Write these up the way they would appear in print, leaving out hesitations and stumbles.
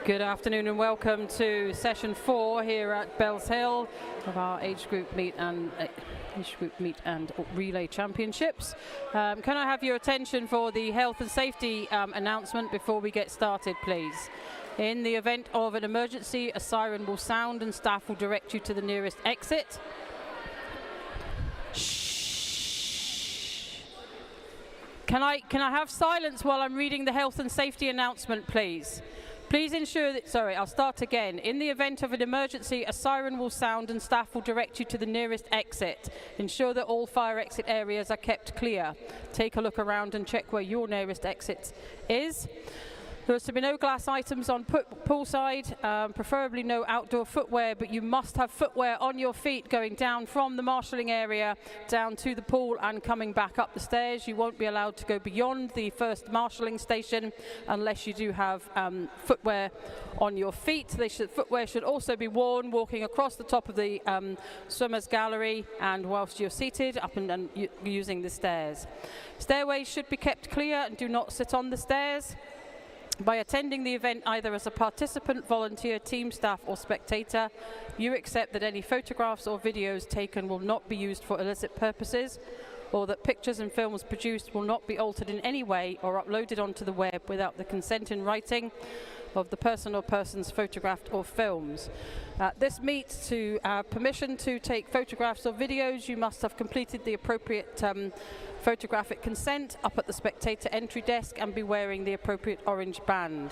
Good afternoon and welcome to session 4 here at Bellshill of our age group meet and relay championships. Can I have your attention for the health and safety announcement before we get started, please? In the event of an emergency, a siren will sound and staff will direct you to the nearest exit. Shh. Can I have silence while I'm reading the health and safety announcement, please? Please ensure that, I'll start again. In the event of an emergency, a siren will sound and staff will direct you to the nearest exit. Ensure that all fire exit areas are kept clear. Take a look around and check where your nearest exit is. There is to be no glass items on poolside, preferably no outdoor footwear, but you must have footwear on your feet going down from the marshalling area down to the pool and coming back up the stairs. You won't be allowed to go beyond the first marshalling station unless you do have footwear on your feet. Footwear should also be worn walking across the top of the swimmers gallery and whilst you're seated up and using the stairs. Stairways should be kept clear and do not sit on the stairs. By attending the event either as a participant, volunteer, team staff or spectator, you accept that any photographs or videos taken will not be used for illicit purposes, or that pictures and films produced will not be altered in any way or uploaded onto the web without the consent in writing of the person or persons photographed or films. This meets to permission to take photographs or videos. You must have completed the appropriate photographic consent up at the spectator entry desk and be wearing the appropriate orange band.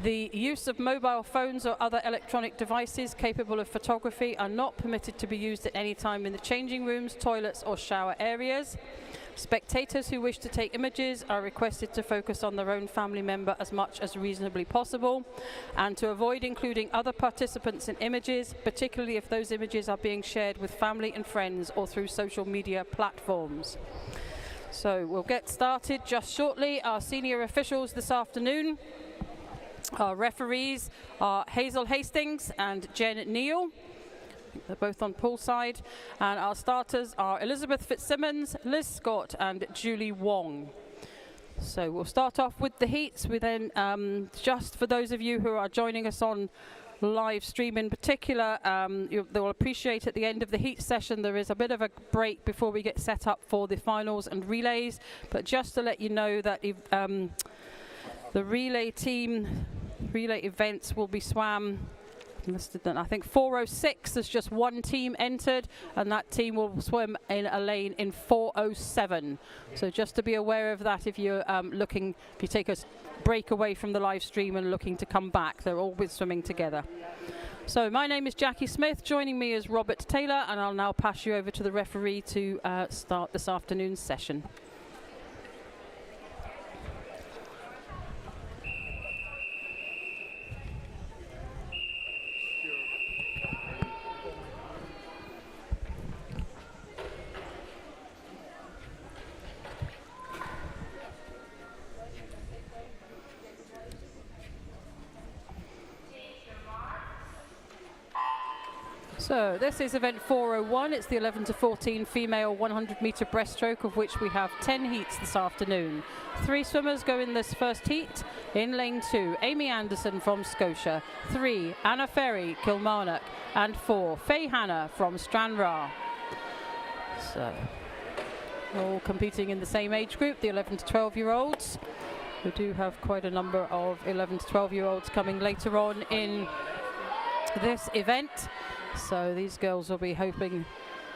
The use of mobile phones or other electronic devices capable of photography are not permitted to be used at any time in the changing rooms, toilets or shower areas. Spectators who wish to take images are requested to focus on their own family member as much as reasonably possible and to avoid including other participants in images, particularly if those images are being shared with family and friends or through social media platforms. So we'll get started just shortly. Our senior officials this afternoon, our referees are Hazel Hastings and Jen Neal. They're both on poolside. And our starters are Elizabeth Fitzsimmons, Liz Scott and Julie Wong. So we'll start off with the heats. We then, just for those of you who are joining us on live stream in particular, they will appreciate at the end of the heat session there is a bit of a break before we get set up for the finals and relays. But just to let you know that if, the relay events will be swam, I think 4:06, there's just one team entered and that team will swim in a lane in 4:07. So just to be aware of that if you're if you take a break away from the live stream and looking to come back, they're always swimming together. So my name is Jackie Smith, joining me is Robert Taylor, and I'll now pass you over to the referee to start this afternoon's session. So this is event 401. It's the 11 to 14 female 100-metre breaststroke, of which we have 10 heats this afternoon. 3 swimmers go in this first heat. In lane 2, Amy Anderson from Scotia. 3, Anna Ferry, Kilmarnock. And 4, Faye Hannah from Stranraer. So all competing in the same age group, the 11 to 12-year-olds. We do have quite a number of 11 to 12-year-olds coming later on in this event. So these girls will be hoping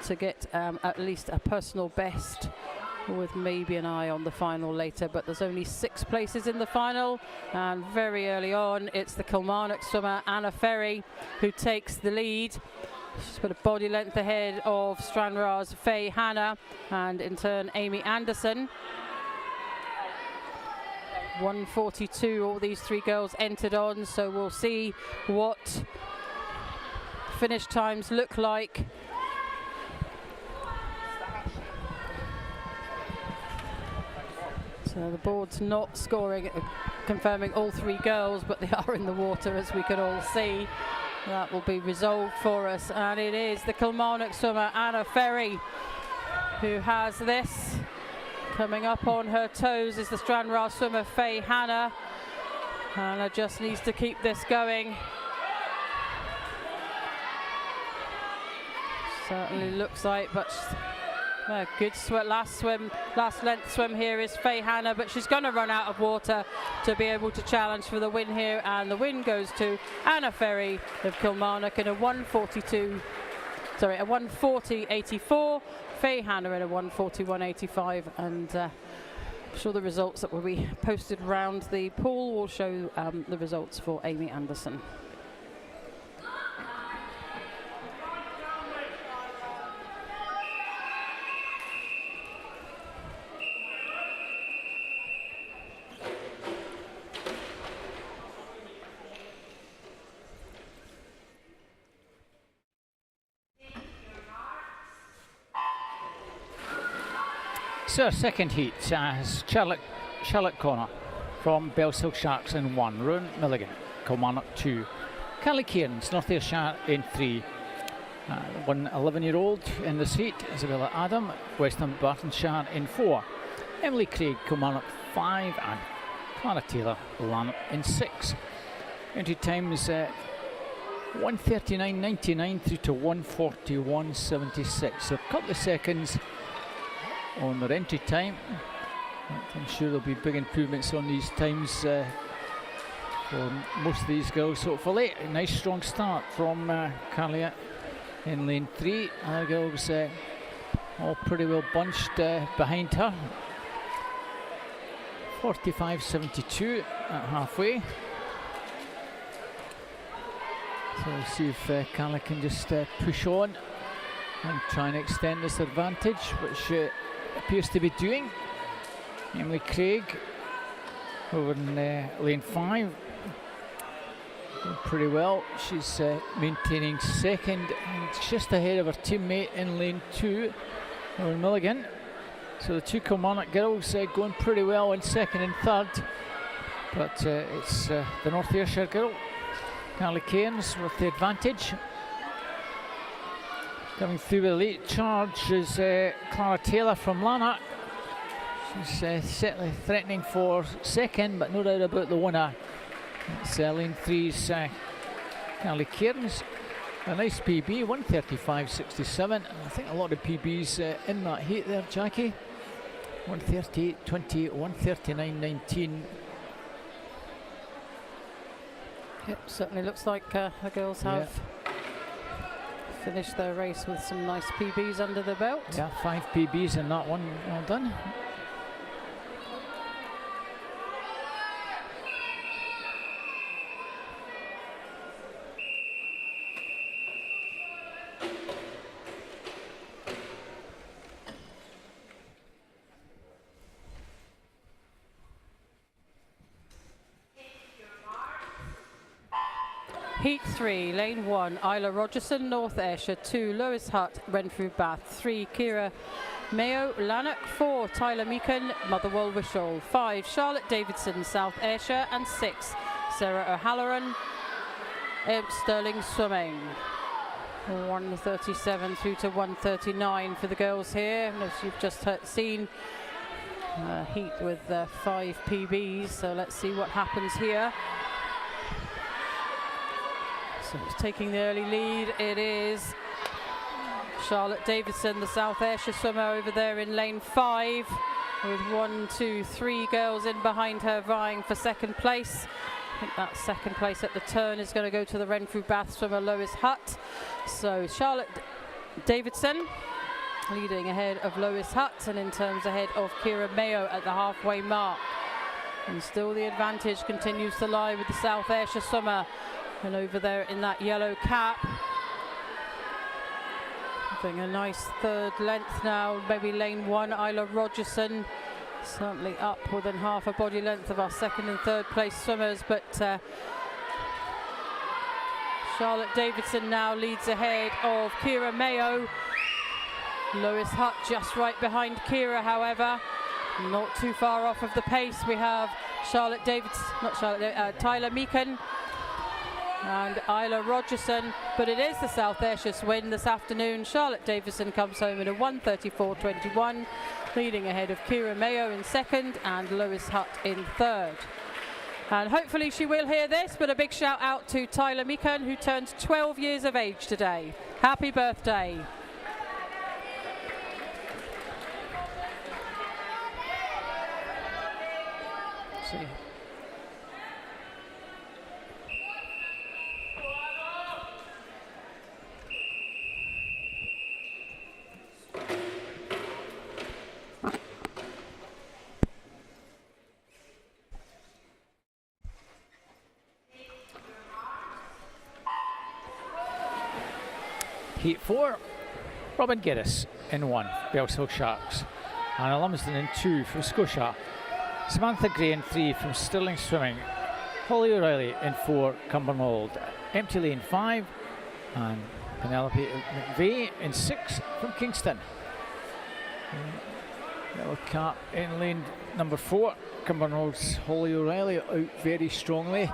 to get at least a personal best, with maybe an eye on the final later. But there's only 6 places in the final, and very early on it's the Kilmarnock swimmer Anna Ferry who takes the lead. She's put a body length ahead of Stranraer's Faye Hannah and in turn Amy Anderson. 1:42 all these 3 girls entered on, so we'll see what finish times look like. So the board's not scoring, confirming all 3 girls, but they are in the water as we can all see. That will be resolved for us, and it is the Kilmarnock swimmer Anna Ferry who has this. Coming up on her toes is the Stranraer swimmer Faye Hannah. Hannah just needs to keep this going. Certainly looks like, but a good last length swim here is Faye Hannah, but she's going to run out of water to be able to challenge for the win here, and the win goes to Anna Ferry of Kilmarnock in a 140.84. Faye Hannah in a 141.85, and I'm sure the results that will be posted around the pool will show the results for Amy Anderson. So our second heat has Charlotte Connor from Bellshill Sharks in 1, Rowan Milligan, Kilmarnock 2, Carly Cairns, North Ayrshire in 3, one 11-year-old in this heat, Isabella Adam, Western Bartonshire in 4, Emily Craig, Kilmarnock 5, and Clara Taylor, Lanark in 6. Entry times 1:39.99 through to 1:41.76, so a couple of seconds on their entry time. I'm sure there'll be big improvements on these times for most of these girls, hopefully. A nice strong start from Carlia in lane 3. Other girls all pretty well bunched behind her. 45.72 at halfway. So we'll see if Carla can just push on and try and extend this advantage, which appears to be doing. Emily Craig over in lane 5, doing pretty well. She's maintaining second and just ahead of her teammate in lane 2, Rowan Milligan. So the two Kilmarnock girls going pretty well in second and third, but it's the North Ayrshire girl, Carly Cairns, with the advantage. Coming through with a late charge is Clara Taylor from Lanark. She's certainly threatening for second, but no doubt about the winner. It's lane 3's Carly Cairns. A nice PB, 1:35.67. I think a lot of PBs in that heat there, Jackie. 1:38.20, 1:39.19. Yep, certainly looks like the girls have finished their race with some nice PBs under the belt. Yeah, 5 PBs in that one. Well done. Heat 3, lane 1, Isla Rogerson, North Ayrshire. 2, Lois Hutt, Renfrew Bath. 3, Kira Mayo, Lanark. 4, Tyler Meakin, Motherwell Wishaw. 5, Charlotte Davidson, South Ayrshire. And 6, Sarah O'Halloran, Stirling Swimming. 1:37 through to 1:39 for the girls here. And as you've just seen, heat with 5 PBs, so let's see what happens here. So it's taking the early lead. It is Charlotte Davidson, the South Ayrshire swimmer, over there in lane 5, with 1, 2, 3 girls in behind her vying for second place. I think that second place at the turn is going to go to the Renfrew Bath swimmer Lois Hutt. So Charlotte Davidson leading ahead of Lois Hutt, and in terms ahead of Kira Mayo at the halfway mark. And still the advantage continues to lie with the South Ayrshire swimmer. And over there in that yellow cap, having a nice third length now, maybe lane 1, Isla Rogerson, certainly up more than half a body length of our second and third place swimmers, but Charlotte Davidson now leads ahead of Kira Mayo. Lois Hutt just right behind Kira, however, not too far off of the pace. We have Tyler Meakin and Isla Rogerson, but it is the South Ayrshire win this afternoon. Charlotte Davidson comes home in a 1:34.21, leading ahead of Kira Mayo in second and Lois Hutt in third. And hopefully she will hear this, but a big shout out to Tyler Meekan, who turns 12 years of age today. Happy birthday. See. Heat 4, Robin Geddes in 1, Bellshill Sharks. Anna Lumsden in 2 from Scotia. Samantha Gray in 3 from Stirling Swimming. Holly O'Reilly in 4, Cumbernauld. Empty Lane 5, and Penelope McVeigh in 6 from Kingston. Yellow cap in lane number 4. Cumbernauld Holly O'Reilly out very strongly.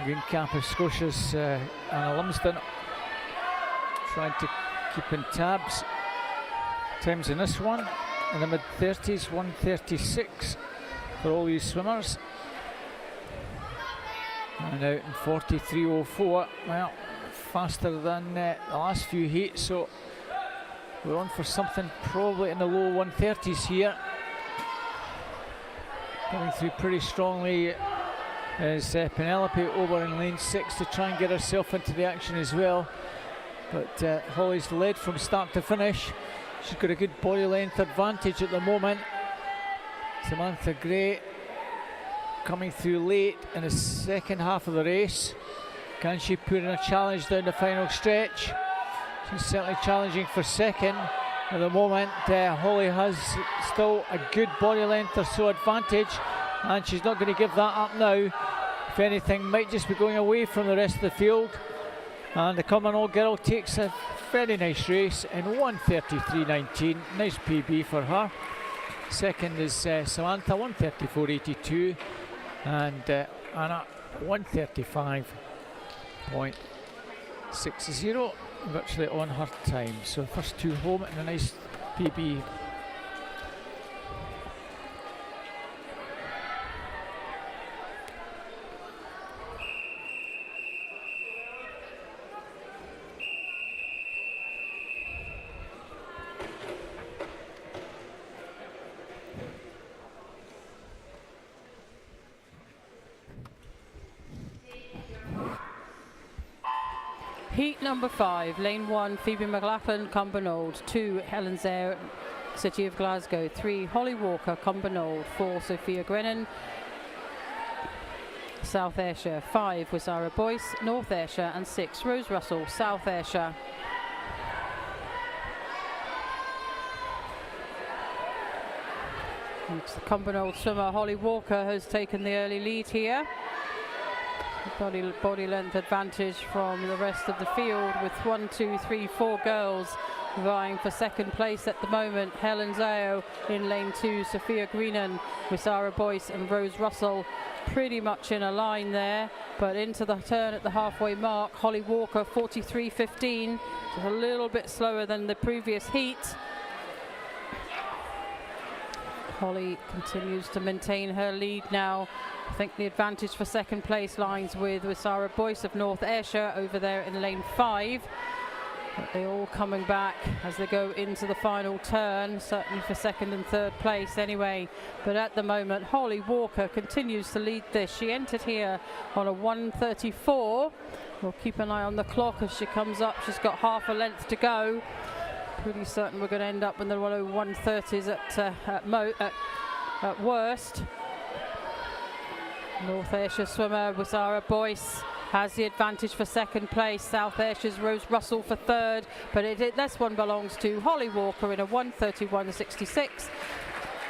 Green cap of Scotia's Anna Lumsden trying to keep in tabs. Times in this one in the mid-30s, 1:36 for all these swimmers. And out in 43:04. Well, faster than the last few heats, so we're on for something probably in the low 130s here. Coming through pretty strongly is Penelope over in lane 6 to try and get herself into the action as well. But Holly's led from start to finish. She's got a good body length advantage at the moment. Samantha Gray coming through late in the second half of the race. Can she put in a challenge down the final stretch? She's certainly challenging for second. At the moment, Holly has still a good body length or so advantage, and she's not going to give that up now. If anything, might just be going away from the rest of the field. And the Cumbernauld girl takes a very nice race in 1:33.19. Nice PB for her. Second is Samantha, 1:34.82. And Anna, 1:35.60. Virtually on her time. So first two home and a nice PB. Heat number 5, lane 1, Phoebe McLaughlin, Cumbernauld. 2, Helen Zare, City of Glasgow. 3, Holly Walker, Cumbernauld. 4, Sophia Grennan, South Ayrshire. 5 was Sarah Boyce, North Ayrshire. And 6, Rose Russell, South Ayrshire. The Cumbernauld swimmer Holly Walker has taken the early lead here. Body length advantage from the rest of the field, with 1, 2, 3, 4 girls vying for second place at the moment. Helen Zao in lane 2, Sophia Greenan with Sarah Boyce and Rose Russell pretty much in a line there, but into the turn at the halfway mark, Holly Walker 43.15, just a little bit slower than the previous heat. Holly continues to maintain her lead now. I think the advantage for second place lies with Sarah Boyce of North Ayrshire over there in lane 5. But they're all coming back as they go into the final turn, certainly for second and third place anyway. But at the moment, Holly Walker continues to lead this. She entered here on a 1:34. We'll keep an eye on the clock as she comes up. She's got half a length to go. Pretty certain we're going to end up in the 1:30s at worst. North Ayrshire swimmer with Sarah Boyce has the advantage for second place. South Ayrshire's Rose Russell for third, but this one belongs to Holly Walker in a 1:31.66.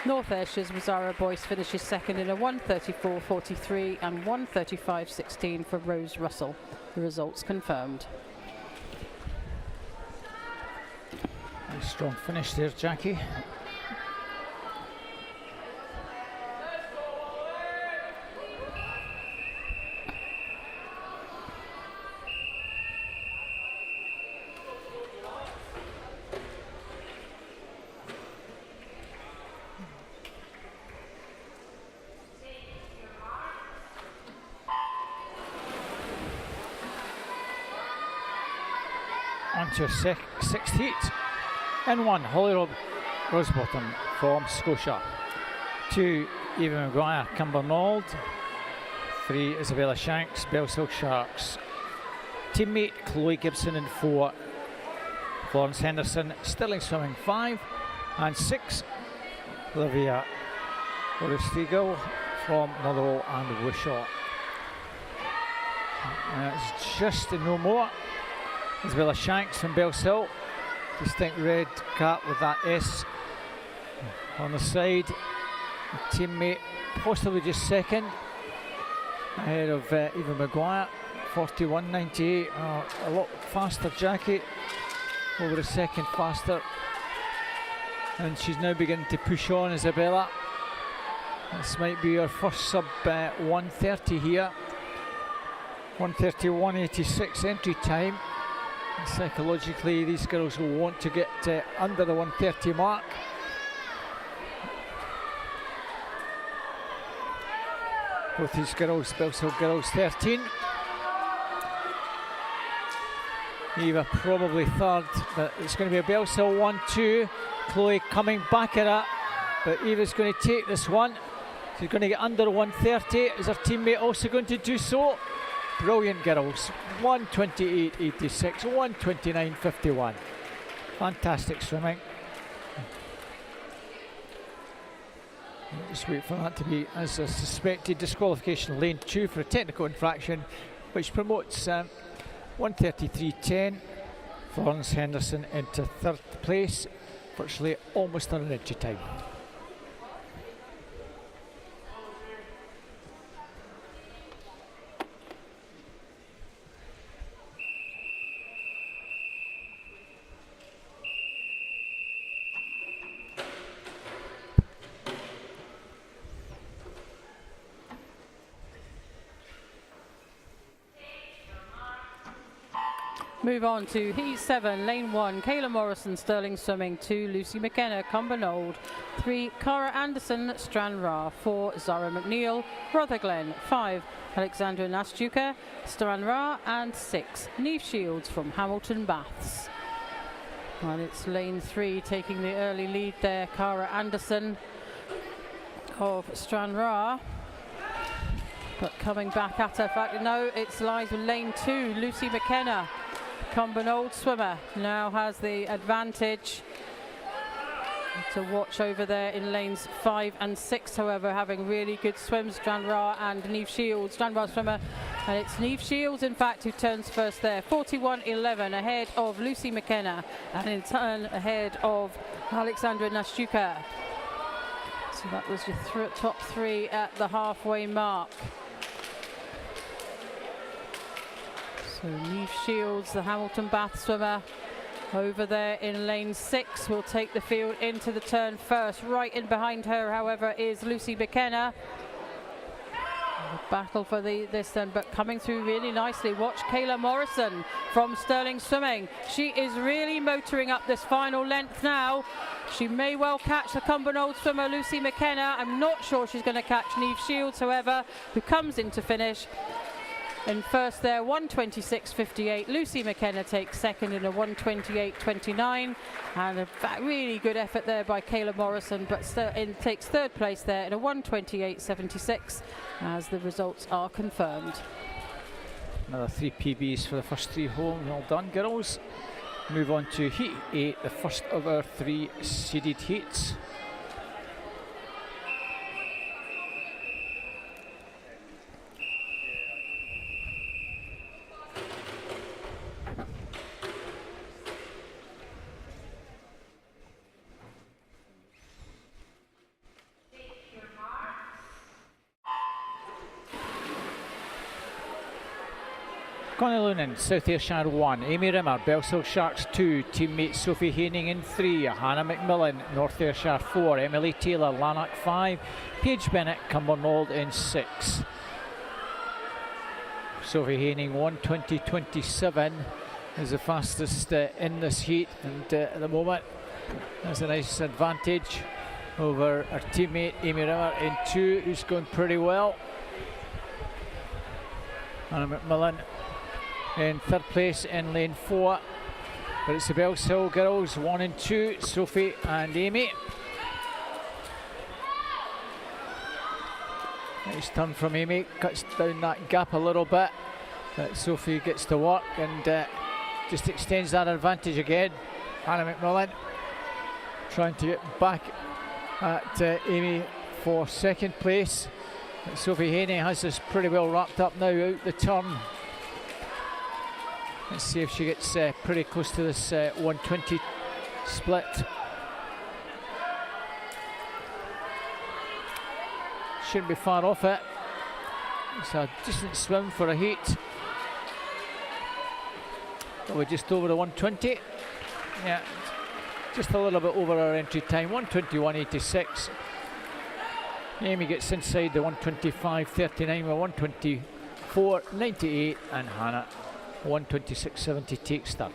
North Ayrshire's Zara Boyce finishes second in a 1:34.43 and 1:35.16 for Rose Russell. The results confirmed. Nice strong finish there, Jackie. into a sixth heat. In 1, Holly Rosebottom from Scotia. 2, Eva Maguire, Cumbernauld. 3, Isabella Shanks, Bellshill Sharks. Teammate Chloe Gibson in 4, Florence Henderson, Stirling Swimming 5, and 6, Olivia Orestigo from Motherwell and Wishaw. It's just no more. Isabella Shanks from Bellshill, distinct red cap with that S on the side. A teammate possibly just second, ahead of Eva Maguire, 41.98. A lot faster Jackie, over a second faster, and she's now beginning to push on Isabella. This might be her first sub 130 here. 131.86 entry time. And psychologically, these girls will want to get under the 130 mark. Both these girls, Bellshill girls, 13. Eva probably third, but it's going to be a Bellshill 1-2. Chloe coming back at it, but Eva's going to take this one. She's going to get under 130. Is her teammate also going to do so? Brilliant girls. 128.86, 129.51. Fantastic swimming. Just wait for that to be as a suspected disqualification, lane 2 for a technical infraction, which promotes 133.10. Florence Henderson into 3rd place, virtually almost on an entry time. Move on to Heat 7, Lane 1, Kayla Morrison, Stirling Swimming. 2, Lucy McKenna, Cumbernauld. 3, Cara Anderson, Stranraer. 4, Zara McNeil, Rutherglen. 5, Alexandra Nastuka, Stranraer. And 6, Neve Shields from Hamilton Baths. And it's Lane 3 taking the early lead there, Cara Anderson of Stranraer. But coming back at her, in fact, no, it's lies with Lane 2, Lucy McKenna. Cumbernauld swimmer now has the advantage to watch over there in lanes 5 and 6, however, having really good swims, Stranraer and Neve Shields. Stranraer swimmer, and it's Neve Shields, in fact, who turns first there. 41.11 ahead of Lucy McKenna, and in turn ahead of Alexandra Nastuka. So that was your top 3 at the halfway mark. So Neve Shields, the Hamilton Bath swimmer, over there in lane 6, will take the field into the turn first. Right in behind her, however, is Lucy McKenna. The battle for this then, but coming through really nicely. Watch Kayla Morrison from Stirling Swimming. She is really motoring up this final length now. She may well catch the Cumbernauld swimmer, Lucy McKenna. I'm not sure she's going to catch Neve Shields, however, who comes into finish. In first there, 126.58. Lucy McKenna takes second in a 128.29, and a really good effort there by Kayla Morrison, but takes 3rd place there in a 128.76 as the results are confirmed. Another 3 PBs for the first 3 home. Well done, girls. Move on to Heat 8, the first of our 3 seeded heats. Connie Lunan, South Ayrshire 1, Amy Rimmer, Bellshill Sharks 2, teammate Sophie Haining in 3, Hannah McMillan, North Ayrshire 4, Emily Taylor, Lanark 5, Paige Bennett, Cumbernauld in 6. Sophie Haining 120.27 is the fastest in this heat, and at the moment has a nice advantage over her teammate Amy Rimmer in 2, who's going pretty well. Hannah McMillan in 3rd place in lane 4. But it's the Bellshill girls, 1 and 2, Sophie and Amy. Nice turn from Amy, cuts down that gap a little bit, but Sophie gets to work and just extends that advantage again. Hannah McMillan trying to get back at Amy for second place. But Sophie Haney has this pretty well wrapped up now out the turn. Let's see if she gets pretty close to this 120 split. Shouldn't be far off it. It's a decent swim for a heat. We're just over the 120. Yeah, just a little bit over our entry time, 121.86. Amy gets inside the 125.39 with 124.98, and Hannah 126.70 takes start.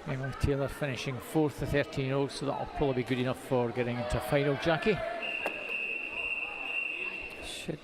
Emily Taylor finishing 4th, the 13-year-old, so that'll probably be good enough for getting into final, Jackie. Should.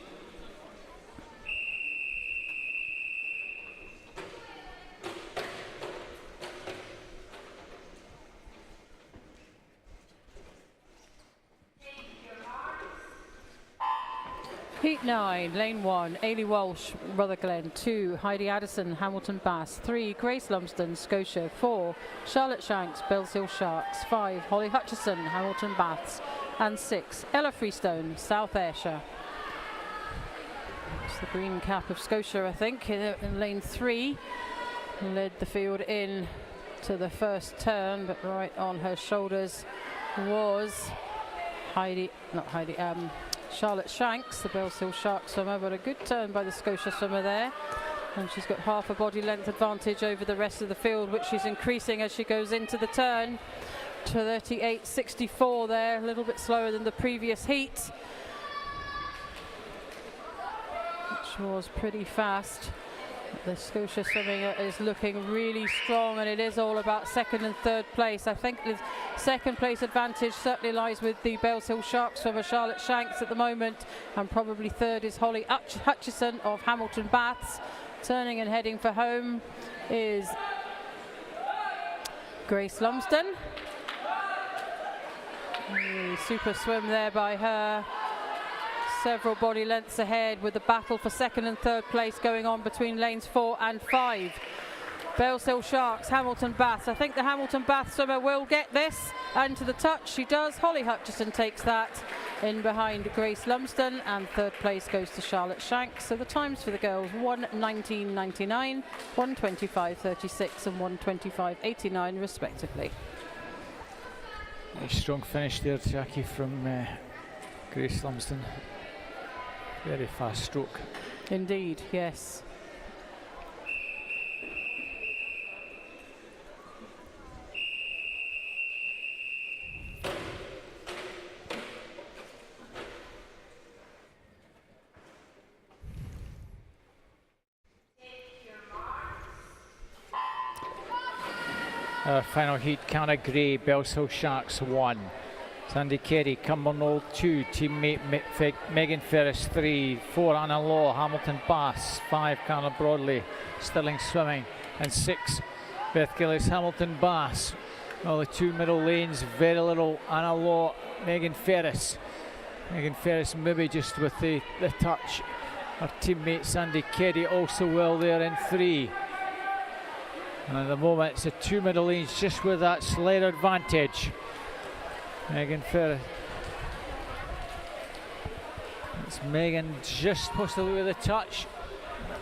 Heat 9, lane 1, Ailey Walsh, Rutherglen. 2, Heidi Addison, Hamilton Bass. 3, Grace Lumsden, Scotia. 4, Charlotte Shanks, Bellshill Sharks. 5, Holly Hutchison, Hamilton Baths. And 6, Ella Freestone, South Ayrshire. It's the green cap of Scotia, I think, in lane 3. Led the field in to the first turn, but right on her shoulders was Charlotte Shanks, the Bellshill Shark swimmer, but a good turn by the Scotia swimmer there. And she's got half a body length advantage over the rest of the field, which she's increasing as she goes into the turn to 38.64 there, a little bit slower than the previous heat, which was pretty fast. The Scotia swimming is looking really strong, and it is all about second and third place. I think the second place advantage certainly lies with the Bellshill Shark swimmer Charlotte Shanks at the moment, and probably third is Holly Hutchison of Hamilton Baths. Turning and heading for home is Grace Lumsden. Super swim there by her. Several body lengths ahead, with the battle for second and third place going on between lanes 4 and 5. Bellshill Sharks, Hamilton Baths. I think the Hamilton Baths swimmer will get this, and to the touch she does. Holly Hutchison takes that in behind Grace Lumsden, and third place goes to Charlotte Shanks. So the times for the girls: 1:19.99, 1:25.36 and 1:25.89 respectively. A strong finish there, Jackie, from Grace Lumsden. Very fast stroke. Indeed, yes. Our final heat, Canna Gray, Bellshill Sharks 1. Sandy Kerry, Cumbernauld 2, teammate Megan Ferris 3, 4 Anna Law, Hamilton Bass, 5 Carla Broadley, Stirling Swimming, and 6 Beth Gillis, Hamilton Bass. Well, the 2 middle lanes, very little Anna Law, Megan Ferris. Megan Ferris maybe just with the touch. Her teammate Sandy Kerry also well there in 3. And at the moment it's the 2 middle lanes just with that slight advantage. Megan Ferris. It's Megan just possibly with a touch.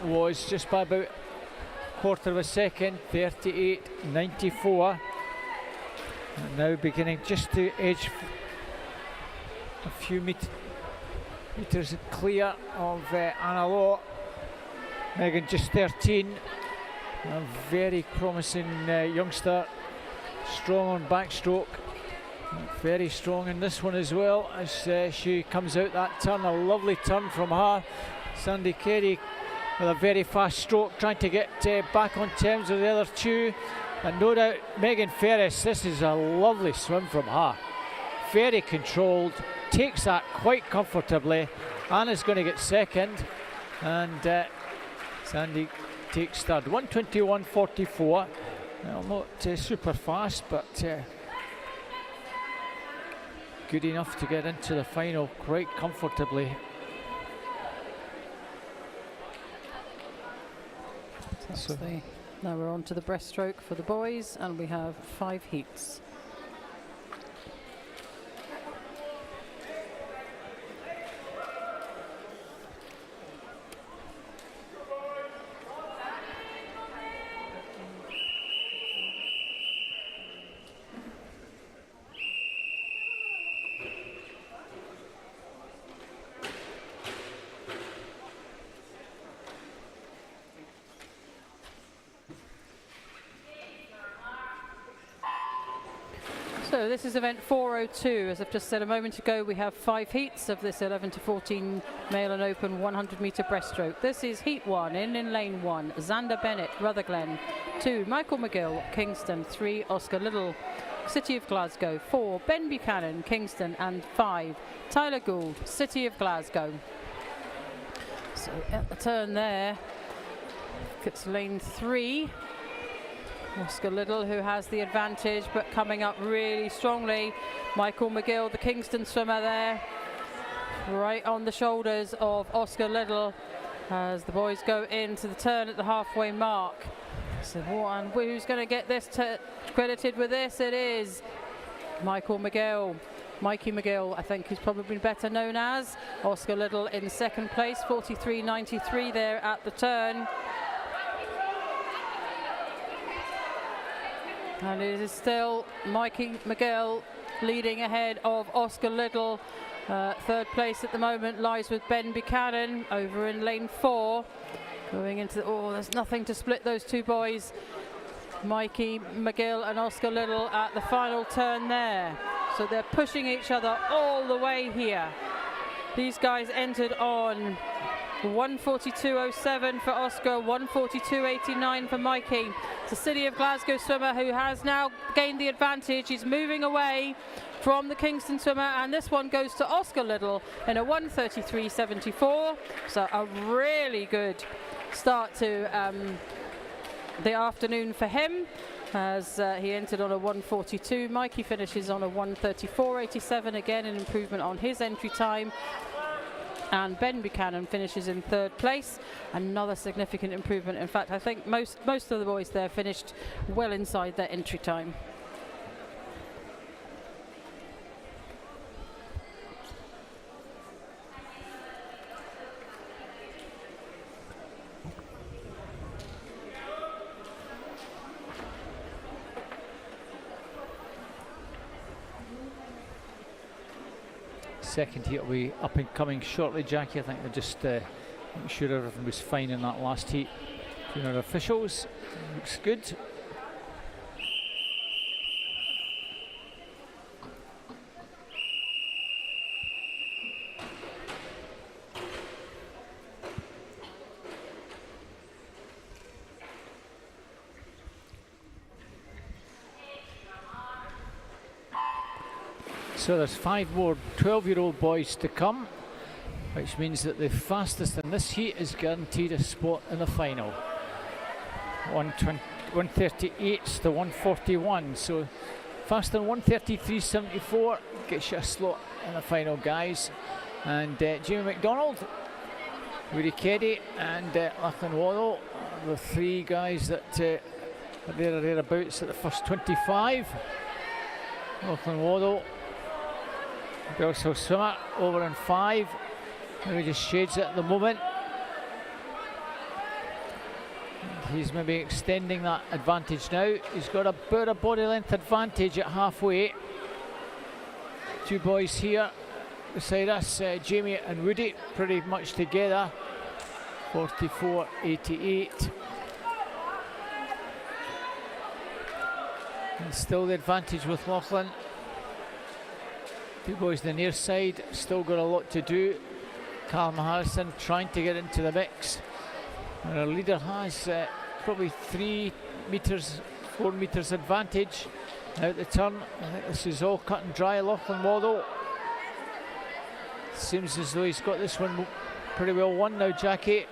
It was just by about a quarter of a second, 38.94. And now beginning just to edge a few meters clear of Anna Law. Megan just 13. A very promising youngster. Strong on backstroke. Very strong in this one as well, as she comes out that turn. A lovely turn from her. Sandy Kerry with a very fast stroke, trying to get back on terms with the other 2. And no doubt Megan Ferris, this is a lovely swim from her. Very controlled, takes that quite comfortably, Anna's going to get second, and Sandy takes third. 1:21.44. Well, not super fast, but good enough to get into the final quite comfortably. So now we're on to the breaststroke for the boys, and we have 5 heats. So this is event 402. As I've just said a moment ago, we have 5 heats of this 11 to 14 male and open 100 metre breaststroke. This is heat 1 in lane 1, Xander Bennett, Rutherglen. 2, Michael McGill, Kingston. 3, Oscar Little, City of Glasgow. 4, Ben Buchanan, Kingston. And 5, Tyler Gould, City of Glasgow. So at the turn there, it's lane 3. Oscar Little, who has the advantage, but coming up really strongly. Michael McGill, the Kingston swimmer there, right on the shoulders of Oscar Little as the boys go into the turn at the halfway mark. So and who's going to get this credited with this? It is Michael McGill. Mikey McGill, I think he's probably better known as. Oscar Little in second place, 43.93 there at the turn. And it is still Mikey McGill leading ahead of Oscar Little. Third place at the moment lies with Ben Buchanan over in lane 4. Going into there's nothing to split those two boys. Mikey McGill and Oscar Little at the final turn there. So they're pushing each other all the way here. These guys entered on 1:42.07 for Oscar, 1:42.89 for Mikey. It's the City of Glasgow swimmer who has now gained the advantage. He's moving away from the Kingston swimmer, and this one goes to Oscar Little in a 1:33.74. So a really good start to the afternoon for him, as he entered on a 1:42. Mikey finishes on a 1:34.87, again an improvement on his entry time. And Ben Buchanan finishes in third place, another significant improvement. In fact, I think most of the boys there finished well inside their entry time. Second heat will be up and coming shortly, Jackie. I think they're just making sure everything was fine in that last heat. Between our officials, looks good. So there's 5 more 12-year-old boys to come, which means that the fastest in this heat is guaranteed a spot in the final. 1:38 to 1:41, so faster than 1:33.74 gets you a slot in the final, guys. And Jamie McDonald, Woody Keddy and Lachlan Waddle are the 3 guys that are there or thereabouts at the first 25. Lachlan Waddle, Bellshill swimmer, over in 5. Maybe just shades it at the moment. He's maybe extending that advantage now. He's got about a body length advantage at halfway. 2 boys here beside us, Jamie and Woody, pretty much together. 44.88. And still the advantage with Lachlan. 2 boys on the near side, still got a lot to do. Callum Harrison trying to get into the mix. And our leader has probably 3 metres, 4 metres advantage out the turn. I think this is all cut and dry. Lachlan Waddle Seems as though he's got this one pretty well won now, Jackie.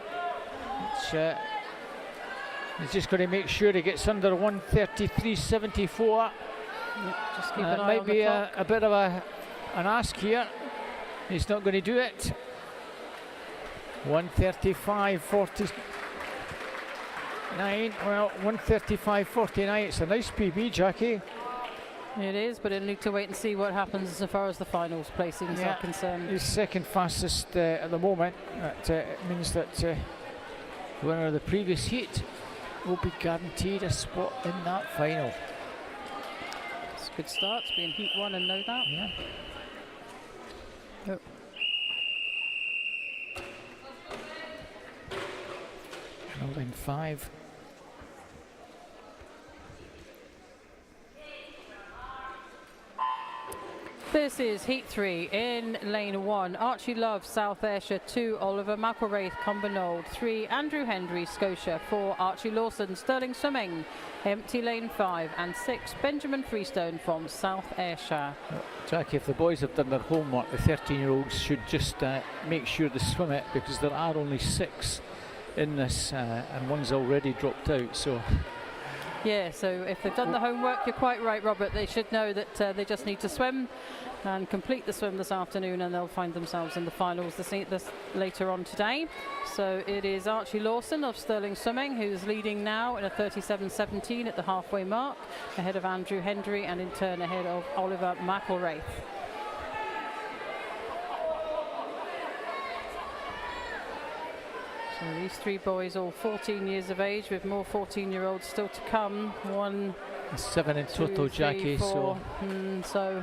He's just going to make sure he gets under 133.74. Yep, just keep an eye might on be the clock. a bit of an ask here. He's not going to do it. 135.49. Well, 135.49. It's a nice PB, Jackie. It is, but it'll need to wait and see what happens as far as the finals placings are concerned. He's second fastest at the moment. That means that the winner of the previous heat will be guaranteed a spot in that final. It's a good start to be in heat 1 and know that. Yeah. Yep. Line 5. This is heat 3 in lane 1. Archie Love, South Ayrshire. 2, Oliver McElwraith, Cumbernauld. 3, Andrew Hendry, Scotia. 4, Archie Lawson, Stirling Swimming, empty lane 5. And 6, Benjamin Freestone from South Ayrshire. Jackie, if the boys have done their homework, the 13-year-olds should just make sure they swim it, because there are only 6 in this, and one's already dropped out. So. Yeah, so if they've done the homework, you're quite right, Robert. They should know that they just need to swim and complete the swim this afternoon, and they'll find themselves in the finals this later on today. So it is Archie Lawson of Stirling Swimming who's leading now in a 37.17 at the halfway mark, ahead of Andrew Hendry and in turn ahead of Oliver McElwraith. So these 3 boys, all 14 years of age, with more 14-year-olds still to come. 1, 7 in total, 2, 3, Jackie. 4. So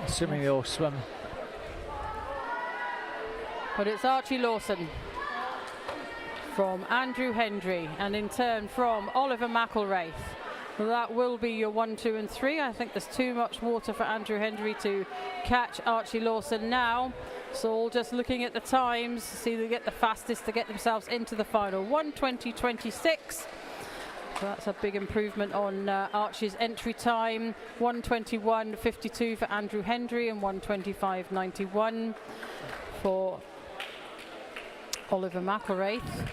assuming they all swim. But it's Archie Lawson from Andrew Hendry, and in turn from Oliver McElwraith. That will be your 1, 2 and 3. I think there's too much water for Andrew Hendry to catch Archie Lawson now. So all just looking at the times, see who get the fastest to get themselves into the final. 1:20.26. So that's a big improvement on Archie's entry time. 1:21.52 for Andrew Hendry and 1:25.91 for Oliver McElwraith.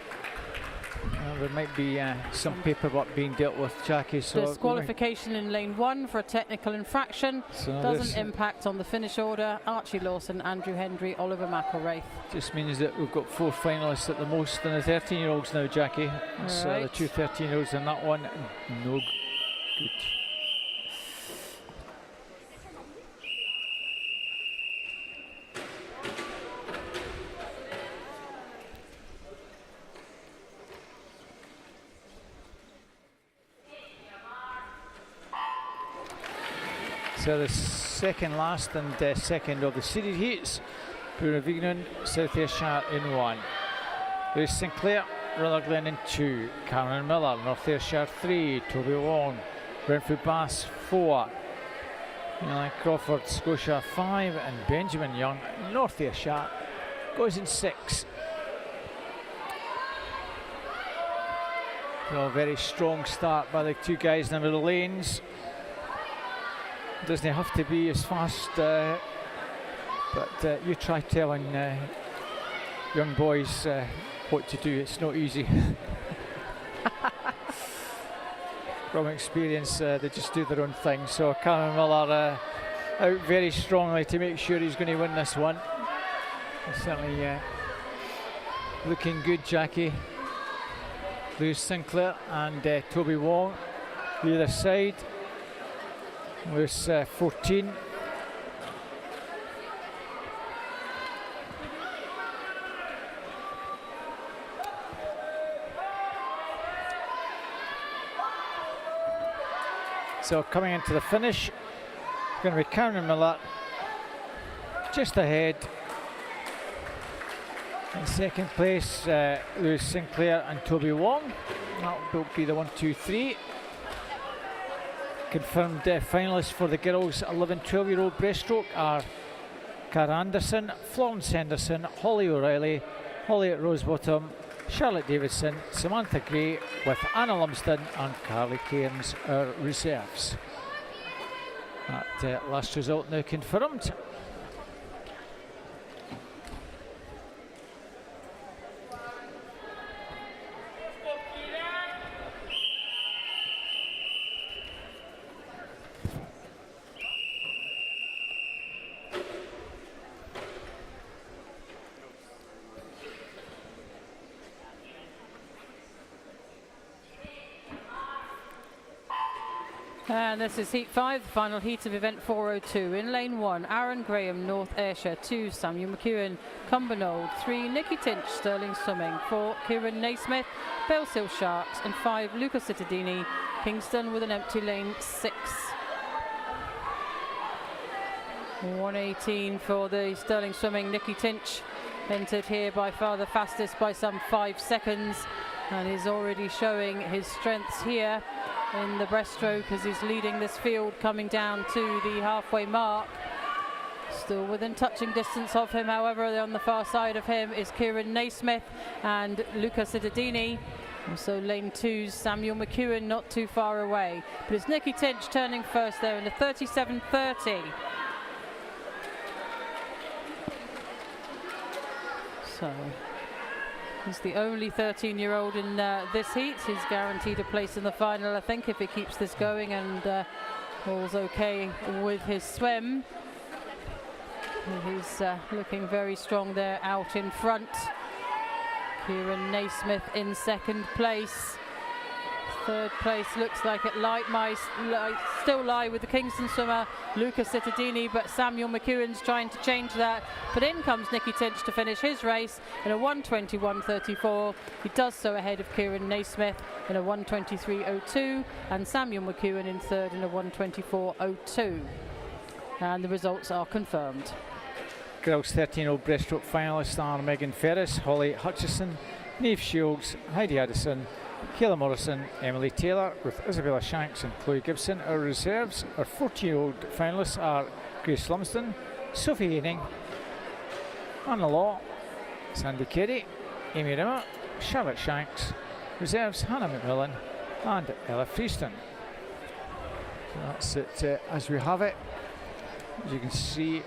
Well, there might be some paperwork being dealt with, Jackie. So disqualification in lane 1 for a technical infraction. So doesn't impact on the finish order. Archie Lawson, Andrew Hendry, Oliver McElwraith. Just means that we've got 4 finalists at the most in the 13-year-olds now, Jackie. So Right. the 2 13-year-olds in that one, no good. So the second last and second of the series heats. Pura South Ayrshire in 1. Lewis Sinclair, Rutherglen in 2. Cameron Miller, North Ayrshire 3. Toby Wong, Brentford Bass 4. Eli Crawford, Scotia 5. And Benjamin Young, North Ayrshire, goes in 6. So a very strong start by the 2 guys in the middle lanes. Doesn't have to be as fast, but you try telling young boys what to do. It's not easy. From experience, they just do their own thing. So Cameron Miller out very strongly to make sure he's going to win this one. He's certainly looking good, Jackie. Lewis Sinclair and Toby Wong the other side. Lewis 14. So coming into the finish, going to be Cameron Miller just ahead. In second place, Lewis Sinclair and Toby Wong. That will be the 1, 2, 3. Confirmed finalists for the girls 11-12-year-old breaststroke are Cara Anderson, Florence Henderson, Holly O'Reilly, Holly at Rosebottom, Charlotte Davidson, Samantha Gray, with Anna Lumsden and Carly Cairns our reserves. That last result now confirmed. And this is heat 5, the final heat of event 402. In lane 1, Aaron Graham, North Ayrshire. 2, Samuel McEwen, Cumbernauld. 3, Nicky Tinch, Stirling Swimming. 4, Kieran Naismith, Bellshill Sharks. And 5, Luca Cittadini, Kingston, with an empty lane 6. 1:18 for the Stirling Swimming. Nicky Tinch entered here by far the fastest by some 5 seconds, and is already showing his strengths here in the breaststroke as he's leading this field coming down to the halfway mark. Still within touching distance of him, however, on the far side of him is Kieran Naismith and Luca Cittadini. Also lane 2's Samuel McEwen not too far away, but it's Nicky Tinch turning first there in the 37.30. So he's the only 13-year-old in this heat. He's guaranteed a place in the final, I think, if he keeps this going and all's okay with his swim. He's looking very strong there out in front. Kieran Naismith in second place. Third place looks like it might still lie with the Kingston swimmer Luca Cittadini, but Samuel McEwen's trying to change that. But in comes Nicky Tinch to finish his race in a 1:21.34. He does so ahead of Kieran Naismith in a 1:23.02 and Samuel McEwen in third in a 1:24.02. And the results are confirmed. Girls 13-year-old breaststroke finalists are Megan Ferris, Holly Hutchison, Niamh Shields, Heidi Addison, Kayla Morrison, Emily Taylor, with Isabella Shanks and Chloe Gibson. Our reserves, our 14-year-old finalists are Grace Lumsden, Sophie Haining, Anna Law, Sandy Carey, Amy Rimmer, Charlotte Shanks. Reserves, Hannah McMillan and Ella Freeston. So that's it as we have it. As you can see,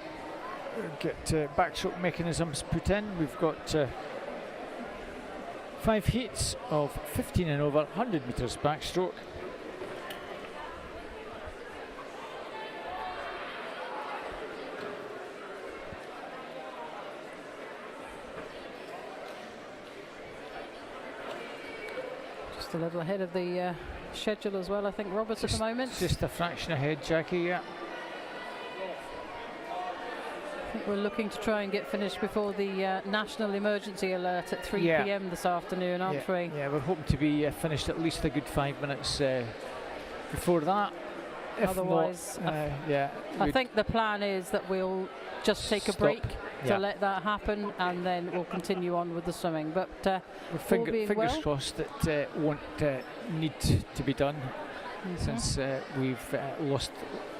get backstroke mechanisms put in. We've got 5 heats of 15 and over, 100 metres backstroke. Just a little ahead of the schedule as well, I think, Robert, at the moment. Just a fraction ahead, Jackie, yeah. I think we're looking to try and get finished before the national emergency alert at 3 p.m. this afternoon, aren't we? Yeah, we're hoping to be finished at least a good 5 minutes before that. If otherwise, not, I think the plan is that we'll just take a break to let that happen, and then we'll continue on with the swimming. But fingers crossed that won't need to be done. Since we've lost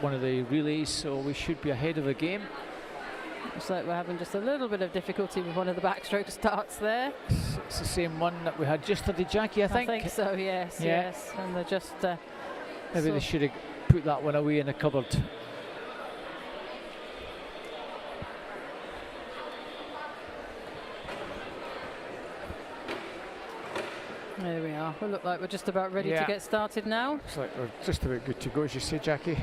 one of the relays, so we should be ahead of the game. Looks like we're having just a little bit of difficulty with one of the backstroke starts there. It's the same one that we had yesterday, Jackie, I think. I think so, yes, yes. And they're just... maybe they should have put that one away in the cupboard. There we are. We look like we're just about ready to get started now. Looks like we're just about good to go, as you say, Jackie.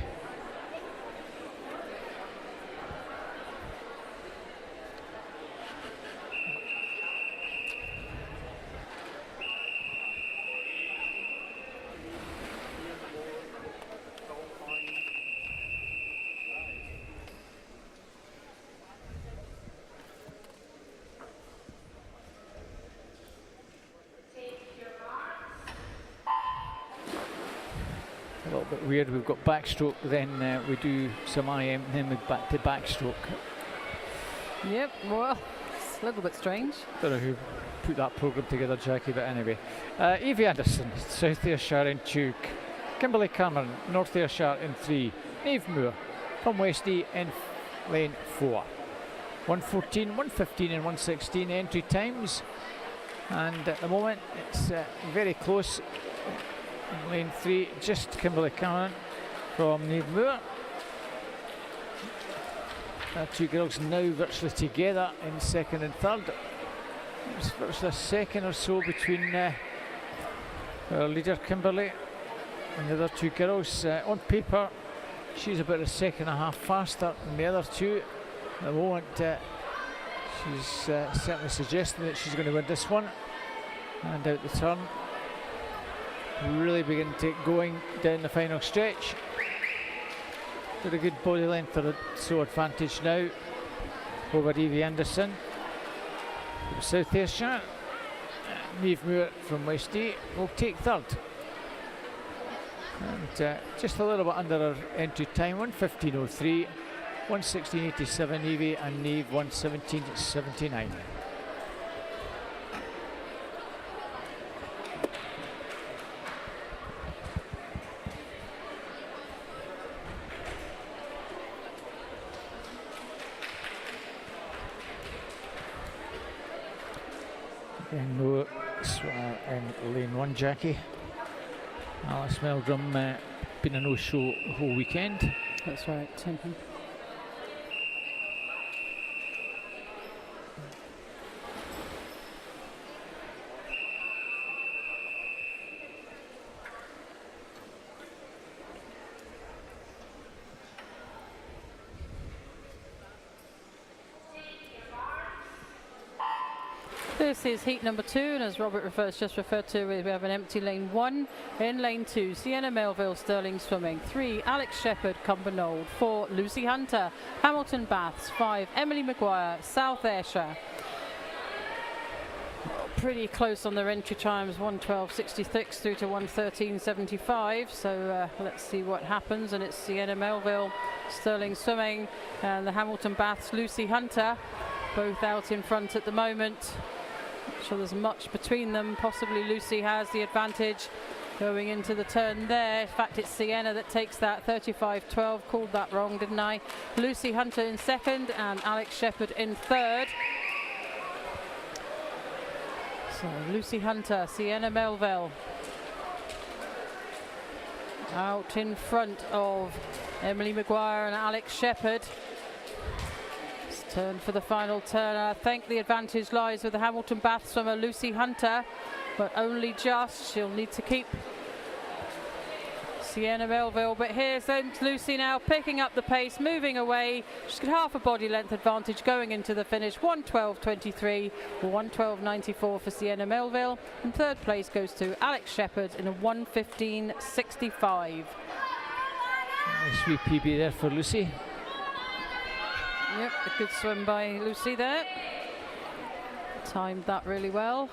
A little bit weird. We've got backstroke, then we do some IM, then we're back to backstroke. Yep, well, it's a little bit strange. Don't know who put that programme together, Jackie, but anyway. Evie Anderson, South Ayrshire in 2. Kimberly Cameron, North Ayrshire in 3. Niamh Moore from Westie in lane 4. 1:14, 1:15 and 1:16 entry times. And at the moment, it's very close. In lane 3, just Kimberly Cameron from Niamh Moore. Two girls now virtually together in second and third. It's virtually a second or so between our leader Kimberly and the other two girls. On paper, she's about a second and a half faster than the other two. At the moment, she's certainly suggesting that she's going to win this one. And out the turn, really begin to get going down the final stretch. got a good body length or so advantage now over Evie Anderson from South Ayrshire. Niamh Moore from Westey will take third. And just a little bit under her entry time, 1:15.03, 1:16.87 Evie, and Niamh 1:17.79. And no in lane 1, Jackie. Alice Meldrum been a no-show the whole weekend. That's right. This is heat number 2, and as Robert just referred to, we have an empty lane 1. In lane 2, Sienna Melville, Stirling Swimming. 3, Alex Shepherd, Cumbernauld. 4, Lucy Hunter, Hamilton Baths. 5, Emily Maguire, South Ayrshire. Pretty close on their entry times, 1:12.66 through to 1:13.75. So let's see what happens. And it's Sienna Melville, Stirling Swimming, and the Hamilton Baths, Lucy Hunter, both out in front at the moment. Not sure there's much between them. Possibly Lucy has the advantage going into the turn there. In fact, it's Sienna that takes that. 35.12. Called that wrong, didn't I? Lucy Hunter in second and Alex Shepherd in third. So Lucy Hunter, Sienna Melville out in front of Emily Maguire and Alex Shepherd. Turn for the final turn. I think the advantage lies with the Hamilton Bath swimmer Lucy Hunter, but only just. She'll need to keep Sienna Melville, but here's then Lucy now picking up the pace, moving away. She's got half a body length advantage going into the finish. 1:12.23 or 1:12.94 for Sienna Melville, and third place goes to Alex Shepherd in a 1:15.65. Nice wee PB there for Lucy. Yep, a good swim by Lucy there. Timed that really well.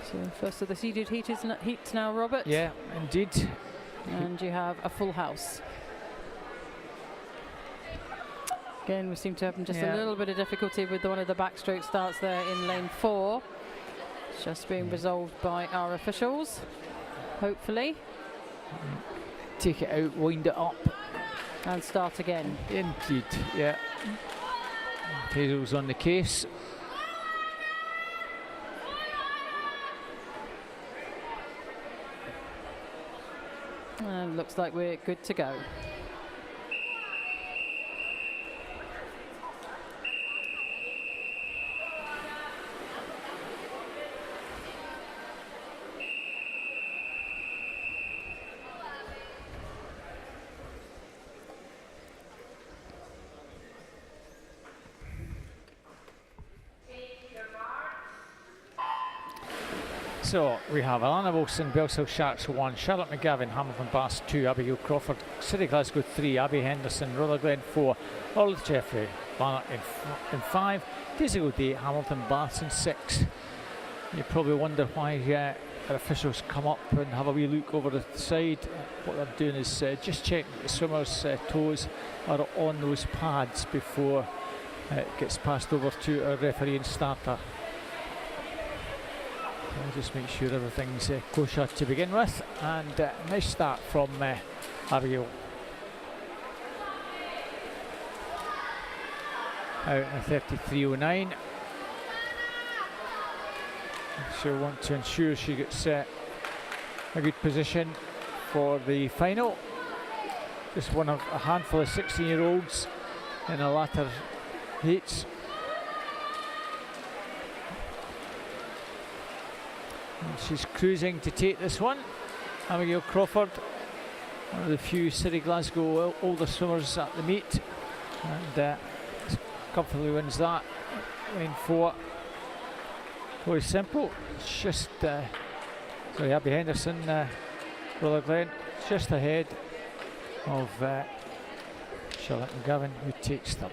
So first of the seeded heats now, Robert. Yeah, indeed. And you have a full house. Again, we seem to have just a little bit of difficulty with one of the backstroke starts there in lane 4. It's just being resolved by our officials, hopefully. Take it out, wind it up. And start again. Indeed, yeah. Hazel's on the case. And looks like we're good to go. So we have Alana Wilson, Bellshill Sharks 1, Charlotte McGavin, Hamilton Bass 2, Abigail Crawford, City Glasgow 3, Abby Henderson, Rutherglen 4, Olive Jeffrey, Barnett in 5, Daisy O'Day, Hamilton Bass in 6. You probably wonder why our officials come up and have a wee look over the side. What they're doing is just checking the swimmers' toes are on those pads before it gets passed over to our referee and starter. I'll just make sure everything's kosher to begin with, and nice start from Abigail. Out in 33.09. She'll want to ensure she gets a good position for the final. Just one of a handful of 16-year-olds in the latter heats. And she's cruising to take this one. Abigail Crawford, one of the few City Glasgow older swimmers at the meet, and comfortably wins that. Lane 4. Chloe Simple, just sorry, Abby Henderson, Brother Glenn, just ahead of Charlotte McGavin, who takes third.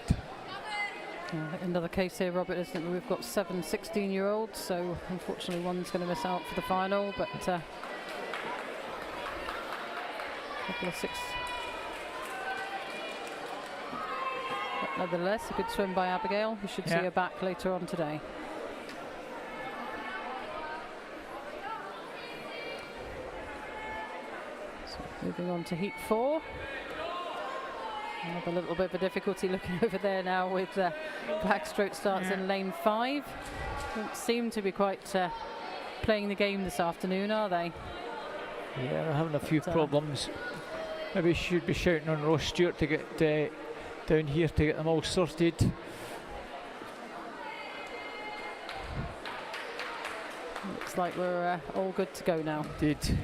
Another case here, Robert, isn't it? We've got 7 16-year-olds, so unfortunately one's going to miss out for the final, but couple of 6. But nevertheless, a good swim by Abigail. We should see her back later on today. So moving on to heat 4. Another little bit of a difficulty looking over there now with backstroke starts in lane 5. Don't seem to be quite playing the game this afternoon, are they? Yeah, they're having a few problems. Maybe should be shouting on Ross Stewart to get down here to get them all sorted. Looks like we're all good to go now. Indeed.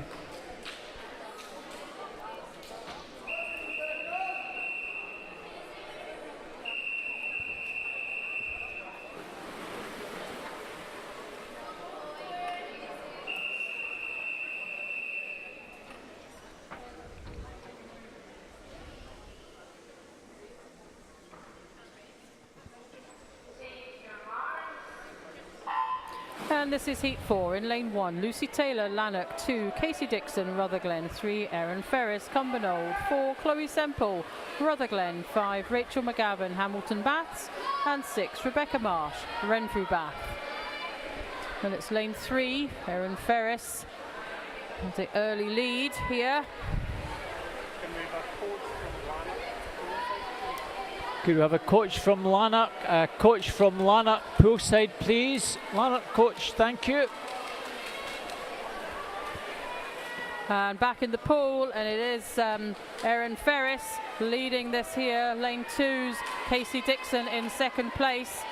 And this is heat 4 in lane 1. Lucy Taylor, Lanark. 2, Casey Dixon, Rutherglen. 3, Erin Ferris, Cumbernauld. 4, Chloe Semple, Rutherglen. 5, Rachel McGavin, Hamilton Baths. And 6, Rebecca Marsh, Renfrew Bath. And it's lane 3, Erin Ferris. The early lead here. Could we have a coach from Lanark? Coach from Lanark poolside, please. Lanark coach, thank you. And back in the pool, and it is Erin Ferris leading this here. Lane 2's Casey Dixon in second place.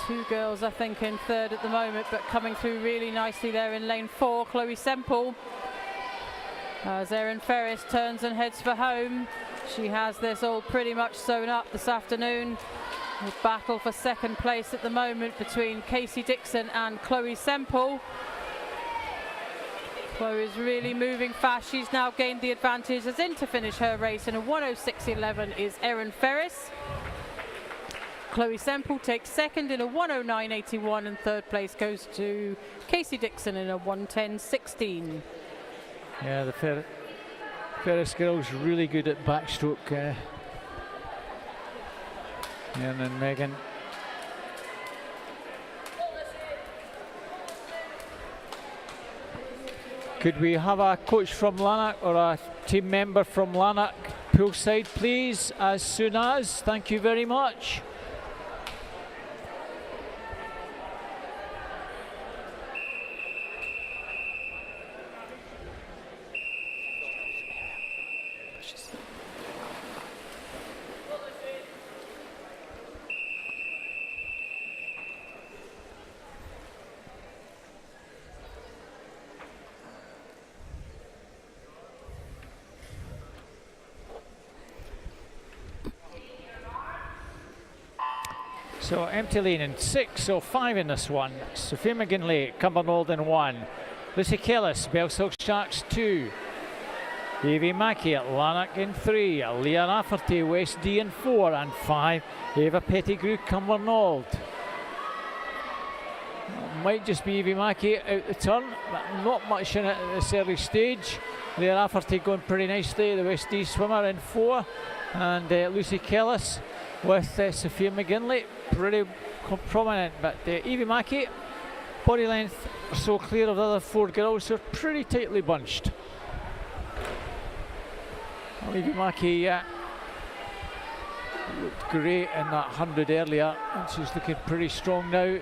2 girls, I think, in third at the moment, but coming through really nicely there in lane 4. Chloe Semple, as Erin Ferris turns and heads for home. She has this all pretty much sewn up this afternoon. The battle for second place at the moment between Casey Dixon and Chloe Semple. Chloe is really moving fast. She's now gained the advantage as in to finish her race in a 1:06.11 is Erin Ferris. Chloe Semple takes second in a 1:09.81 and third place goes to Casey Dixon in a 1:10.16. Yeah, the Ferris girls really good at backstroke. And then Megan. Could we have a coach from Lanark or a team member from Lanark poolside, please, as soon as? Thank you very much. So empty lane in 6, so 5 in this one. Sophia McGinley, Cumbernauld in 1. Lucy Kellis, Bellshill Sharks 2. Evie Mackey at Lanark in 3. Leah Rafferty, West D in 4. And 5, Eva Pettigrew, Cumbernauld. Might just be Evie Mackey out the turn, but not much in it at this early stage. Leah Rafferty going pretty nicely, the West D swimmer in 4. And Lucy Kellis with Sophia McGinley, pretty prominent, but Evie Mackey, body length so clear of the other 4 girls, who are pretty tightly bunched. Well, Evie Mackey looked great in that 100 earlier, and she's looking pretty strong now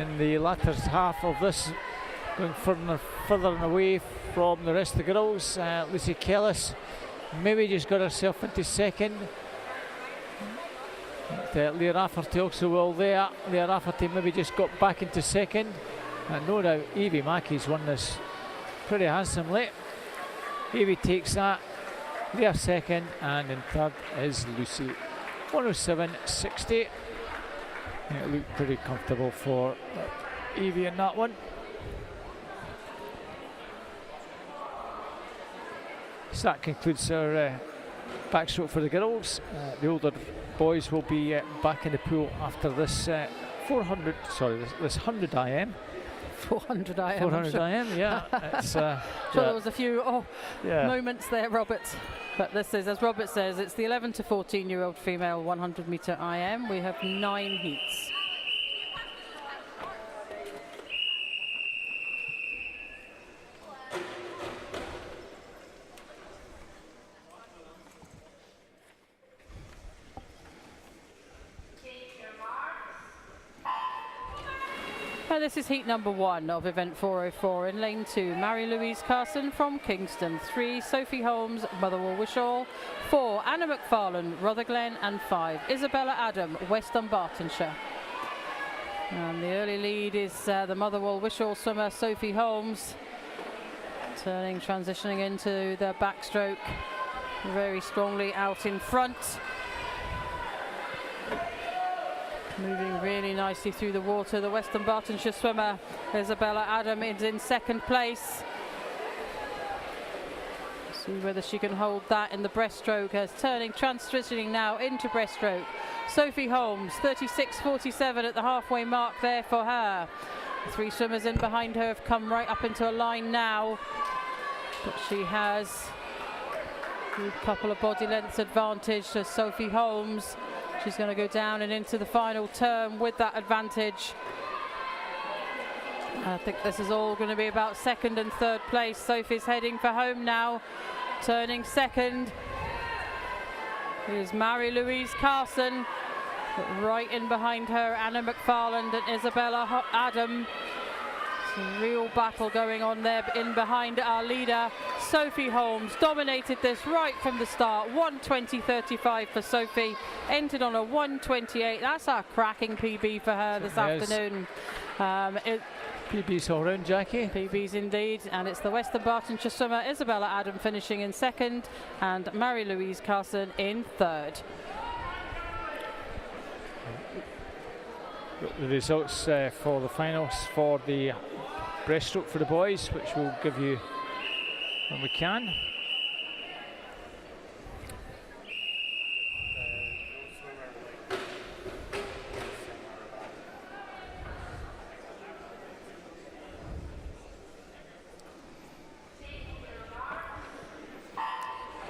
in the latter half of this, going further and away from the rest of the girls. Lucy Kellis maybe just got herself into second. Leah Rafferty also well there. Leah Rafferty maybe just got back into second. And no doubt Evie Mackey's won this pretty handsomely. Evie takes that. Leah second, and in third is Lucy. 1:07.60. It looked pretty comfortable for Evie in that one. So that concludes our backstroke for the girls. The older boys will be back in the pool after this 400, sorry, this 100 IM. 400 IM. 400 IM, yeah. It's, sure, there was a few moments there, Robert. But this is, as Robert says, it's the 11 to 14-year-old female 100 metre IM. We have 9 heats. This is heat number 1 of event 404. In lane 2, Mary-Louise Carson from Kingston. 3, Sophie Holmes, Motherwell Wishaw. 4, Anna McFarlane, Rutherglen. And 5, Isabella Adam, West Dunbartonshire. And the early lead is the Motherwell Wishaw swimmer, Sophie Holmes. Transitioning into the backstroke very strongly out in front. Moving really nicely through the water. The West Dunbartonshire swimmer, Isabella Adam, is in second place. See whether she can hold that in the breaststroke. As transitioning now into breaststroke. Sophie Holmes, 36.47 at the halfway mark there for her. The 3 swimmers in behind her have come right up into a line now. But she has a couple of body lengths advantage to Sophie Holmes. She's going to go down and into the final turn with that advantage. I think this is all going to be about second and third place. Sophie's heading for home now. Turning second is Mary-Louise Carson. But right in behind her, Anna McFarland and Isabella Adam. It's a real battle going on there in behind our leader. Sophie Holmes dominated this right from the start. 1:20.35 for Sophie. Entered on a 1:28. That's a cracking PB for her this afternoon. PB's all round, Jackie. PB's indeed. And it's the West Dunbartonshire swimmer, Isabella Adam, finishing in second. And Mary-Louise Carson in third. The results for the finals for the breaststroke for the boys, which we'll give you when we can.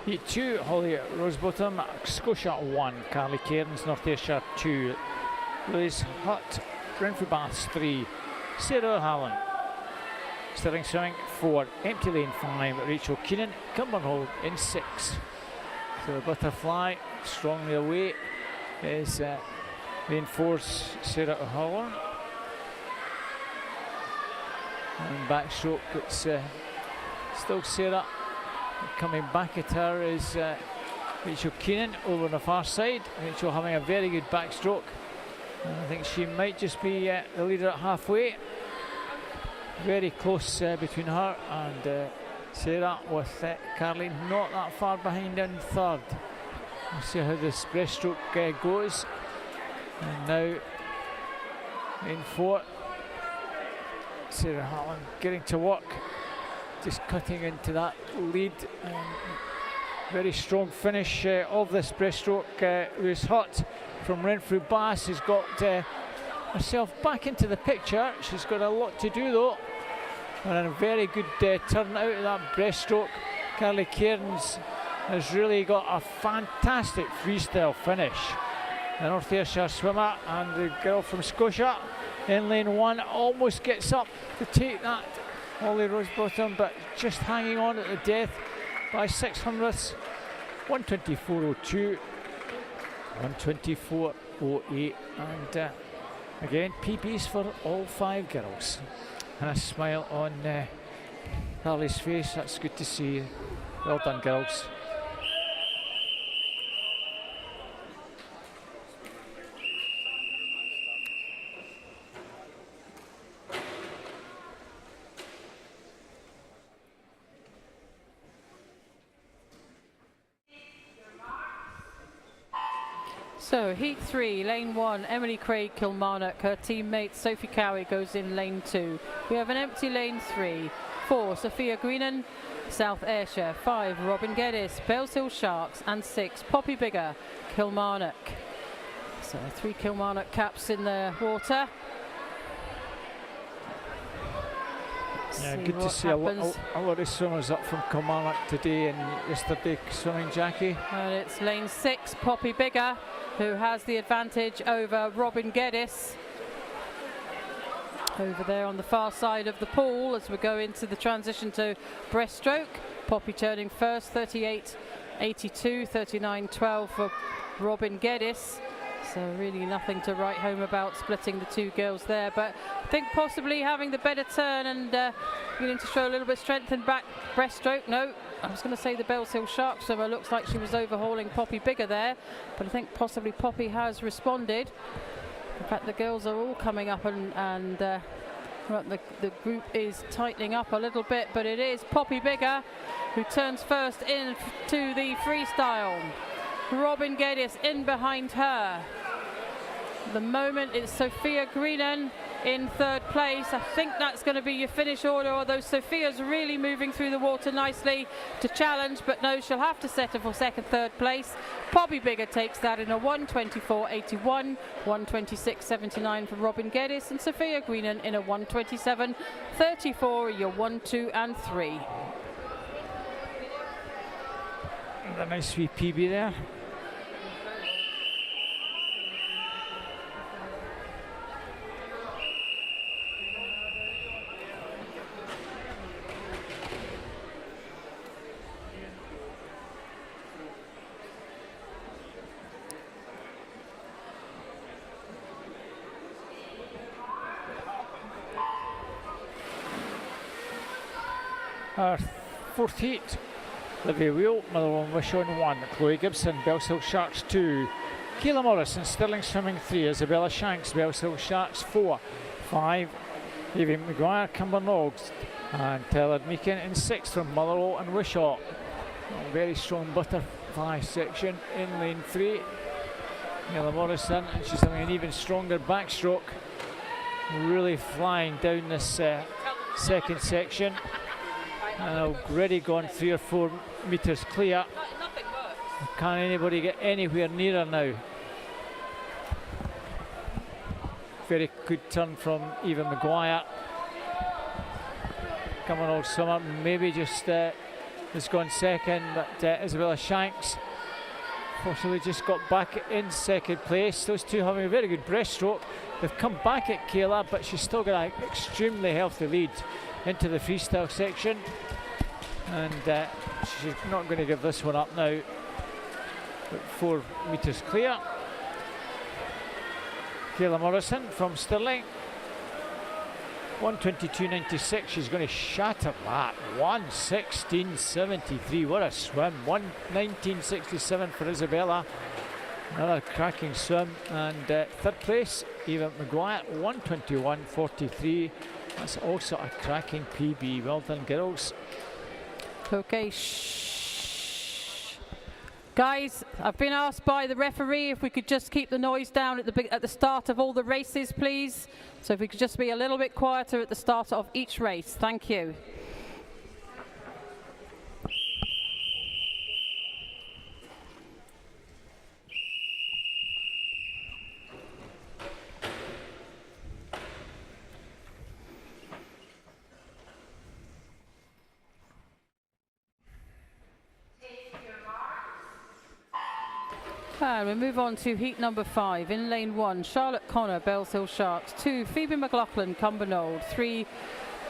Heat 2, Holly Rosebottom, Scotia 1, Carly Cairns, North Ayrshire 2, Liz Hutt, Renfrew Baths 3, Sarah Hallen, Stirling Swimming 4, Empty Lane 5, Rachel Keenan, Cumbernauld in 6. So the butterfly strongly away is lane 4's Sarah O'Halloran. And backstroke, it's still Sarah. Coming back at her is Rachel Keenan over on the far side. Rachel having a very good backstroke. And I think she might just be the leader at halfway. Very close between her and Sarah, with Carly not that far behind in third. We'll see how this breaststroke goes. And now in 4, Sarah Harlan getting to work, just cutting into that lead. Very strong finish of this breaststroke. Liz Hutt from Renfrew Bass has got herself back into the picture. She's got a lot to do though. And a very good turn out of that breaststroke. Carly Cairns has really got a fantastic freestyle finish. The North Ayrshire swimmer and the girl from Scotia in lane 1 almost gets up to take that Holly Rosebottom, but just hanging on at the death by 600ths. 1:24.02, 1:24.08, and again PBs for all 5 girls. And a smile on Carly's face. That's good to see. Well done, girls. So heat 3, lane 1, Emily Craig Kilmarnock. Her teammate Sophie Cowie goes in lane 2. We have an empty lane 3. 4, Sophia Greenan, South Ayrshire. 5, Robin Geddes, Bellshill Sharks. And 6, Poppy Bigger, Kilmarnock. So 3 Kilmarnock caps in the water. Yeah, good to see a lot of swimmers up from Kilmarnock today and yesterday swimming, Jackie. And it's lane 6, Poppy Bigger, who has the advantage over Robin Geddes. Over there on the far side of the pool as we go into the transition to breaststroke. Poppy turning first, 38.82, 39.12 for Robin Geddes. So really nothing to write home about splitting the 2 girls there, but I think possibly having the better turn and needing to show a little bit of strength in back breaststroke. No, I was going to say the Bellshill Sharks swimmer looks like she was overhauling Poppy Bigger there, but I think possibly Poppy has responded. In fact, the girls are all coming up and well, the group is tightening up a little bit, but it is Poppy Bigger who turns first into the freestyle. Robin Geddes in behind her. At the moment it's Sophia Greenan in 3rd place. I think that's going to be your finish order, although Sophia's really moving through the water nicely to challenge, but no, she'll have to settle for 2nd, 3rd place. Poppy Bigger takes that in a 1:24.81, 1:26.79 for Robin Geddes, and Sophia Greenan in a 1:27.34, your 1, 2 and 3. A nice wee PB there. Our 4th heat, Olivia Wheel, Motherwell and Wishon 1, Chloe Gibson, Bellshill Sharks 2, Kayla Morrison, Stirling Swimming 3, Isabella Shanks, Bellshill Sharks 4, 5, Evie McGuire, Cumbernauld, and Taylor Meakin in 6th from Motherwell and Wishaw. A very strong butterfly section in lane 3. Kayla Morrison, and she's having an even stronger backstroke, really flying down this 2nd section. And already gone 3 or 4 metres clear. Can't anybody get anywhere near her now. Very good turn from Eva McGuire. Coming all summer, maybe just has gone 2nd, but Isabella Shanks fortunately just got back in 2nd place. Those 2 having a very good breaststroke. They've come back at Kayla, but she's still got an extremely healthy lead into the freestyle section, and she's not going to give this one up now. But 4 metres clear. Kayla Morrison from Stirling, 1:22.96. She's going to shatter that. 1:16.73. What a swim. 1:19.67 for Isabella. Another cracking swim. And 3rd place, Eva McGuire, 1:21.43. That's also a cracking PB. Well done, girls. Okay, guys, I've been asked by the referee if we could just keep the noise down at the start of all the races, please. So if we could just be a little bit quieter at the start of each race. Thank you. And we move on to heat number 5. In lane 1, Charlotte Connor, Bellshill Sharks. 2, Phoebe McLaughlin, Cumbernauld. 3,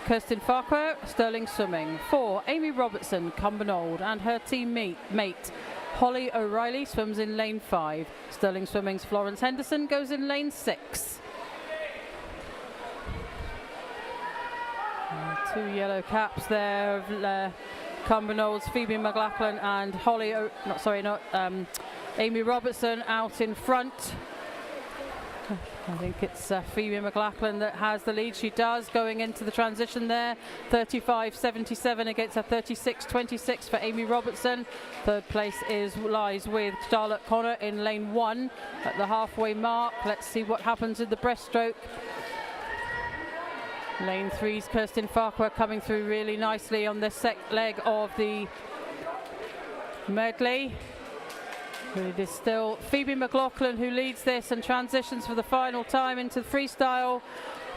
Kirsten Farquhar, Stirling Swimming. 4, Amy Robertson, Cumbernauld. And her teammate, Holly O'Reilly, swims in lane 5. Stirling Swimming's Florence Henderson goes in lane 6. 2 yellow caps there of Cumbernaud's Phoebe McLaughlin and Amy Robertson out in front. I think it's Phoebe McLachlan that has the lead. She does, going into the transition there. 35.77 against a 36.26 for Amy Robertson. Third place lies with Charlotte Connor in lane 1 at the halfway mark. Let's see what happens in the breaststroke. Lane 3's Kirsten Farquhar coming through really nicely on this leg of the medley. It is still Phoebe McLachlan who leads this and transitions for the final time into freestyle,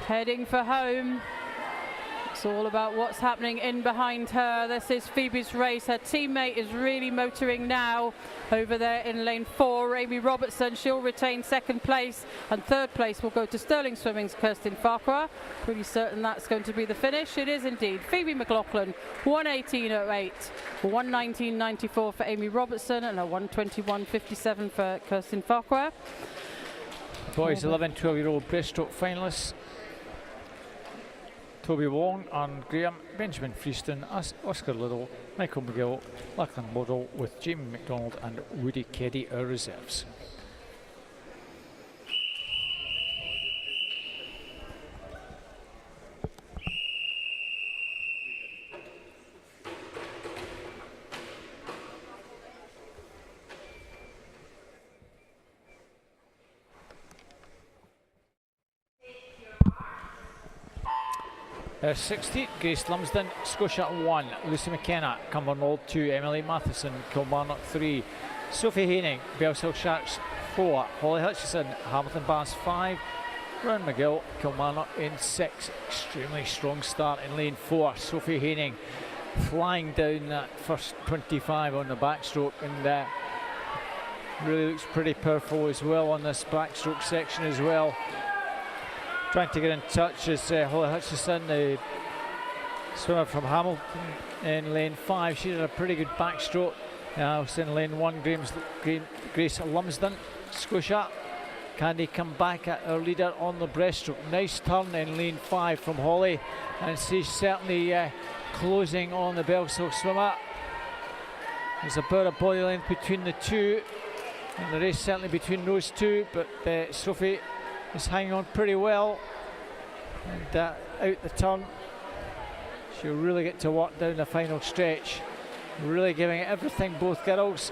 heading for home. It's all about what's happening in behind her. This is Phoebe's race. Her teammate is really motoring now over there in lane 4. Amy Robertson, she'll retain second place, and third place will go to Sterling Swimming's Kirsten Farquhar. Pretty certain that's going to be the finish. It is indeed. Phoebe McLachlan, 1:18.08, 1:19.94 for Amy Robertson, and a 1:21.57 for Kirsten Farquhar. Boys 11, 12-year-old breaststroke finalists. Toby Wong and Graham, Benjamin Freeston, Oscar Little, Michael McGill, Lachlan Model, with Jamie McDonald and Woody Keddy, our reserves. Her 60, Grace Lumsden, Scotia 1, Lucy McKenna, Cumbernauld 2, Emily Matheson, Kilmarnock 3, Sophie Haining, Bellshill Sharks 4, Holly Hutchison, Hamilton Bass 5, Ron McGill, Kilmarnock in 6. Extremely strong start in lane 4. Sophie Haining flying down that first 25 on the backstroke, and really looks pretty powerful as well on this backstroke section as well. Trying to get in touch is Holly Hutchison, the swimmer from Hamilton in lane 5. She did a pretty good backstroke. Also in lane 1, Grace Lumsden, Scotia. Can they come back at her leader on the breaststroke? Nice turn in lane 5 from Holly, and she's certainly closing on the Bellshill swimmer. There's about a body length between the two, and the race certainly between those two, but Sophie is hanging on pretty well, and out the turn she'll really get to work down the final stretch, really giving it everything, both girls.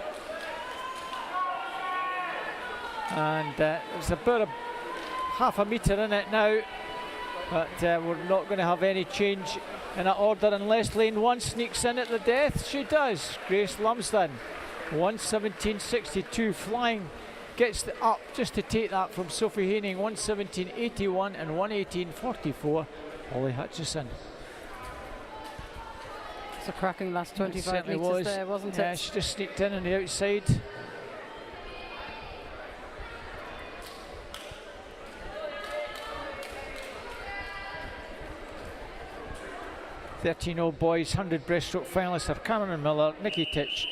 And there's about half a metre in it now, but we're not going to have any change in that order unless lane 1 sneaks in at the death. She does. Grace Lumsden, 1:17.62, flying, gets up just to take that from Sophie Haining, 1:17.81 and 1:18.44. Holly Hutchison. It's a cracking last 25 metres there, wasn't it? Yeah, she just sneaked in on the outside. Thirteen-year-old boys 100 breaststroke finalists are Cameron Miller, Nikki Titch,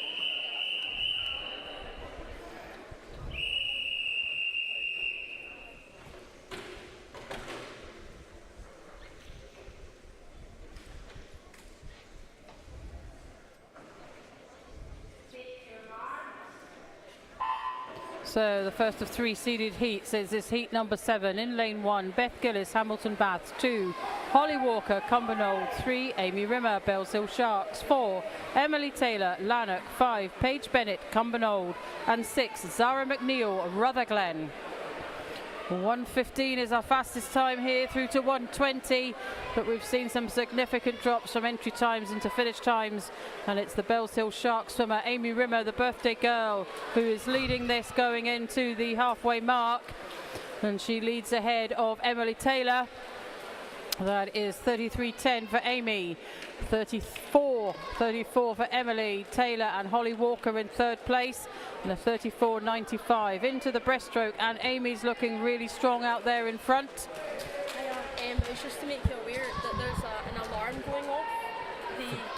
So the first of 3 seeded heats is this heat number 7. In lane 1, Beth Gillis, Hamilton Baths. 2, Holly Walker, Cumbernauld. 3, Amy Rimmer, Bellshill Sharks. 4, Emily Taylor, Lanark. 5, Paige Bennett, Cumbernauld. And 6, Zara McNeil, Rutherglen. 1:15 is our fastest time here through to 1:20, but we've seen some significant drops from entry times into finish times, and it's the Bellshill Shark swimmer Amy Rimmer, the birthday girl, who is leading this going into the halfway mark, and she leads ahead of Emily Taylor. That is 33.10 for Amy, 34.34 for Emily Taylor, and Holly Walker in third place, and a 34.95 into the breaststroke, and Amy's looking really strong out there in front. It's just to make you aware that there's an alarm going off.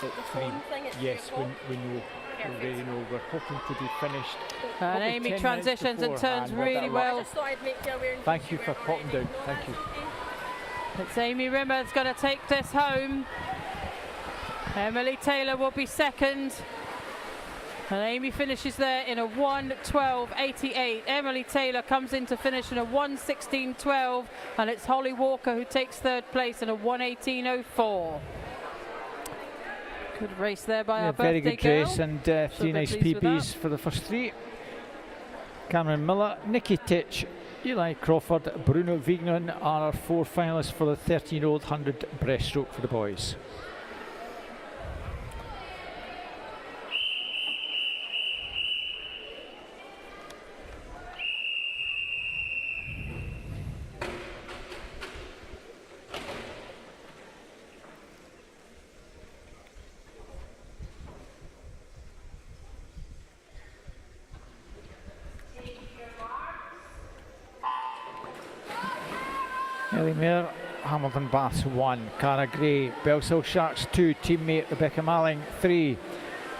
The phone thing. Yes, we know. We already know. We're hoping to be finished. And Amy transitions and turns really well. I just thought I'd make you aware. Thank you for popping down. Thank you. It's Amy Rimmer that's going to take this home. Emily Taylor will be second. And Amy finishes there in a 1:12.88. Emily Taylor comes in to finish in a 1:16.12, and it's Holly Walker who takes third place in a 1:18.04. Good race there by our very birthday good girl. race, and three nice PBs for the first three. Cameron Miller, Nikki Titch, Eli Crawford, Bruno Vignon are our four finalists for the 13-year-old 100 breaststroke for the boys. Ellie Mayer, Hamilton Baths 1, Cara Gray, Bellshill Sharks 2, teammate Rebecca Malling 3,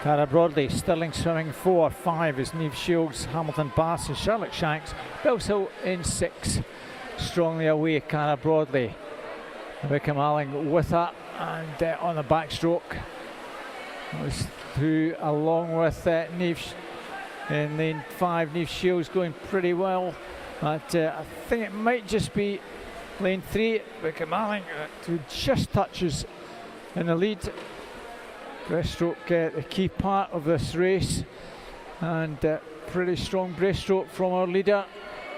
Cara Broadley, Stirling Swimming 4, 5 is Niamh Shields, Hamilton Baths and Charlotte Shanks, Bellshill in 6, strongly away Cara Broadley, Rebecca Malling with her, and on the backstroke was through along with Niamh in lane 5. Niamh Shields going pretty well, but I think it might just be lane 3, Rebecca Malling, who just touches in the lead. Breaststroke, the key part of this race, and pretty strong breaststroke from our leader.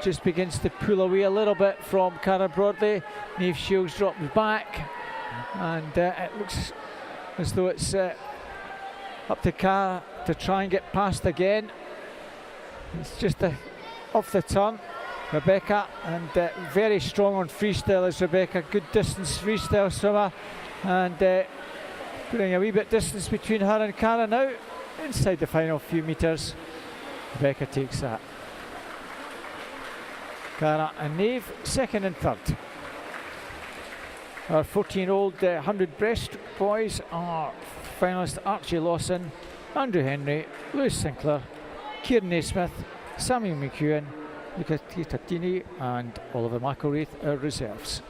Just begins to pull away a little bit from Cara Broadley. Niamh Shields drops back, and it looks as though it's up to Cara to try and get past again. It's just off the turn. Rebecca, and very strong on freestyle is Rebecca, good distance freestyle swimmer, and putting a wee bit distance between her and Cara now, inside the final few metres. Rebecca takes that. Cara and Niamh second and third. Our 14-year-old 100 breast boys are finalists Archie Lawson, Andrew Henry, Lewis Sinclair, Kieran Naismith, Samuel McEwen, Luca Titatini and Oliver McElwraith are reserves.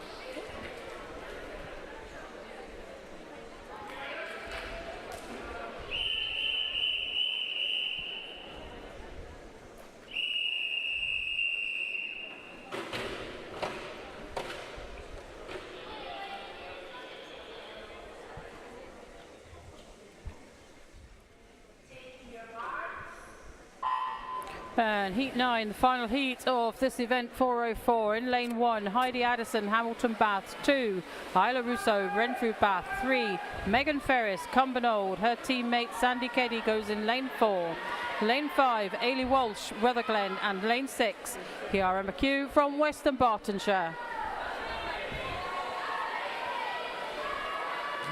And heat 9, the final heat of this event, 4:04. In lane 1, Heidi Addison, Hamilton Baths. 2, Isla Russo, Renfrew Bath. 3, Megan Ferris, Cumbernauld. Her teammate Sandy Keddy goes in lane 4. Lane 5, Ailey Walsh, Rutherglen. And lane 6, Kiara McHugh from Western Bartonshire.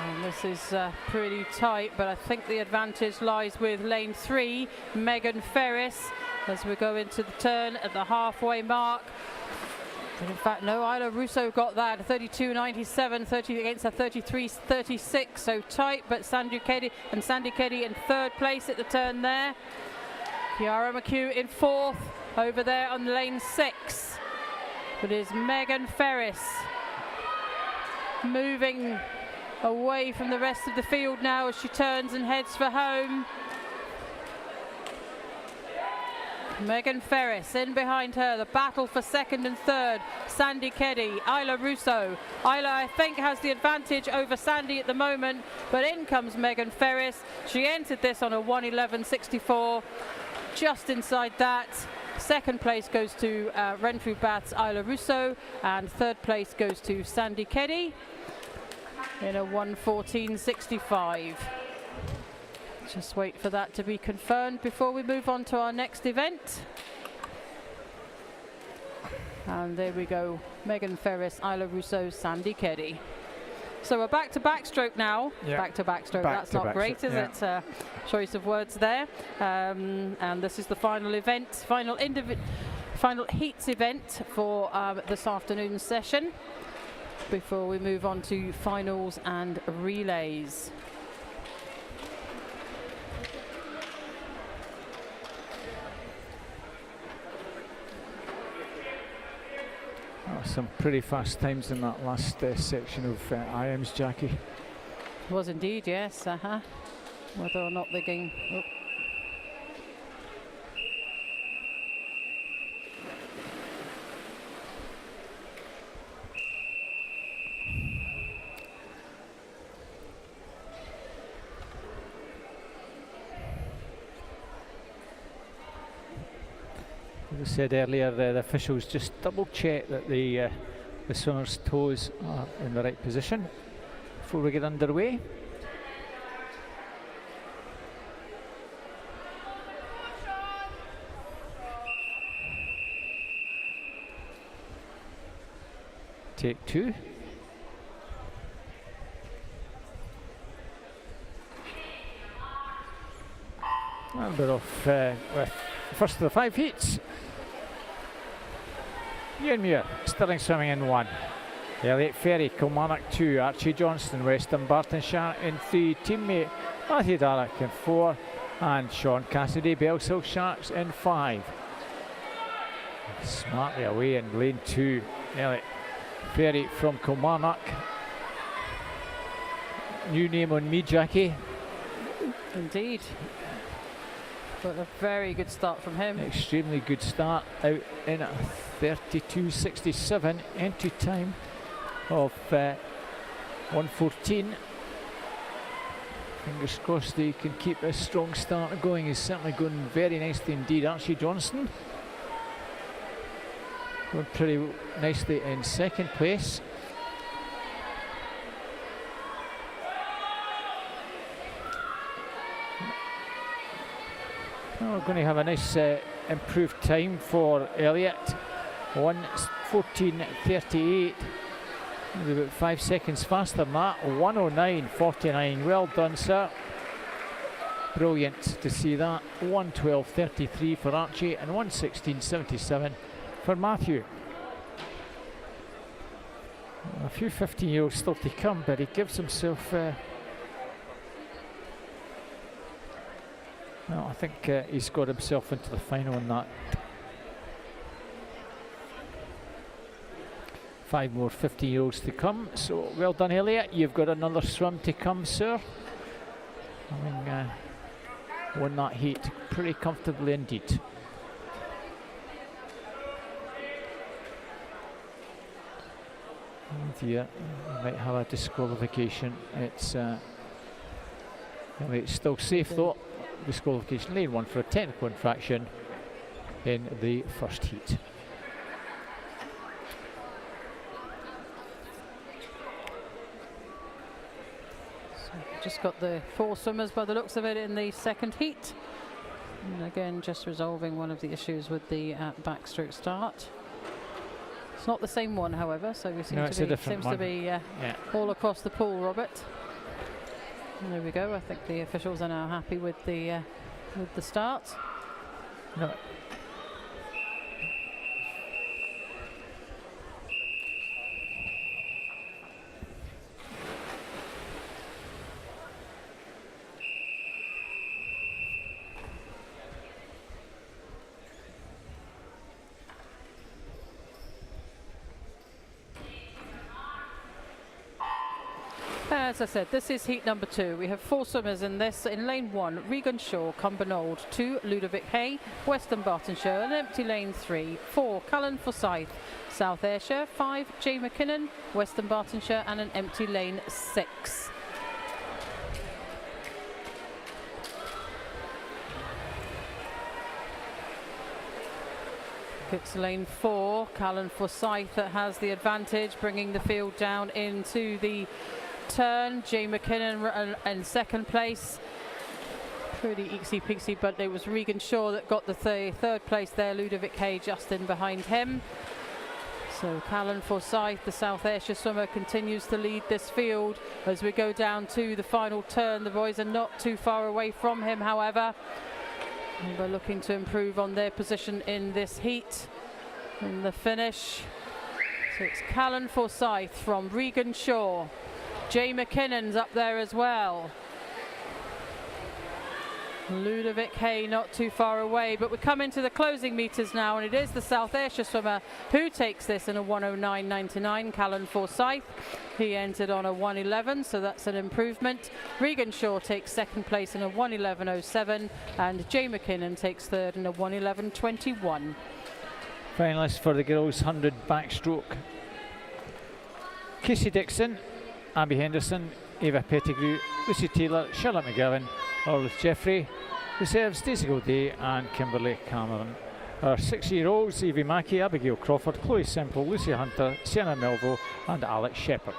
And this is pretty tight, but I think the advantage lies with lane 3, Megan Ferris, as we go into the turn at the halfway mark. But in fact, no, Isla Russo got that, 32.97, 30 against a 33.36, so tight, but Sandy Keddy in third place at the turn there. Kiara McHugh in fourth, over there on lane 6. But is Megan Ferris moving away from the rest of the field now as she turns and heads for home. Megan Ferris in behind her, the battle for second and third. Sandy Keddy, Isla Russo. Isla, I think, has the advantage over Sandy at the moment, but in comes Megan Ferris. She entered this on a 1:11.64, just inside that. Second place goes to Renfrew Bath's Isla Russo, and third place goes to Sandy Keddy in a 1:14.65. Just wait for that to be confirmed before we move on to our next event. And there we go, Megan Ferris, Isla Russo, Sandy Keddy. So we're back to backstroke now. Yeah. That's not great, is it? Choice of words there. And this is the final event, final heats event for this afternoon's session, before we move on to finals and relays. Oh, some pretty fast times in that last section of IMs, Jackie. Was indeed, yes. Whether or not the game. I said earlier, the officials just double check that the swimmer's toes are in the right position before we get underway. Take 2. And we're off with the first of the 5 heats. Muir, Stirling swimming in 1. Elliot Ferry, Kilmarnock 2. Archie Johnston, Western Bartonshire in 3. Teammate Matthew Darroch in 4. And Sean Cassidy, Bellshill Sharks in 5. Smartly away in lane 2. Elliot Ferry from Kilmarnock. New name on me, Jackie. Indeed. But a very good start from him. Extremely good start, out in a 32.67 entry time of 1:14. Fingers crossed that he can keep a strong start going. He's certainly going very nicely indeed. Archie Johnston going pretty nicely in 2nd place. We're going to have a nice improved time for Elliot. 1:14.38. About 5 seconds faster than that. 1:09.49. Well done, sir. Brilliant to see that. 1:12.33 for Archie and 1:16.77 for Matthew. A few 15-year-olds still to come, but he gives himself well, I think he's got himself into the final in that. 5 more 15-year-olds to come, so well done, Elliot. You've got another swim to come, sir. Having won that heat pretty comfortably indeed. And yeah, might have a disqualification. It's still safe though. Disqualification, lane 1 for a technical infraction in the first heat. So just got the 4 swimmers by the looks of it in the 2nd heat. And again, just resolving one of the issues with the backstroke start. It's not the same one, however, so we seem to be all across the pool, Robert. And there we go. I think the officials are now happy with the start. No. As I said, this is heat number 2. We have 4 swimmers in this. In lane 1, Regan Shaw, Cumbernauld. 2, Ludovic Hay, Western Bartonshire. An empty lane 3. 4, Callan Forsyth, South Ayrshire. 5, Jay McKinnon, Western Bartonshire. And an empty lane 6. It's lane 4, Callan Forsyth, that has the advantage, bringing the field down into the turn. Jay McKinnon in 2nd place. Pretty easy-peasy, but it was Regan Shaw that got the 3rd place there. Ludovic Hay just in behind him. So Callan Forsyth, the South Ayrshire swimmer, continues to lead this field as we go down to the final turn. The boys are not too far away from him, however. And they're looking to improve on their position in this heat. In the finish, so it's Callan Forsyth from Regan Shaw. Jay McKinnon's up there as well. Ludovic Hay not too far away, but we come into the closing meters now, and it is the South Ayrshire swimmer who takes this in a 1:09.99. Callan Forsyth, he entered on a 1:11, so that's an improvement. Regan Shaw takes 2nd place in a 1:11.07, and Jay McKinnon takes 3rd in a 1:11.21. Finalists for the girls' 100 backstroke: Casey Dixon, Abby Henderson, Eva Pettigrew, Lucy Taylor, Charlotte McGowan, Orlith Jeffrey. Reserves: Daisy Gilday and Kimberly Cameron. our 6-year-olds, Evie Mackey, Abigail Crawford, Chloe Semple, Lucy Hunter, Sienna Melville and Alex Shepherd.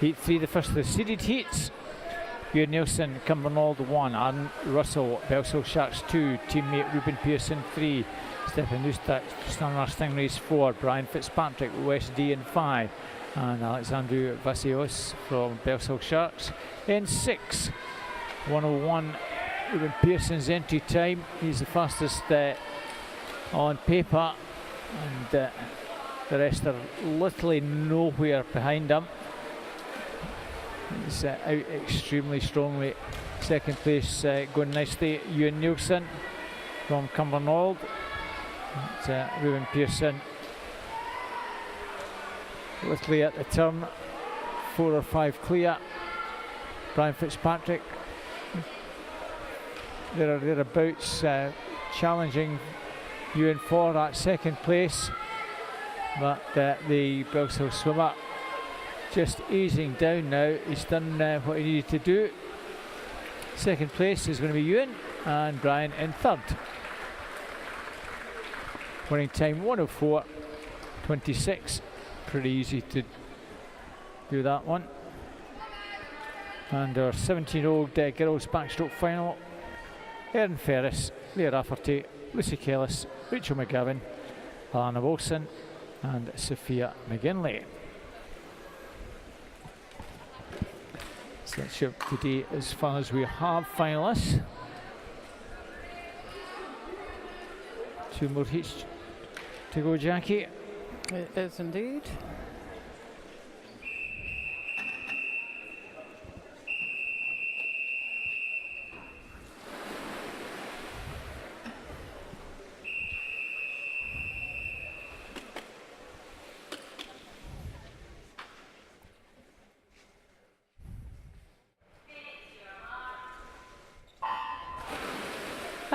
Heat 3, the first of the seeded heats. Ewan Nielsen, Cumbernauld 1, Aaron Russell, Bellshill Sharks 2, teammate Ruben Pearson 3, Stephen Lustak, Stranraer Stingrays 4, Brian Fitzpatrick, West D in 5, and Alexandru Vasios from Bellshill Sharks in 6. 101 Ruben Pearson's entry time. He's the fastest on paper, and the rest are literally nowhere behind him. He's out extremely strongly. Second place going nicely, Ewan Nielsen from Cumbernauld. Ruben Pearson literally at the turn, 4 or 5 clear. Brian Fitzpatrick thereabouts, challenging Ewan for that second place, but the Bellshill swimmer just easing down now. He's done what he needed to do. Second place is going to be Ewan, and Brian in third. Winning time 104.26. Pretty easy to do that one. And our 17-year-old girls backstroke final: Erin Ferris, Leah Rafferty, Lucy Kellis, Rachel McGavin, Alana Wilson and Sophia McGinley. So that's your today as far as we have finalists. 2 more heats to go, Jackie. It is indeed.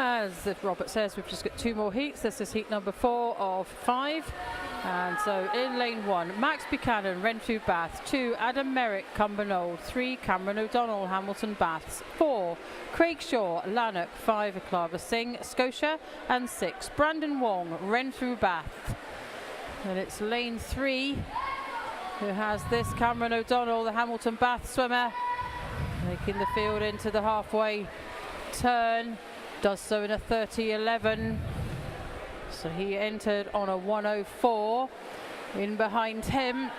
As Robert says, we've just got 2 more heats. This is heat number 4 of 5. And so in lane 1, Max Buchanan, Renfrew Bath. 2, Adam Merrick, Cumbernauld. 3, Cameron O'Donnell, Hamilton Baths. 4, Craig Shaw, Lanark. 5, Aklava Singh, Scotia. And 6, Brandon Wong, Renfrew Bath. And it's lane 3 who has this Cameron O'Donnell, the Hamilton Bath swimmer, making the field into the halfway turn. Does so in a 30.11. So he entered on a 104. In behind him,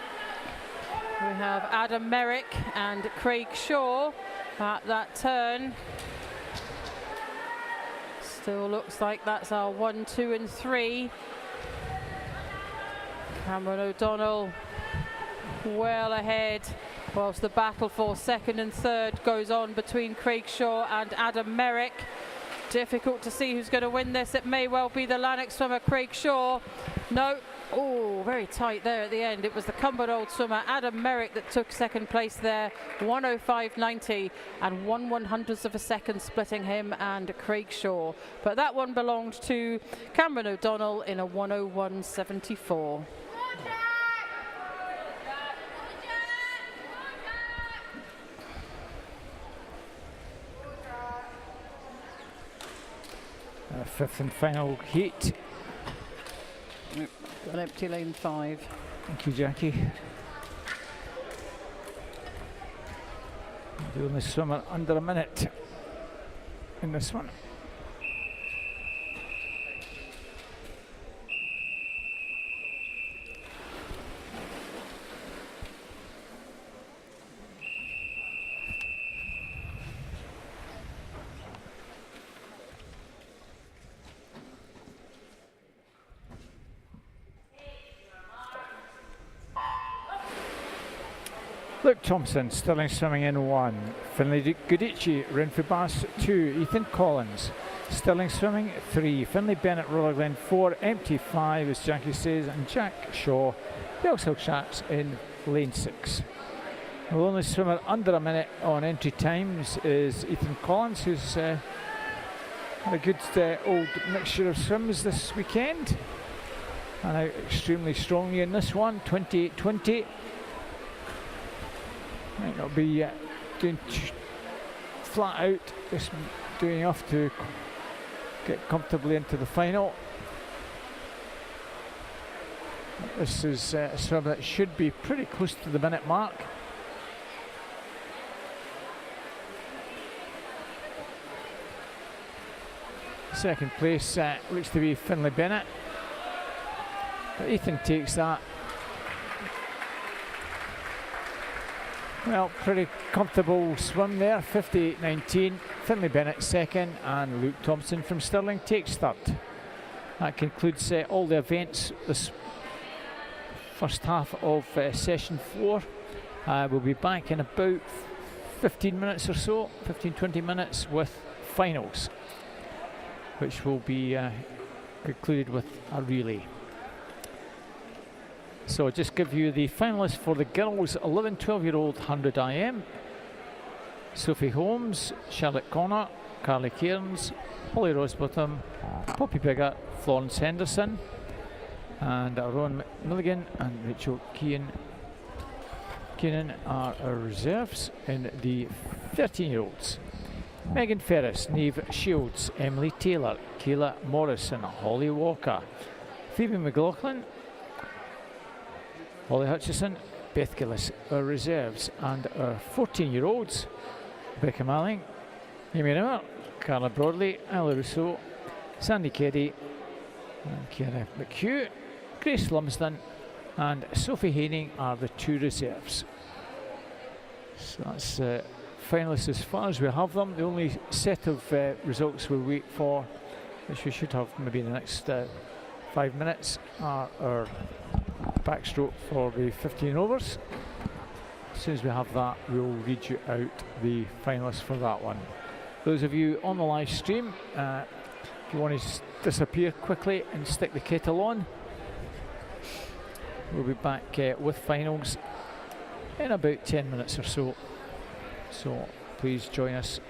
we have Adam Merrick and Craig Shaw at that turn. Still looks like that's our 1, 2 and 3. Cameron O'Donnell well ahead, whilst the battle for second and third goes on between Craig Shaw and Adam Merrick. Difficult to see who's going to win this. It may well be the Lanark swimmer, Craig Shaw. No. Oh, very tight there at the end. It was the Cumbernauld swimmer, Adam Merrick, that took second place there. 105.90 and 1/100th of a second splitting him and Craig Shaw. But that one belonged to Cameron O'Donnell in a 101.74. Fifth and final heat. An empty lane 5. Thank you, Jackie. The only swimmer under a minute in this one. Luke Thompson, Stirling swimming in 1. Finlay Gudici, Renfrew Baths 2. Ethan Collins, Stirling swimming 3. Finlay Bennett, Roller Glen 4. Empty 5, as Jackie says, and Jack Shaw, Bellshill Sharks in lane 6. The only swimmer under a minute on entry times is Ethan Collins, who's had a good old mixture of swims this weekend, and out extremely strongly in this one, 28.20. Might not be doing flat out, just doing enough to get comfortably into the final. This is a swim that should be pretty close to the minute mark. Second place looks to be Finlay Bennett, but Ethan takes that. Well, pretty comfortable swim there, 58.19. Finlay Bennett second, and Luke Thompson from Stirling takes third. That concludes all the events this first half of session 4. We'll be back in about 15 minutes or so, 15-20 minutes, with finals, which will be concluded with a relay. So I'll just give you the finalists for the girls 11-12-year-old 100 IM. Sophie Holmes, Charlotte Connor, Carly Cairns, Holly Rosbottom, Poppy Biggert, Florence Henderson, and Rowan Milligan and Rachel Keenan are our reserves. In the 13-year-olds, Megan Ferris, Neve Shields, Emily Taylor, Kayla Morrison, Holly Walker, Phoebe McLaughlin, Holly Hutchison, Beth Gillis, our reserves. And our 14-year-olds, Becca Malling, Amy Rimmer, Carla Broadley, Ella Rousseau, Sandy Keddy, and Ciara McHugh, Grace Lumsden and Sophie Haining are the 2 reserves. So that's finalists as far as we have them. The only set of results we'll wait for, which we should have maybe in the next 5 minutes, are our backstroke for the 15 overs. As soon as we have that, we'll read you out the finalists for that one. Those of you on the live stream, if you want to disappear quickly and stick the kettle on, we'll be back with finals in about 10 minutes or so. So please join us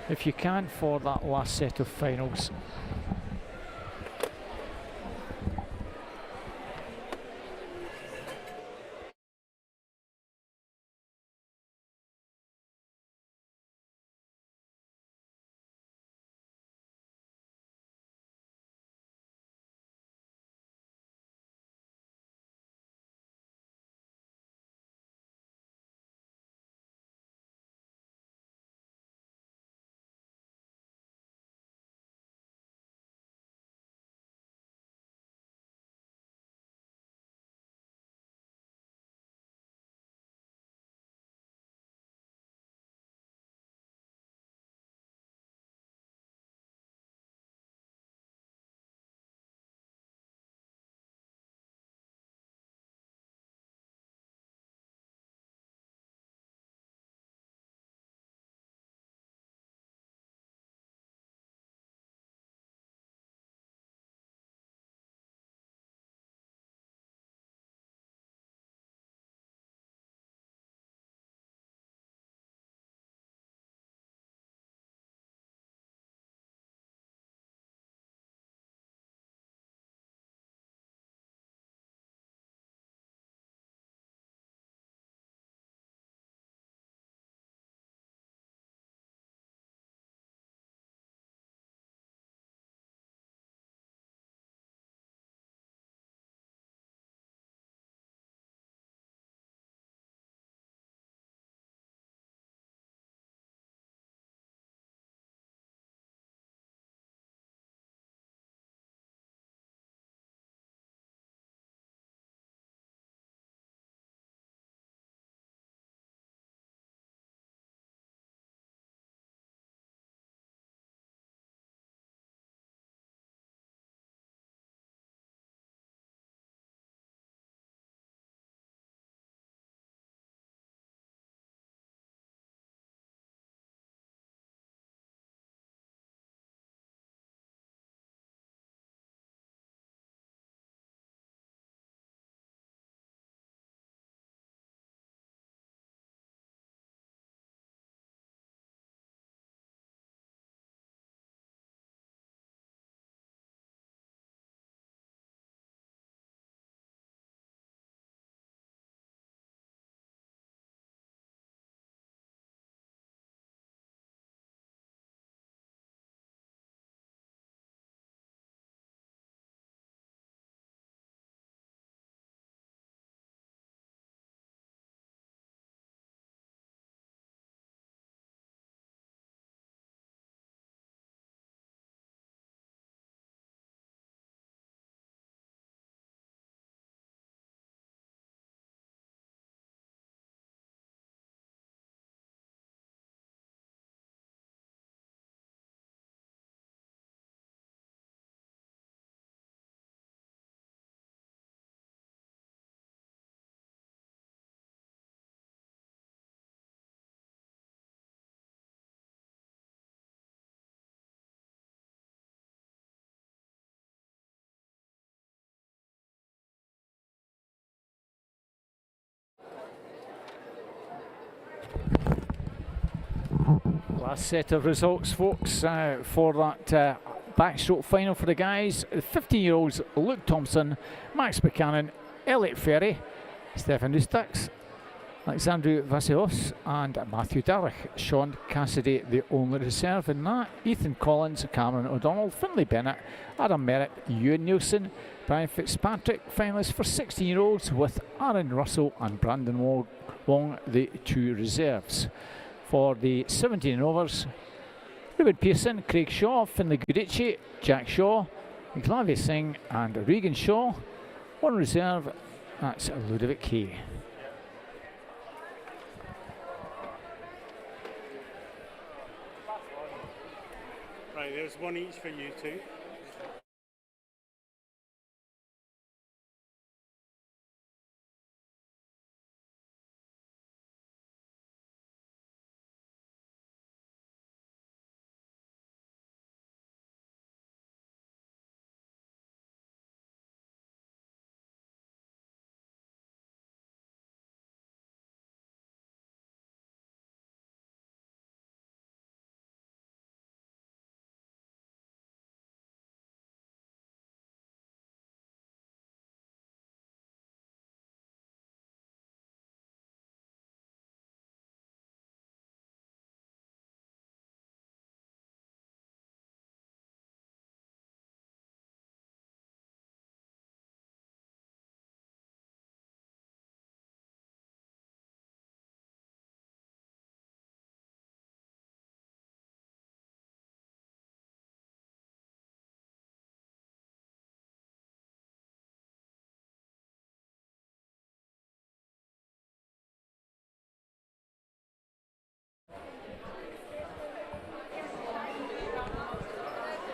if you can for that last set of finals. Last set of results, folks, for that backstroke final for the guys. The 15-year-olds Luke Thompson, Max Buchanan, Elliot Ferry, Stefan Ustax, Alexandru Vasilos and Matthew Darrach. Sean Cassidy, the only reserve in that. Ethan Collins, Cameron O'Donnell, Finlay Bennett, Adam Merritt, Ewan Nielsen, Brian Fitzpatrick. Finalists for 16-year-olds with Aaron Russell and Brandon Wong, the two reserves. For the 17 and overs, Ruben Pearson, Craig Shaw, Finlay Gudici, Jack Shaw, Glavia Singh and Regan Shaw. One reserve, that's Ludovic Kay. Right, there's one each for you two.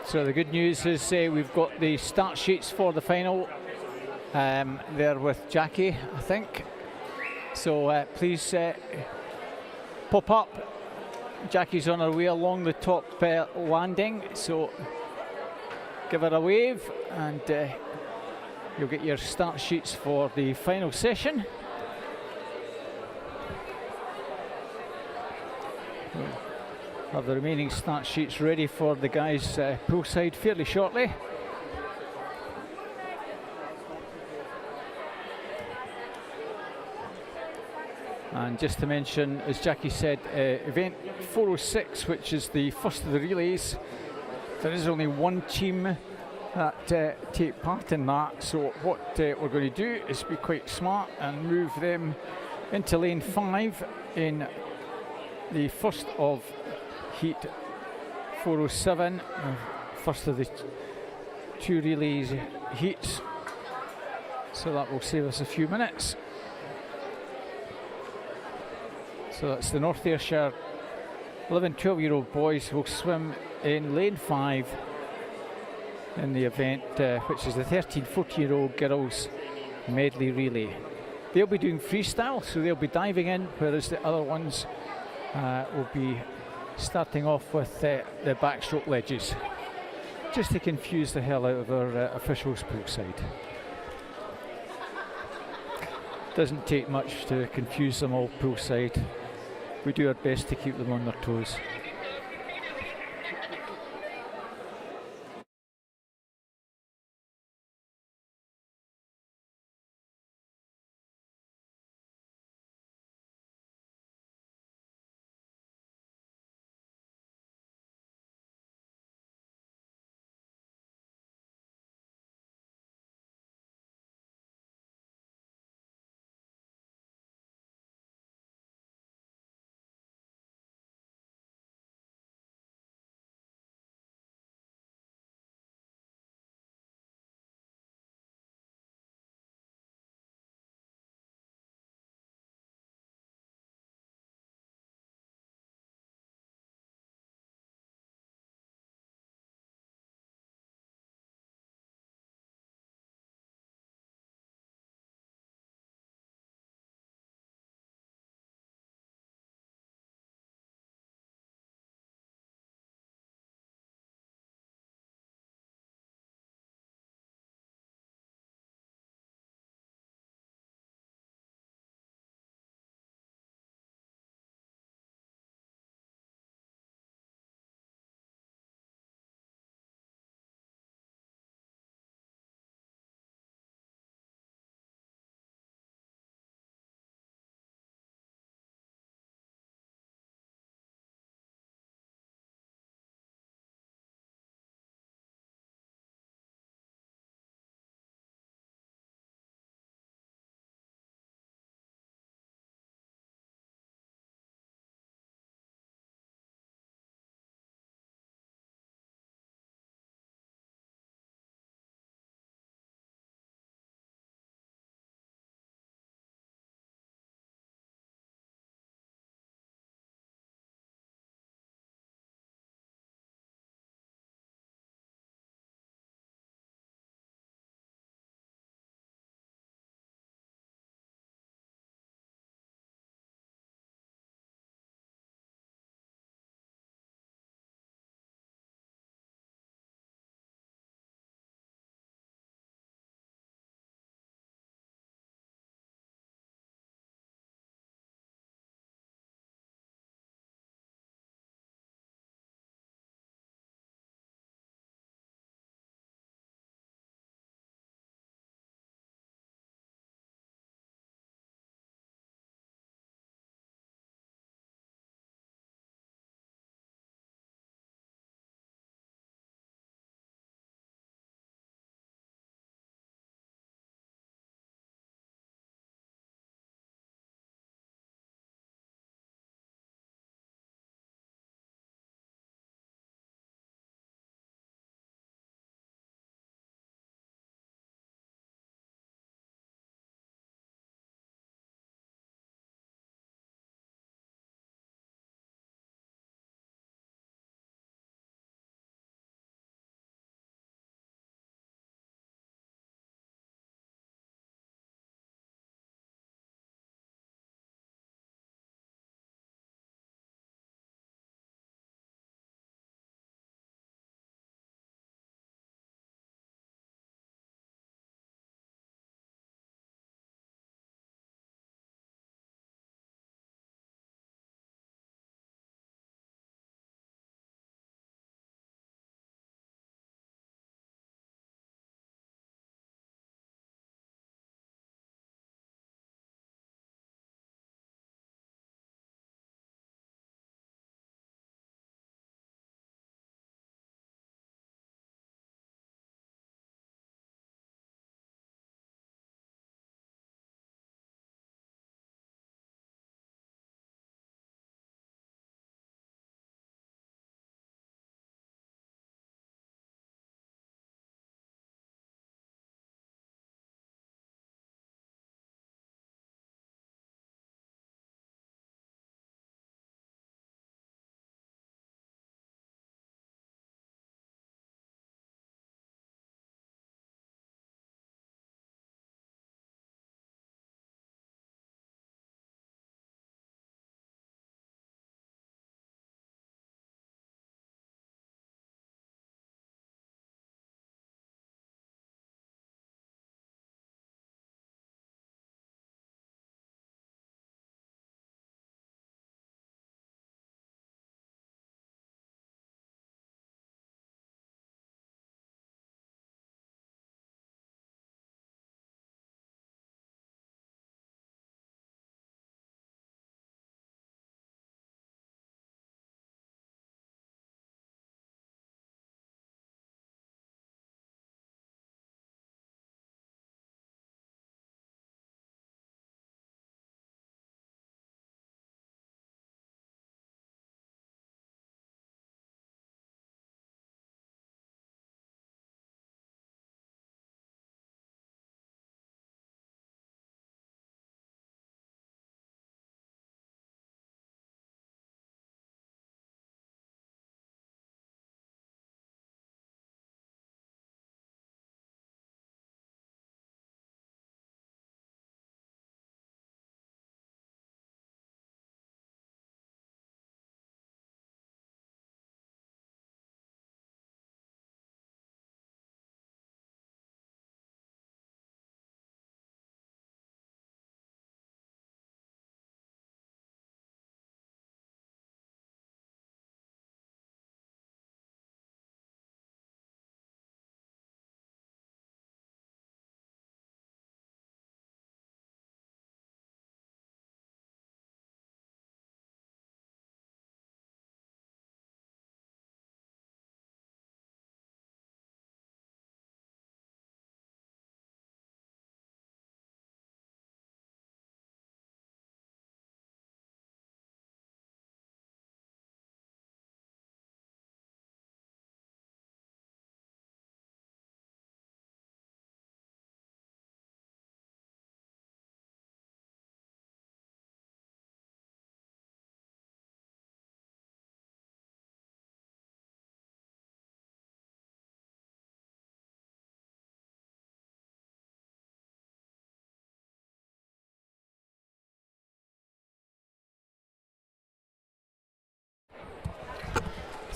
So the good news is we've got the start sheets for the final. They're with Jackie, I think. So please pop up. Jackie's on her way along the top landing, so give her a wave and you'll get your start sheets for the final session. Have the remaining start sheets ready for the guys poolside fairly shortly. And just to mention, as Jackie said, event 406, which is the first of the relays, there is only one team that take part in that. So what we're going to do is be quite smart and move them into lane 5 in the first of heat 407, first of the two relays heats, so that will save us a few minutes. So that's the North Ayrshire 11-12-year-old boys will swim in lane 5 in the event, which is the 13-14-year-old girls medley relay. They'll be doing freestyle, so they'll be diving in, whereas the other ones will be starting off with the backstroke ledges, just to confuse the hell out of our officials poolside. Doesn't take much to confuse them all poolside. We do our best to keep them on their toes.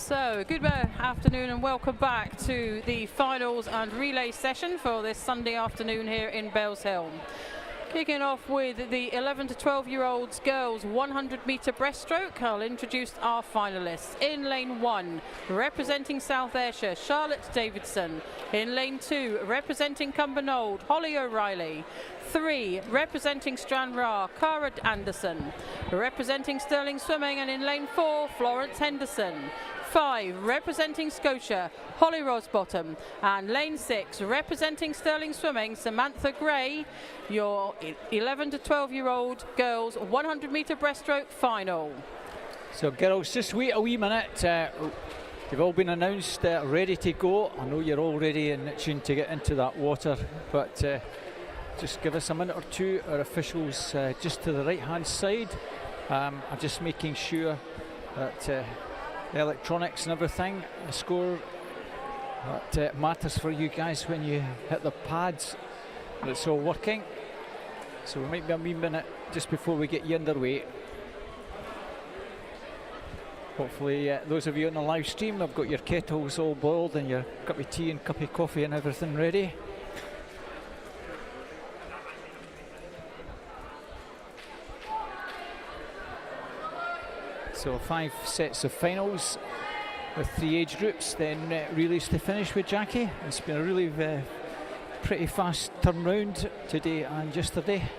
So, good afternoon and welcome back to the finals and relay session for this Sunday afternoon here in Bellshill. Kicking off with the 11 to 12-year-olds girls 100-metre breaststroke, I'll introduce our finalists. In lane 1, representing South Ayrshire, Charlotte Davidson. In lane 2, representing Cumbernauld, Holly O'Reilly. 3, representing Stranraer, Cara Anderson. Representing Stirling Swimming, and in lane 4, Florence Henderson. 5, representing Scotia, Holly Rosbottom. And lane 6, representing Stirling Swimming, Samantha Gray. Your 11 to 12-year-old girls 100-metre breaststroke final. So girls, just wait a wee minute. You've all been announced ready to go. I know you're all ready and itching to get into that water, but just give us a minute or two. Our officials just to the right hand side are just making sure that the electronics and everything, the score that matters for you guys when you hit the pads, that it's all working. So we might be a wee minute just before we get you underway. Hopefully those of you on the live stream have got your kettles all boiled and your cup of tea and cup of coffee and everything ready. So 5 sets of finals with 3 age groups, then relays to finish with Jackie. It's been a really pretty fast turnaround today and yesterday.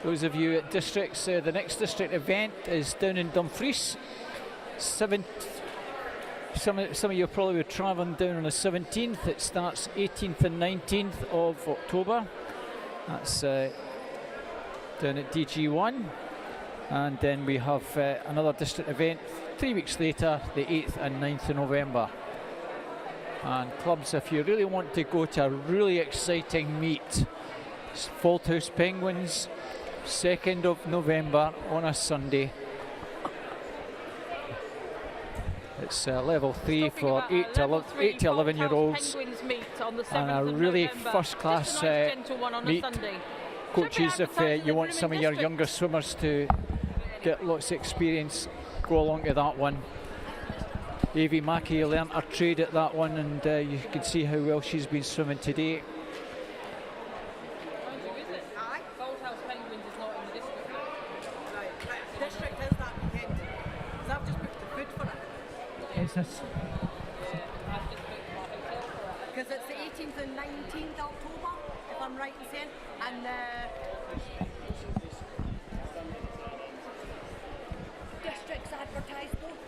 Those of you at districts, the next district event is down in Dumfries. Some of you probably were travelling down on the 17th. It starts 18th and 19th of October. That's down at DG1. And then we have another district event 3 weeks later, the 8th and 9th of November. And clubs, if you really want to go to a really exciting meet, Faulthouse Penguins, 2nd of November on a Sunday. It's level 3 for 8 to 11 year olds, and a really first class meet. Coaches, if you want some of your younger swimmers to get lots of experience, go along to that one. Avie Mackey learnt her trade at that one, and you can see how well she's been swimming today. Because it's the 18th and 19th October, if I'm right in saying, and districts advertise both.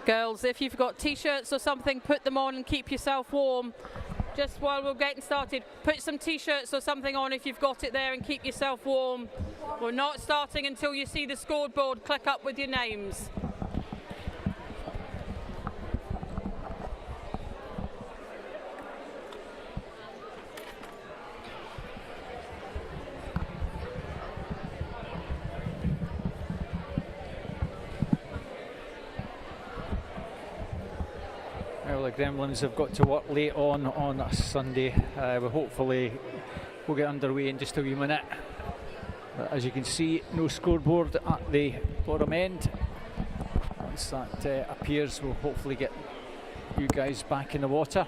Girls, if you've got t-shirts or something, put them on and keep yourself warm. Just while we're getting started, put some t-shirts or something on if you've got it there and keep yourself warm. We're not starting until you see the scoreboard click up with your names. Well, the Gremlins have got to work late on a Sunday. We'll hopefully we'll get underway in just a wee minute. But as you can see, no scoreboard at the bottom end. Once that appears, we'll hopefully get you guys back in the water.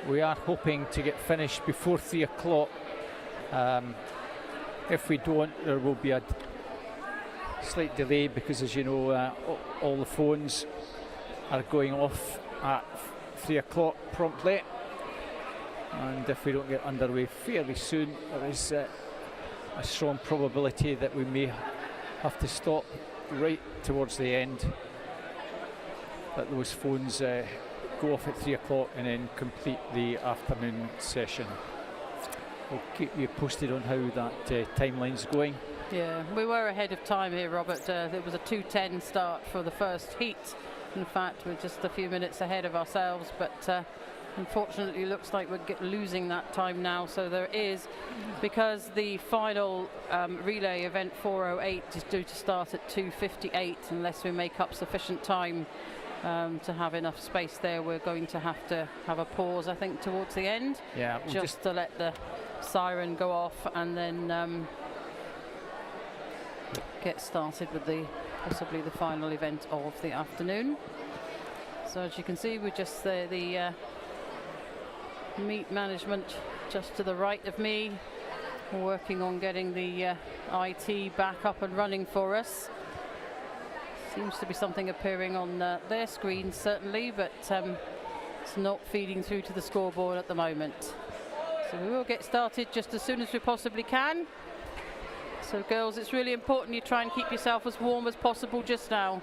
We are hoping to get finished before 3 o'clock. If we don't, there will be a slight delay because, as you know, all the phones are going off at 3 o'clock promptly. And if we don't get underway fairly soon, there is a strong probability that we may have to stop right towards the end. That those phones go off at 3 o'clock and then complete the afternoon session. We'll keep you posted on how that timeline's going. Yeah, we were ahead of time here, Robert. There was a 2:10 start for the first heat. In fact, we're just a few minutes ahead of ourselves, but Unfortunately, looks like we're losing that time now. So there is, because the final relay event 4:08 is due to start at 2:58, unless we make up sufficient time to have enough space there, we're going to have a pause, I think, towards the end. Yeah, we'll just to let the siren go off and then get started with possibly the final event of the afternoon. So as you can see, we're just the meet management just to the right of me, working on getting the IT back up and running for us. Seems to be something appearing on their screen certainly, but it's not feeding through to the scoreboard at the moment. So we will get started just as soon as we possibly can. So girls, it's really important you try and keep yourself as warm as possible just now.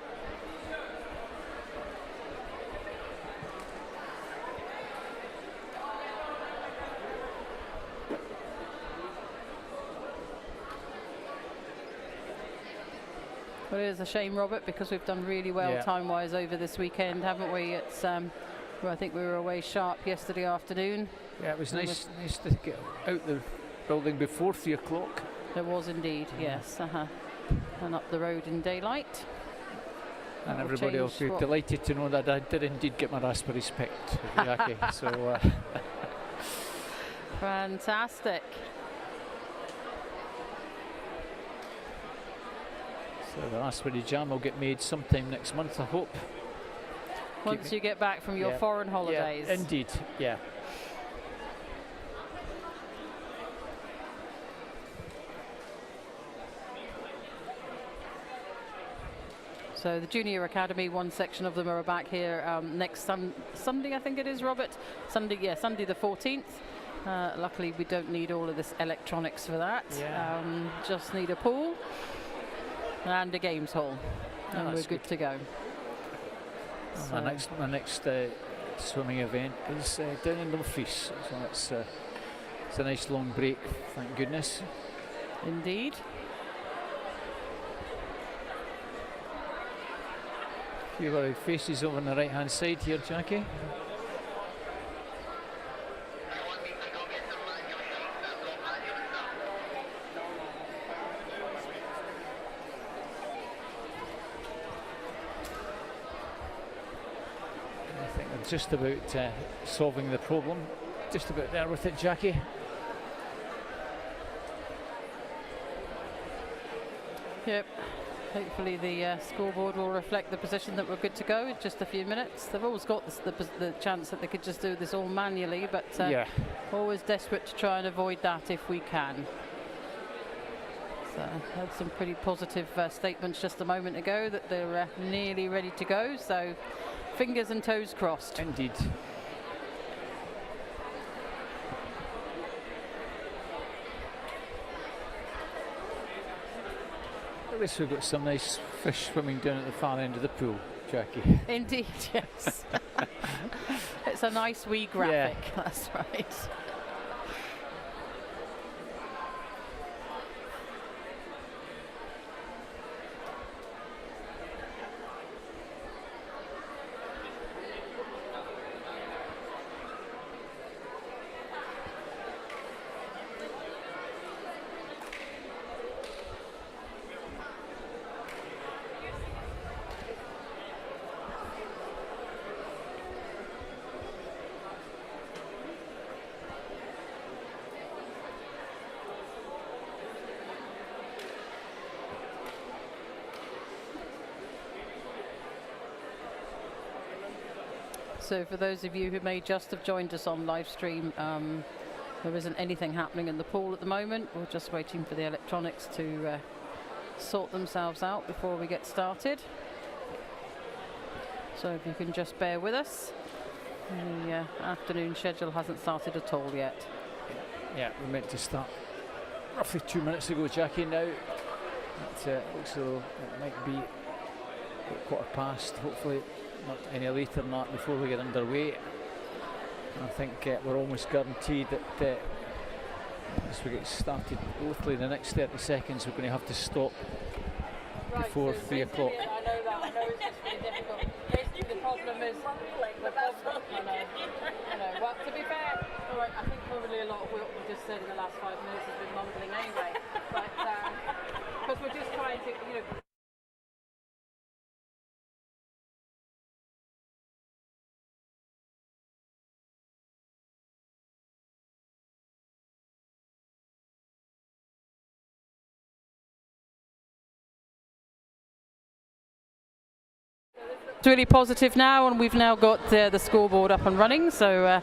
Well, it is a shame, Robert, because we've done really well time-wise over this weekend, haven't we? It's well, I think we were away sharp yesterday afternoon. Yeah, it was nice to get out the building before 3 o'clock. There was indeed, yes. And up the road in daylight. And everybody will be delighted to know that I did indeed get my raspberries picked, Jackie. So fantastic. So the raspberry jam will get made sometime next month, I hope. Once you get back from your foreign holidays. Yeah, indeed, yeah. So the Junior Academy, one section of them are back here next Sunday, I think it is, Robert. Sunday the 14th. Luckily, we don't need all of this electronics for that. Yeah. Just need a pool and a games hall, and we're good to go. Well, my next swimming event is down in Dumfries, so it's a nice long break, thank goodness. Indeed. You've got our faces over on the right hand side here, Jackie. I think I'm just about solving the problem. Just about there with it, Jackie. Yep. Hopefully the scoreboard will reflect the position that we're good to go in just a few minutes. They've always got the chance that they could just do this all manually, but always desperate to try and avoid that if we can. So I had some pretty positive statements just a moment ago that they're nearly ready to go, so fingers and toes crossed. Indeed. At least we've got some nice fish swimming down at the far end of the pool, Jackie. Indeed, yes. It's a nice wee graphic, that's right. So for those of you who may just have joined us on live stream, there isn't anything happening in the pool at the moment. We're just waiting for the electronics to sort themselves out before we get started. So if you can just bear with us. The afternoon schedule hasn't started at all yet. Yeah, we're meant to start roughly 2 minutes ago, Jackie. Now it looks as though it might be 1:15. Hopefully not any later than that before we get underway. And I think we're almost guaranteed that as we get started, hopefully the next 30 seconds we're going to have to stop before 3 o'clock. I know that. I know it's just really difficult. the problem is, well, to be fair, all right, I think probably a lot of what we've just said in the last 5 minutes has been mumbling anyway, but because we're just trying to, It's really positive now, and we've now got the scoreboard up and running, so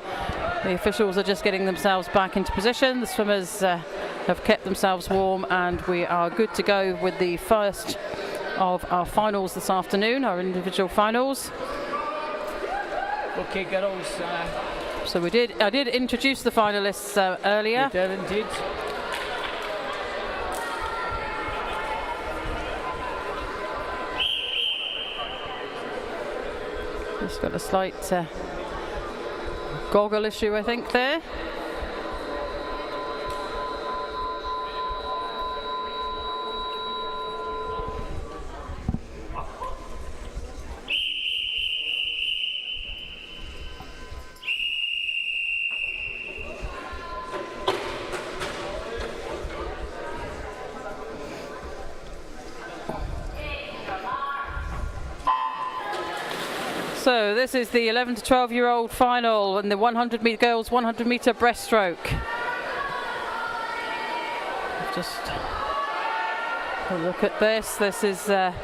the officials are just getting themselves back into position. The swimmers have kept themselves warm, and we are good to go with the first of our finals this afternoon, our individual finals. Okay, girls. So I did introduce the finalists earlier. You did indeed. Just got a slight goggle issue, I think, there. So this is the 11 to 12-year-old final in the 100 girls 100 meter breaststroke. Just a look at this. This is it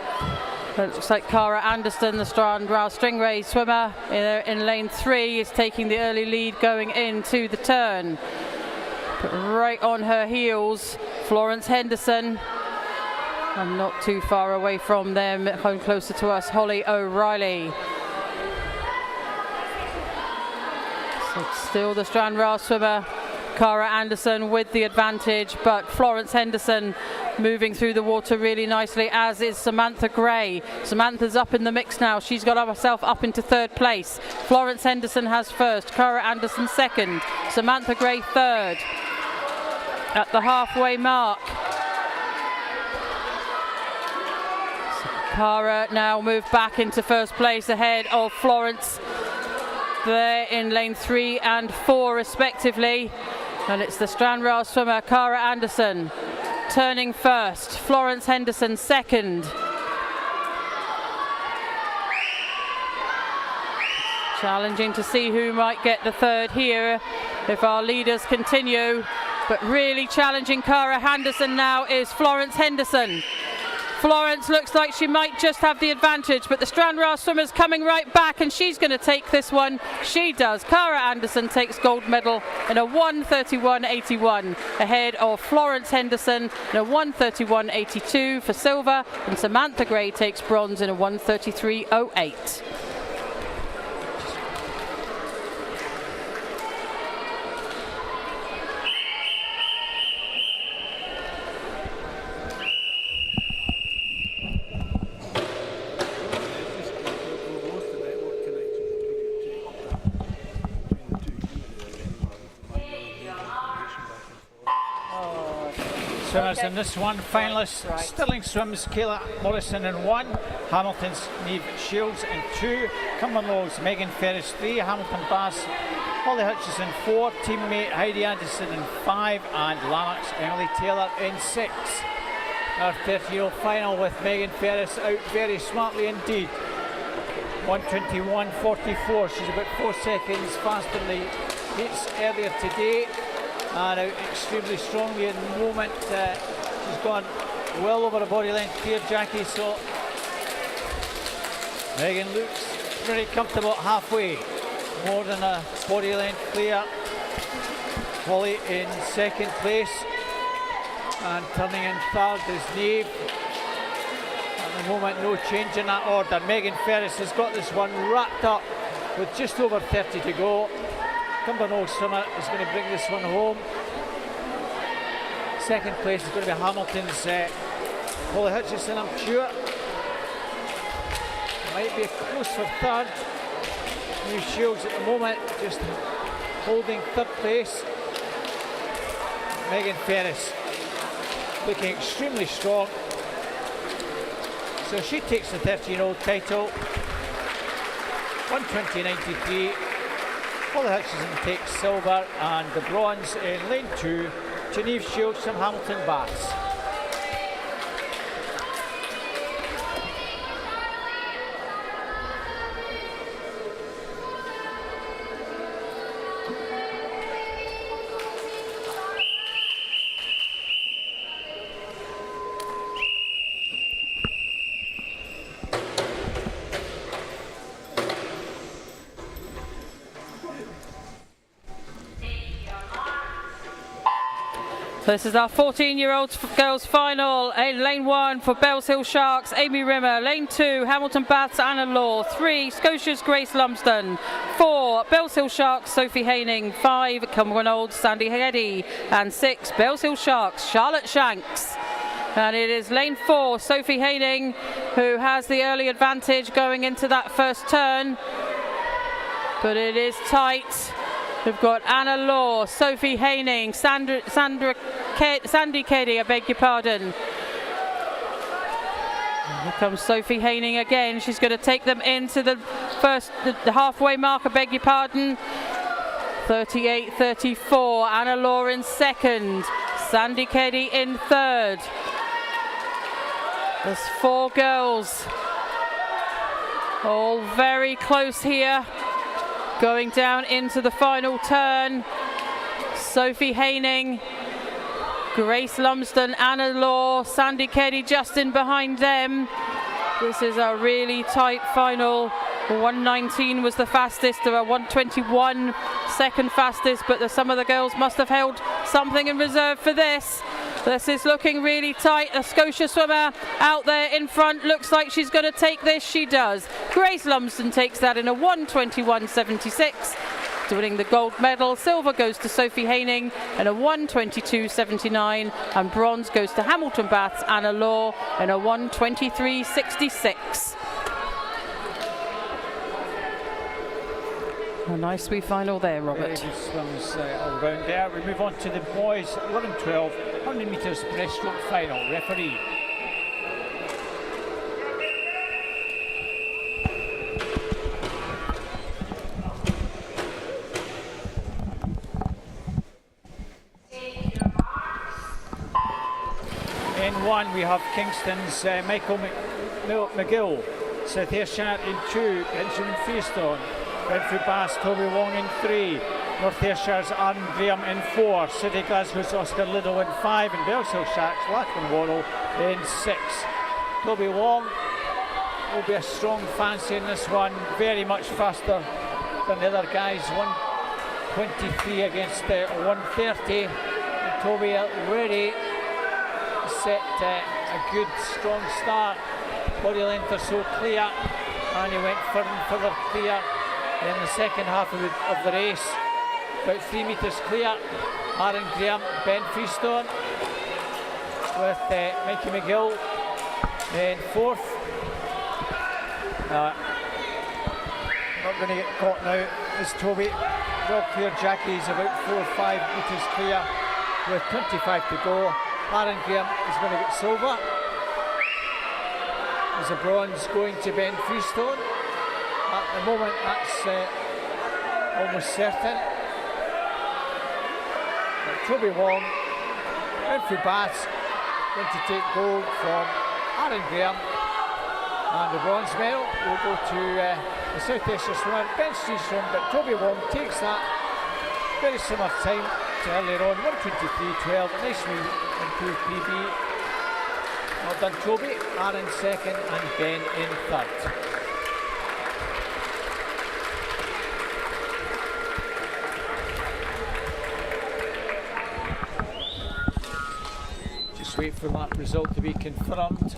looks like Cara Anderson, the Strand-Row Stingray swimmer in lane 3, is taking the early lead going into the turn. But right on her heels, Florence Henderson. And not too far away from them, home closer to us, Holly O'Reilly. So still the Strand-Row swimmer, Cara Anderson, with the advantage, but Florence Henderson moving through the water really nicely, as is Samantha Gray. Samantha's up in the mix now. She's got herself up into 3rd place. Florence Henderson has 1st, Cara Anderson 2nd, Samantha Gray 3rd. At the halfway mark, Cara now moved back into 1st place ahead of Florence there in lane 3 and 4 respectively, and it's the Strand-Row swimmer Cara Anderson turning 1st, Florence Henderson 2nd. Challenging to see who might get the 3rd here if our leaders continue, but really challenging Cara Anderson now is Florence Henderson. Florence looks like she might just have the advantage, but the Strand-Row swimmer's coming right back, and she's going to take this one. She does. Cara Anderson takes gold medal in a 1:31.81 ahead of Florence Henderson in a 1:31.82 for silver, and Samantha Gray takes bronze in a 1:33.08. Swimmers in this one, finalists, Stirling Swims, Kayla Morrison in 1, Hamilton's Neve Shields in 2, Cumbernaulds Megan Ferris 3, Hamilton Bass Holly Hutchison 4, teammate Heidi Anderson in 5, and Lanark's Emily Taylor in 6. Our 30-year-old final with Megan Ferris out very smartly indeed. 1:21.44, she's about 4 seconds faster than the heats earlier today. And out extremely strongly in the moment. She's gone well over a body length here, Jackie, so Megan looks pretty comfortable halfway, more than a body length clear. Holly in 2nd place, and turning in 3rd is Neve. At the moment, no change in that order. Megan Ferris has got this one wrapped up with just over 30 to go. Cumbernauld swimmer is going to bring this one home. 2nd place is going to be Hamilton's Holly Hutchison, I'm sure. Might be close for 3rd. New Shields at the moment just holding 3rd place. Megan Ferris looking extremely strong. So she takes the 13-year-old title. 120.93. Holly Hutchinson takes silver, and the bronze in lane 2, Genevieve Shields from Hamilton Baths. This is our 14-year-old girls final. In lane 1 for Bellshill Sharks, Amy Rimmer. Lane 2, Hamilton Baths, Anna Law. 3, Scotia's Grace Lumsden. 4, Bellshill Sharks, Sophie Haining. 5, Cumbernauld, Sandy Heddy. And 6, Bellshill Sharks, Charlotte Shanks. And it is lane 4, Sophie Haining, who has the early advantage going into that first turn. But it is tight. We've got Anna Law, Sophie Haining, Sandy Keddy, I beg your pardon. And here comes Sophie Haining again. She's going to take them into the halfway mark, I beg your pardon. 38-34. Anna Law in second. Sandy Keddy in third. There's 4 girls. All very close here. Going down into the final turn, Sophie Haining, Grace Lumsden, Anna Law, Sandy Keddy just in behind them. This is a really tight final. 119 was the fastest, there are 121 second fastest, but some of the girls must have held something in reserve for this. This is looking really tight. A Scotia swimmer out there in front. Looks like she's going to take this. She does. Grace Lumsden takes that in a 121.76, winning the gold medal. Silver goes to Sophie Haining in a 122.79, and bronze goes to Hamilton Baths, Anna Law, in a 123.66. A nice wee final there, Robert. Very good swims all round there. We move on to the boys 11-12 100 metres breaststroke final. Referee. In 1 we have Kingston's Michael McGill, South Ayrshire in 2, Benjamin Feaston. Brentford Bass, Toby Wong in 3, North Ayrshire's Aaron Graham in 4, City Glasgow's Oscar Liddell in 5, and Bellshill Sharks, Lachlan Worrell in 6. Toby Wong will be a strong fancy in this one, very much faster than the other guys, 123 against 130. And Toby already set a good strong start, body length or so clear, and he went further clear in the second half of the race. About 3 metres clear, Aaron Graham, Ben Freestone with Mikey McGill in 4th. Not going to get caught now is Toby. Well clear, Jackie's about 4 or 5 metres clear with 25 to go. Aaron Graham is going to get silver. There's a bronze going to Ben Freestone. At the moment, that's almost certain. But Toby Wong, Brentford Baths, going to take gold from Aaron Graham. And the bronze medal will go to the South Ayrshire swimmer, Ben Streetstrom, but Toby Wong takes that. Very similar time to earlier on, 123.12, a nice wee improved PB. Well done Toby, Aaron second and Ben in third. Just wait for that result to be confirmed.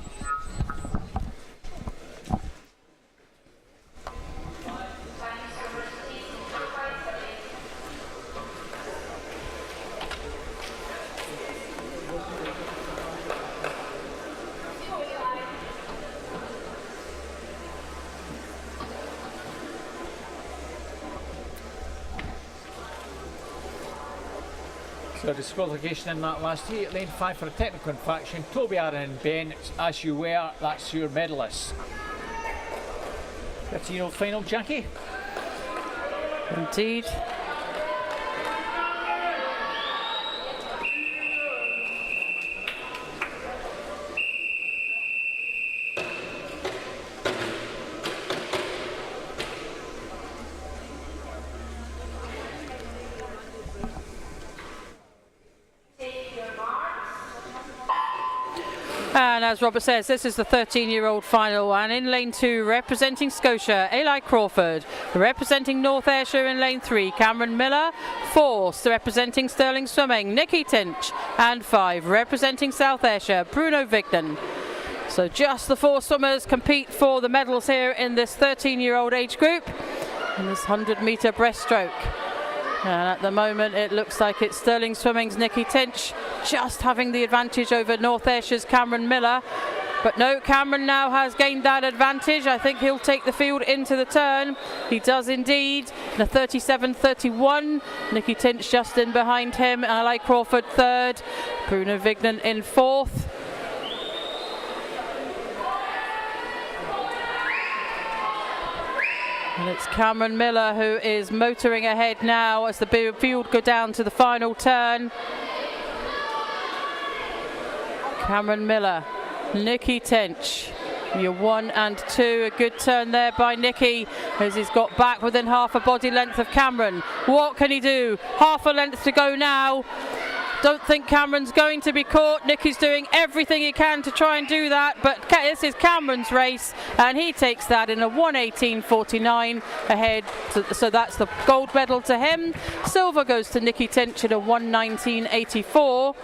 So disqualification in that last heat, lane 5 for a technical infraction. Toby, Aaron and Ben, as you were, that's your medalists. 13-year-old final, Jackie. Indeed. And as Robert says, this is the 13-year-old final, and in lane 2, representing Scotia, Eli Crawford. Representing North Ayrshire in lane 3, Cameron Miller. 4, representing Stirling Swimming, Nikki Tinch. And 5, representing South Ayrshire, Bruno Vignan. So just the 4 swimmers compete for the medals here in this 13-year-old age group in this 100-metre breaststroke. And at the moment it looks like it's Stirling Swimming's Nikki Tinch just having the advantage over North Ayrshire's Cameron Miller. But no, Cameron now has gained that advantage. I think he'll take the field into the turn. He does indeed. In a 37.31. Nikki Tinch just in behind him. Eli Crawford 3rd. Bruno Vignan in 4th. And it's Cameron Miller who is motoring ahead now as the field go down to the final turn. Cameron Miller, Nikki Tinch, your 1 and 2. A good turn there by Nikki as he's got back within half a body length of Cameron. What can he do? Half a length to go now. Don't think Cameron's going to be caught. Nicky's doing everything he can to try and do that, but this is Cameron's race, and he takes that in a 1:18.49 ahead. So that's the gold medal to him. Silver goes to Nikki Tinch at a 1:19.84.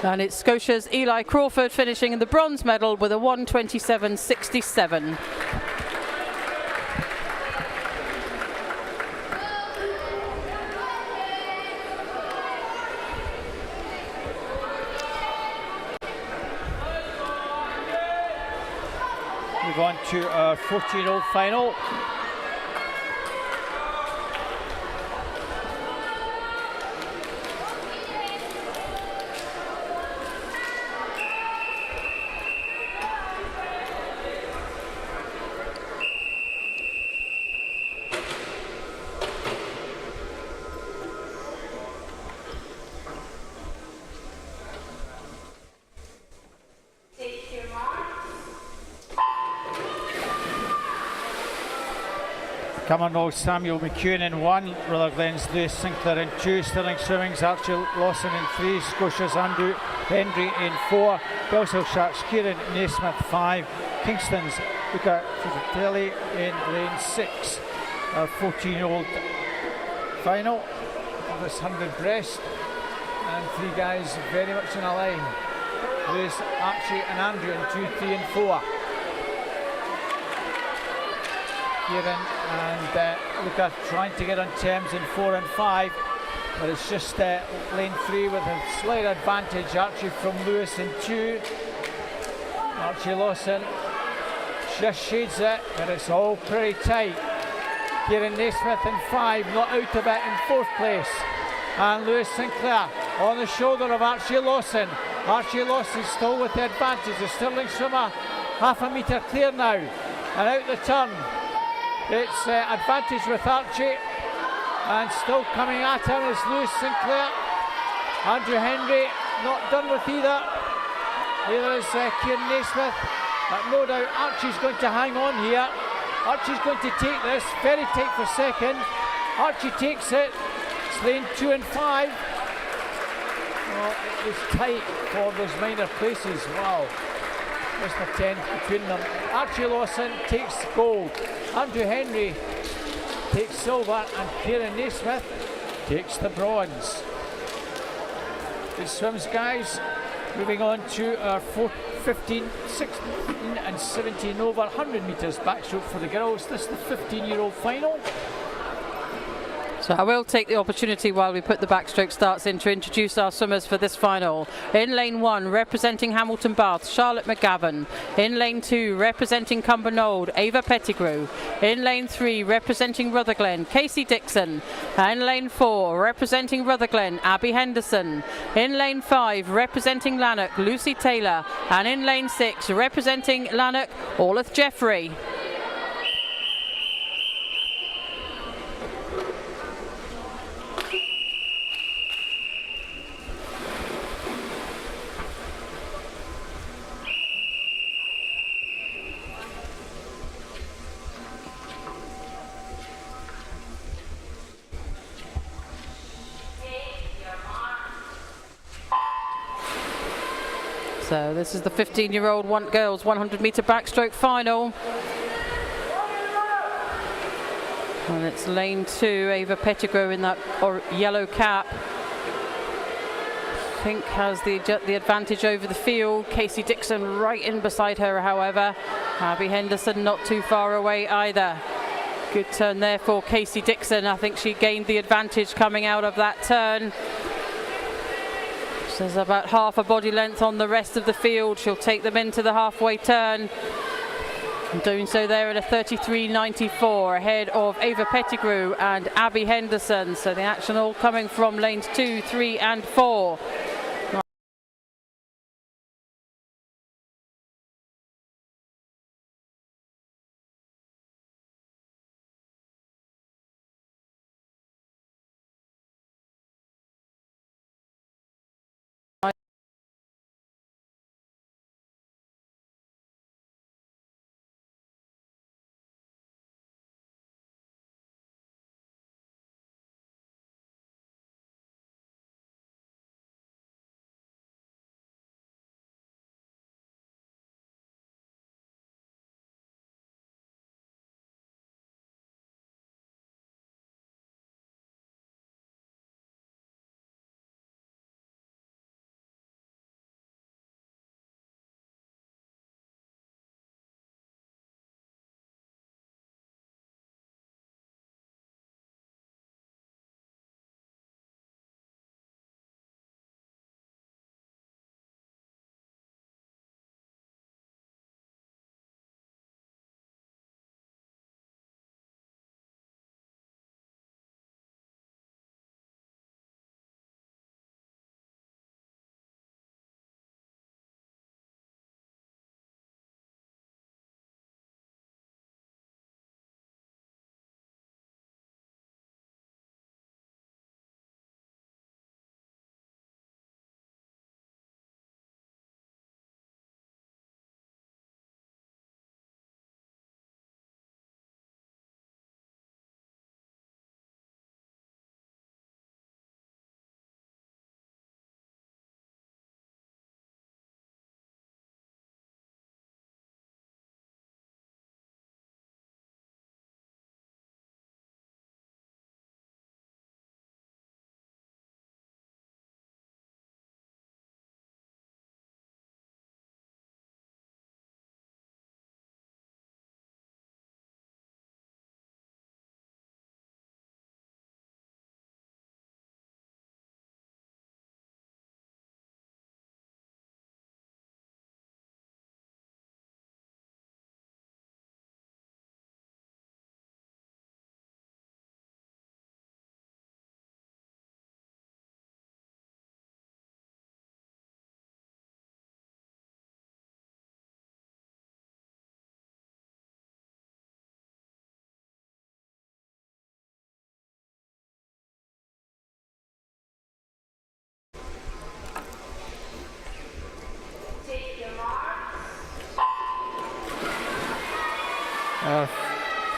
And it's Scotia's Eli Crawford finishing in the bronze medal with a 1:27.67. Move on to our 14-year-old final. Cameron Samuel McEwen in 1, Rutherglen's Lewis Sinclair in 2, Stirling Swimming's Archie Lawson in 3, Scotia's Andrew Hendry in 4, Bellshill Sharks Kieran Naismith 5, Kingston's Luca Fratelli in lane 6. Our 14-year-old final of this 100 breast, and 3 guys very much in a line. Lewis, Archie and Andrew in 2, 3 and 4. Kieran and Luca trying to get on terms in 4 and 5, but it's just lane 3 with a slight advantage. Archie from Lewis in 2. Archie Lawson just shades it, but it's all pretty tight. Kieran Naismith in 5, not out of it in 4th place. And Lewis Sinclair on the shoulder of Archie Lawson. Archie Lawson still with the advantage. The Stirling swimmer half a metre clear now, and out the turn. It's advantage with Archie, and still coming at him is Lewis Sinclair. Andrew Hendry not done with either. Neither is Kieran Naismith, but no doubt Archie's going to hang on here. Archie's going to take this, very tight for second. Archie takes it. It's lane 2 and 5. Well, it was tight for those minor places. Wow. Just a 10 between them. Archie Lawson takes gold. Andrew Hendry takes silver, and Kieran Naismith takes the bronze. Good swims, guys. Moving on to our 15, 16 and 17 over 100 metres backstroke for the girls. This is the 15-year-old final. So So I will take the opportunity while we put the backstroke starts in to introduce our swimmers for this final. In lane 1, representing Hamilton Bath, Charlotte McGavin. In lane 2, representing Cumbernauld, Ava Pettigrew. In lane 3, representing Rutherglen, Casey Dixon. In lane 4, representing Rutherglen, Abby Henderson. In lane 5, representing Lanark, Lucy Taylor. And in lane 6, representing Lanark, Olaf Jeffrey. So this is the 15-year-old girls 100-metre backstroke final. And it's lane 2, Ava Pettigrew in that yellow cap. I think has the advantage over the field. Casey Dixon right in beside her, however. Abby Henderson not too far away either. Good turn there for Casey Dixon. I think she gained the advantage coming out of that turn. There's about half a body length on the rest of the field. She'll take them into the halfway turn. And doing so there at a 33.94 ahead of Ava Pettigrew and Abby Henderson. So the action all coming from lanes 2, 3 and 4.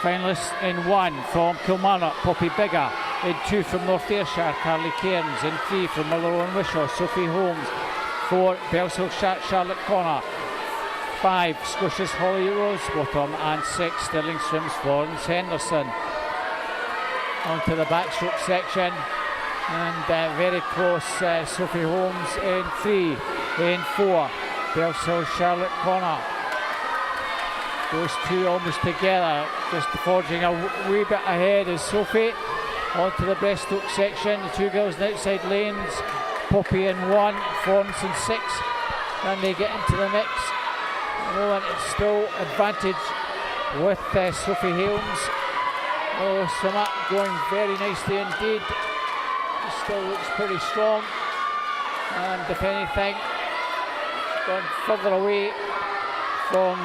Finalists in 1 from Kilmarnock, Poppy Bigger. In 2 from North Ayrshire, Carly Cairns. In 3 from Motherwell and Wishaw, Sophie Holmes. 4, Bellshill, Charlotte Connor. 5, Scotia's Holly Rosebottom. And 6, Stirling Swims, Florence Henderson. On to the backstroke section. And very close, Sophie Holmes in 3. In 4, Bellshill, Charlotte Connor. Those two almost together, just forging a wee bit ahead is Sophie. onto the breaststroke section. The two girls in the outside lanes, Poppy in 1, Florence in 6. Then they get into the mix. At the moment it's still advantage with Sophie Helms. Oh, swimmer going very nicely indeed. Still looks pretty strong. And if anything, gone further away from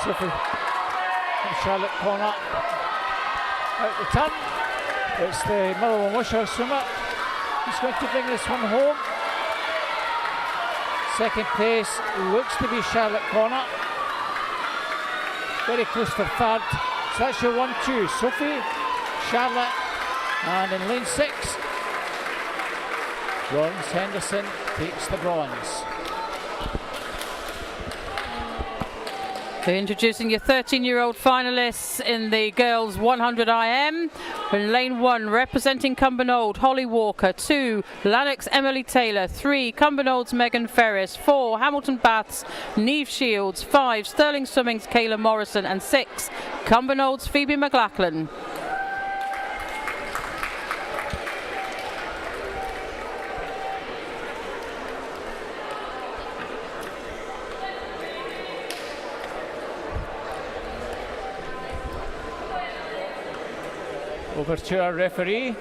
Sophie and Charlotte Connor. Out the turn, it's the Motherwell Wisher swimmer who's going to bring this one home. Second place looks to be Charlotte Connor. Very close for third. So that's your 1-2. Sophie, Charlotte, and in lane 6, Florence Henderson takes the bronze. So introducing your 13-year-old finalists in the girls 100 IM. In lane 1, representing Cumbernauld, Holly Walker. 2, Lanark's Emily Taylor. 3, Cumbernaud's Megan Ferris. 4, Hamilton Bath's Neve Shields. 5, Stirling Swimming's Kayla Morrison. And 6, Cumbernaud's Phoebe McLachlan. Over to our referee.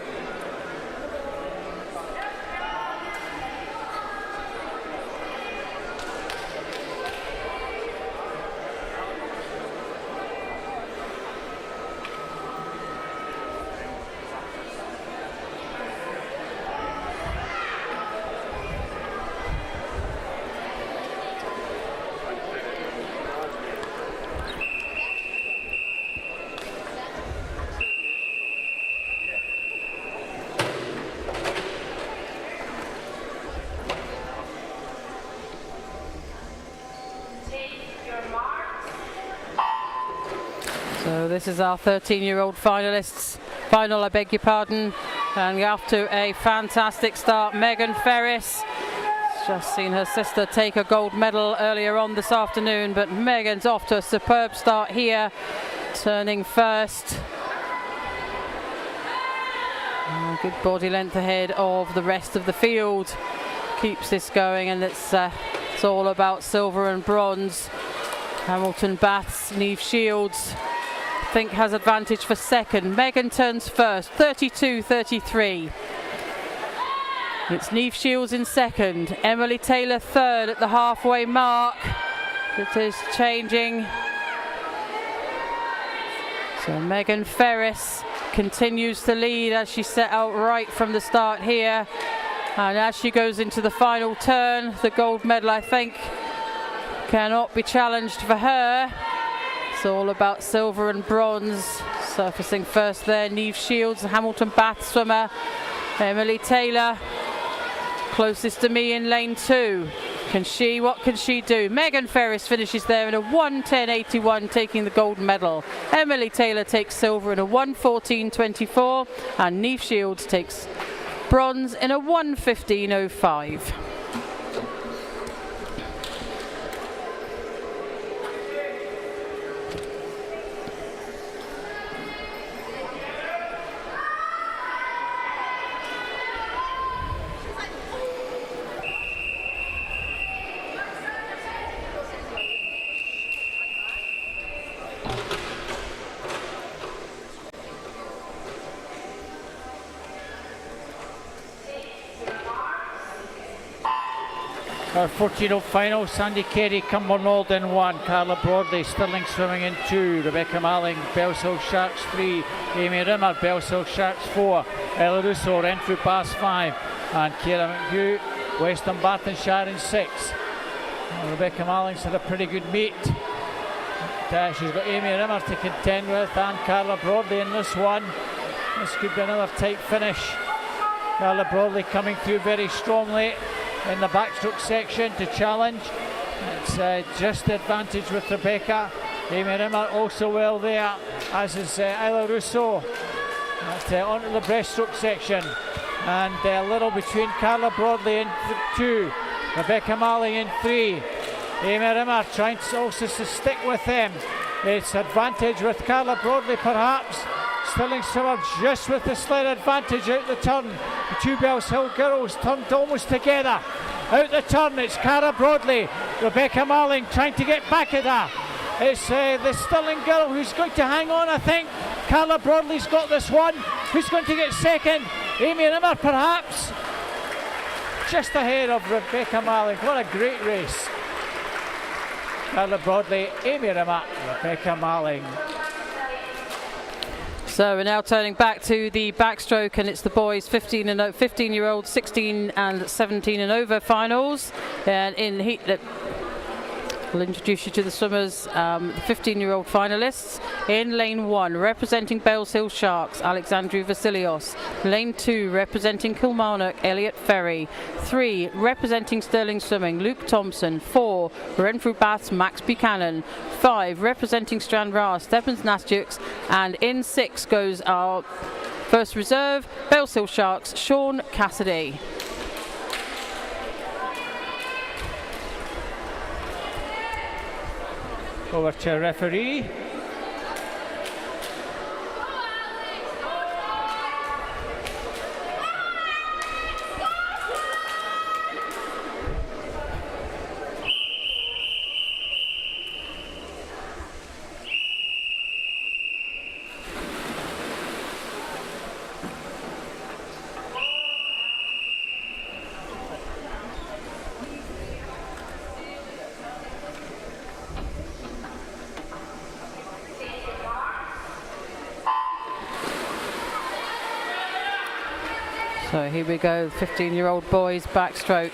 So this is our 13-year-old finalists. Final, I beg your pardon. And after a fantastic start, Megan Ferris. Just seen her sister take a gold medal earlier on this afternoon, but Megan's off to a superb start here, turning first. Good body length ahead of the rest of the field. Keeps this going, and it's all about silver and bronze. Hamilton Bath's Neve Shields, I think, has advantage for second. Megan turns first, 32-33. It's Neve Shields in second. Emily Taylor third at the halfway mark. It is changing. So Megan Ferris continues to lead as she set out right from the start here. And as she goes into the final turn, the gold medal, I think, cannot be challenged for her. It's all about silver and bronze. Surfacing first there, Neve Shields, Hamilton Bath swimmer. Emily Taylor, closest to me in lane 2. What can she do? Megan Ferris finishes there in a 1:10.81, taking the gold medal. Emily Taylor takes silver in a 1:14.24, and Neve Shields takes bronze in a 1:15.05. Our 14-hole final, Sandy Carey, Cumbernauld in 1, Carla Broadley, Stirling Swimming in 2, Rebecca Malling, Bellshill Sharks 3, Amy Rimmer, Bellshill Sharks 4, Ella Russo, Renfrew Pass 5, and Ciara McHugh, Western Bath and Sharon 6. Rebecca Malling's had a pretty good meet. She's got Amy Rimmer to contend with and Carla Broadley in this one. This could be another tight finish. Carla Broadley coming through very strongly in the backstroke section to challenge. It's just the advantage with Rebecca. Amy Rimmer also well there, as is Ella Russo. Onto the breaststroke section, and a little between Carla Broadley in 2, Rebecca Malling in 3. Amy Rimmer trying to also stick with them. It's advantage with Carla Broadley perhaps. Stirling Swimmer just with the slight advantage out the turn. The two Bellshill girls turned almost together. Out the turn, it's Cara Broadley. Rebecca Marling trying to get back at her. It's the Stirling girl who's going to hang on, I think. Carla Broadley's got this one. Who's going to get second? Amy Rimmer, perhaps. Just ahead of Rebecca Marling. What a great race. Carla Broadley, Amy Rimmer, Rebecca Marling. So we're now turning back to the backstroke, and it's the boys 15-year-olds, 16 and 17 and over finals. And in heat, we'll introduce you to the swimmers, the 15-year-old finalists. In lane 1, representing Bellshill Sharks, Alexandru Vasilios. Lane 2, representing Kilmarnock, Elliot Ferry. 3, representing Stirling Swimming, Luke Thompson. 4, Renfrew Baths, Max Buchanan. 5, representing Stranraer, Stephens Nastjux. And in 6 goes our first reserve, Bellshill Sharks, Sean Cassidy. Over to referee. So here we go, 15-year-old boys backstroke.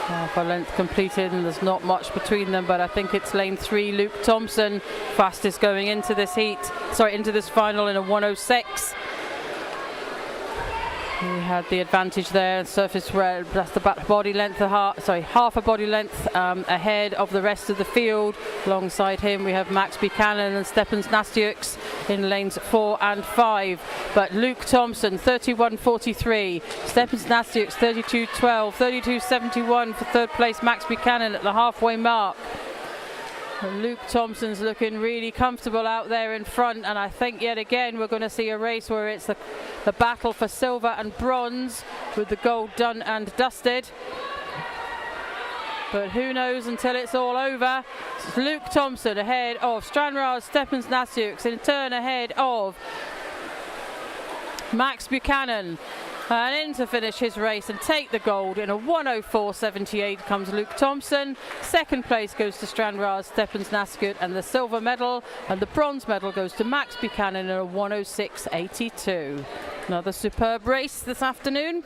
Half a length completed, and there's not much between them, but I think it's lane 3, Luke Thompson, fastest going into this into this final in a 1:06. He had the advantage there. Surface red, that's the body length, half a body length ahead of the rest of the field. Alongside him we have Max Buchanan and Stephens Nastjux in lanes 4 and 5. But Luke Thompson 31.43, Stephens Nastjux 32.12, 32.71 for third place Max Buchanan at the halfway mark. And Luke Thompson's looking really comfortable out there in front, and I think yet again we're going to see a race where it's the battle for silver and bronze, with the gold done and dusted. But who knows until it's all over. It's Luke Thompson ahead of Stranraer's Stephens Nastjux, in turn ahead of Max Buchanan. And in to finish his race and take the gold in a 1:04.78 comes Luke Thompson. Second place goes to Stranraer's Stephens Nastjux, and the silver medal and the bronze medal goes to Max Buchanan in a 1:06.82. Another superb race this afternoon.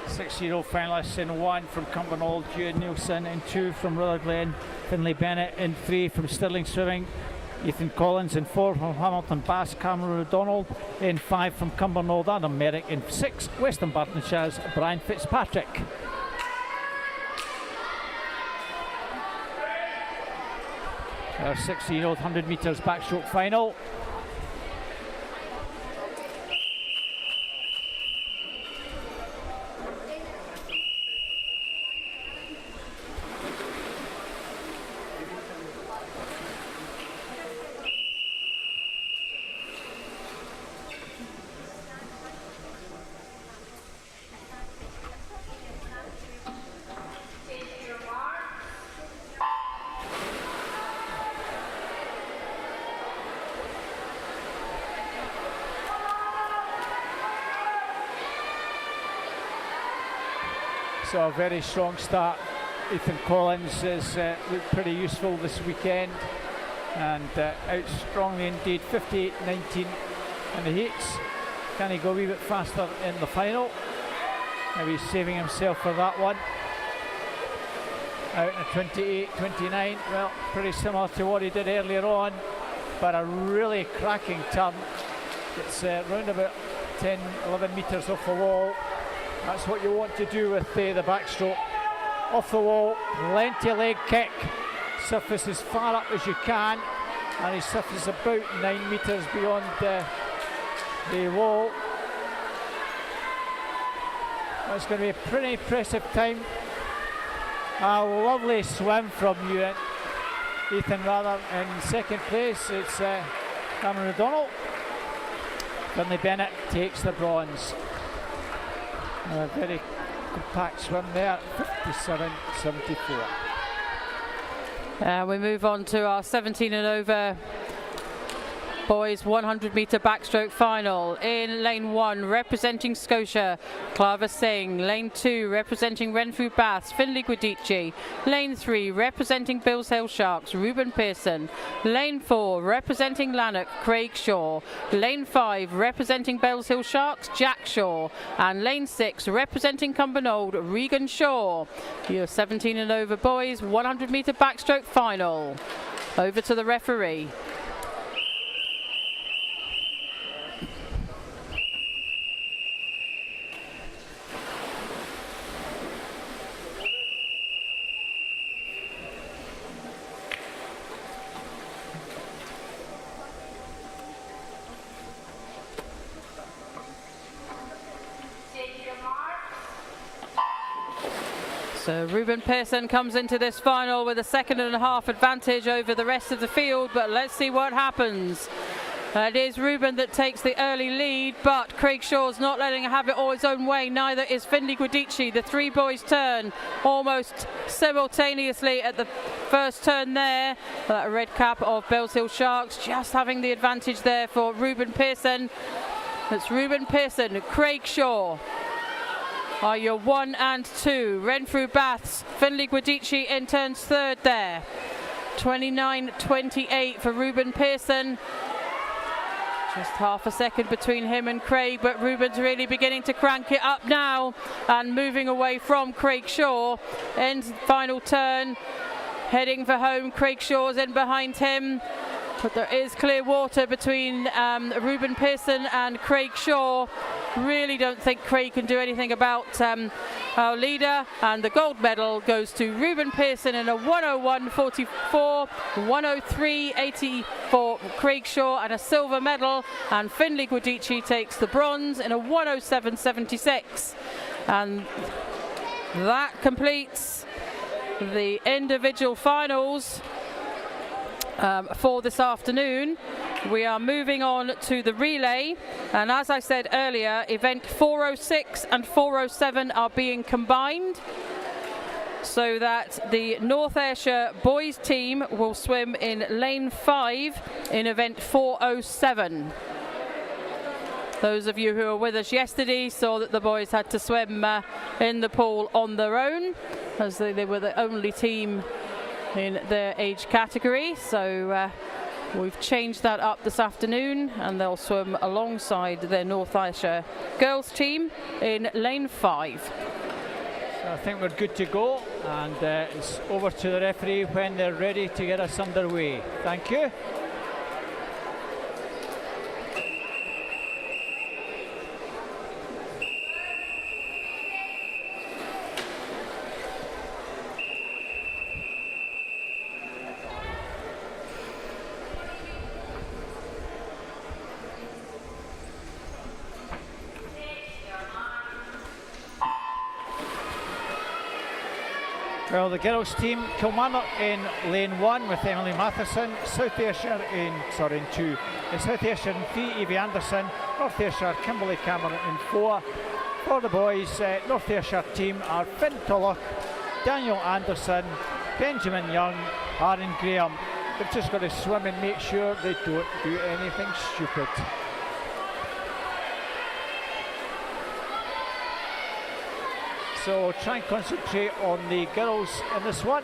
6-year-old finalists in 1 from Cumbernauld, Jude Nielsen, in 2 from Rutherglen, Finlay Bennett, in 3 from Stirling Swimming, Ethan Collins, in 4 from Hamilton Bass, Cameron O'Donnell, in 5 from Cumbernauld, Adam Merrick, in 6 Western Bartonshire's Brian Fitzpatrick. Our 16-year-old 100 metres backstroke final. So a very strong start. Ethan Collins has looked pretty useful this weekend, and out strongly indeed, 58.19 in the heats. Can he go a wee bit faster in the final? Maybe he's saving himself for that one. Out in a 28.29, well, pretty similar to what he did earlier on, but a really cracking turn. It's round about 10-11 metres off the wall. That's what you want to do with the backstroke. Off the wall, plenty leg kick. Surface as far up as you can, and he surfaces about 9 metres beyond the wall. That's going to be a pretty impressive time. A lovely swim from Ewan. Ethan rather in second place. It's Cameron O'Donnell. Finlay Bennett takes the bronze. A very compact swim there, 57.74. We move on to our 17 and over boys 100 metre backstroke final. In lane 1, representing Scotia, Clava Singh. Lane 2, representing Renfrew Baths, Finlay Guidici. Lane 3, representing Bellshill Sharks, Ruben Pearson. Lane 4, representing Lanark, Craig Shaw. Lane 5, representing Bellshill Sharks, Jack Shaw. And lane 6, representing Cumbernauld, Regan Shaw. Your 17 and over boys 100 metre backstroke final. Over to the referee. So Ruben Pearson comes into this final with a 2.5 advantage over the rest of the field, but let's see what happens. It is Ruben that takes the early lead, but Craig Shaw's not letting him have it all his own way. Neither is Finlay Guidici. The three boys turn almost simultaneously at the first turn there. That red cap of Bellshill Sharks just having the advantage there for Ruben Pearson. That's Ruben Pearson, Craig Shaw are your 1 and 2. Renfrew Baths, Finlay Guidici in turns third there. 29.28 for Ruben Pearson. Just half a second between him and Craig, but Ruben's really beginning to crank it up now and moving away from Craig Shaw. Ends final turn, heading for home. Craig Shaw's in behind him, but there is clear water between Ruben Pearson and Craig Shaw. Really don't think Craig can do anything about our leader, and the gold medal goes to Ruben Pearson in a 101.44, 103.80 for Craig Shaw, and a silver medal, and Finlay Guidici takes the bronze in a 107.76. And that completes the individual finals for this afternoon. We are moving on to the relay, and as I said earlier, event 406 and 407 are being combined so that the North Ayrshire boys team will swim in lane 5 in event 407. Those of you who were with us yesterday saw that the boys had to swim in the pool on their own, as they were the only team in their age category. So we've changed that up this afternoon, and they'll swim alongside their North Ayrshire girls team in lane 5. So I think we're good to go, and it's over to the referee when they're ready to get us underway. Thank you. Well, the girls team, Kilmarnock in lane 1 with Emily Matheson, South Ayrshire in 2, South Ayrshire in 3, Evie Anderson, North Ayrshire, Kimberley Cameron in 4. For the boys, North Ayrshire team are Finn Tulloch, Daniel Anderson, Benjamin Young, Aaron Graham. They've just got to swim and make sure they don't do anything stupid. So try and concentrate on the girls in this one.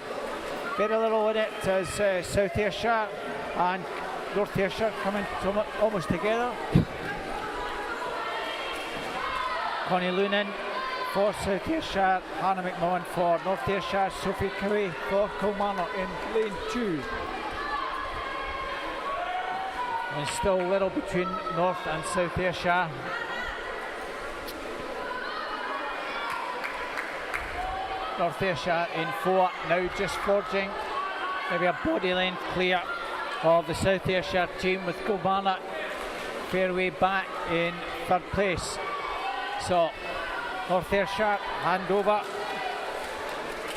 Very little in it as South Ayrshire and North Ayrshire coming almost together. Connie Loonan for South Ayrshire, Hannah McMahon for North Ayrshire, Sophie Cowie for Kilmarnock in lane 2. And still little between North and South Ayrshire. North Ayrshire in 4, now just forging maybe a body length clear of the South Ayrshire team, with Kilmarnock fair way back in third place. So North Ayrshire hand over,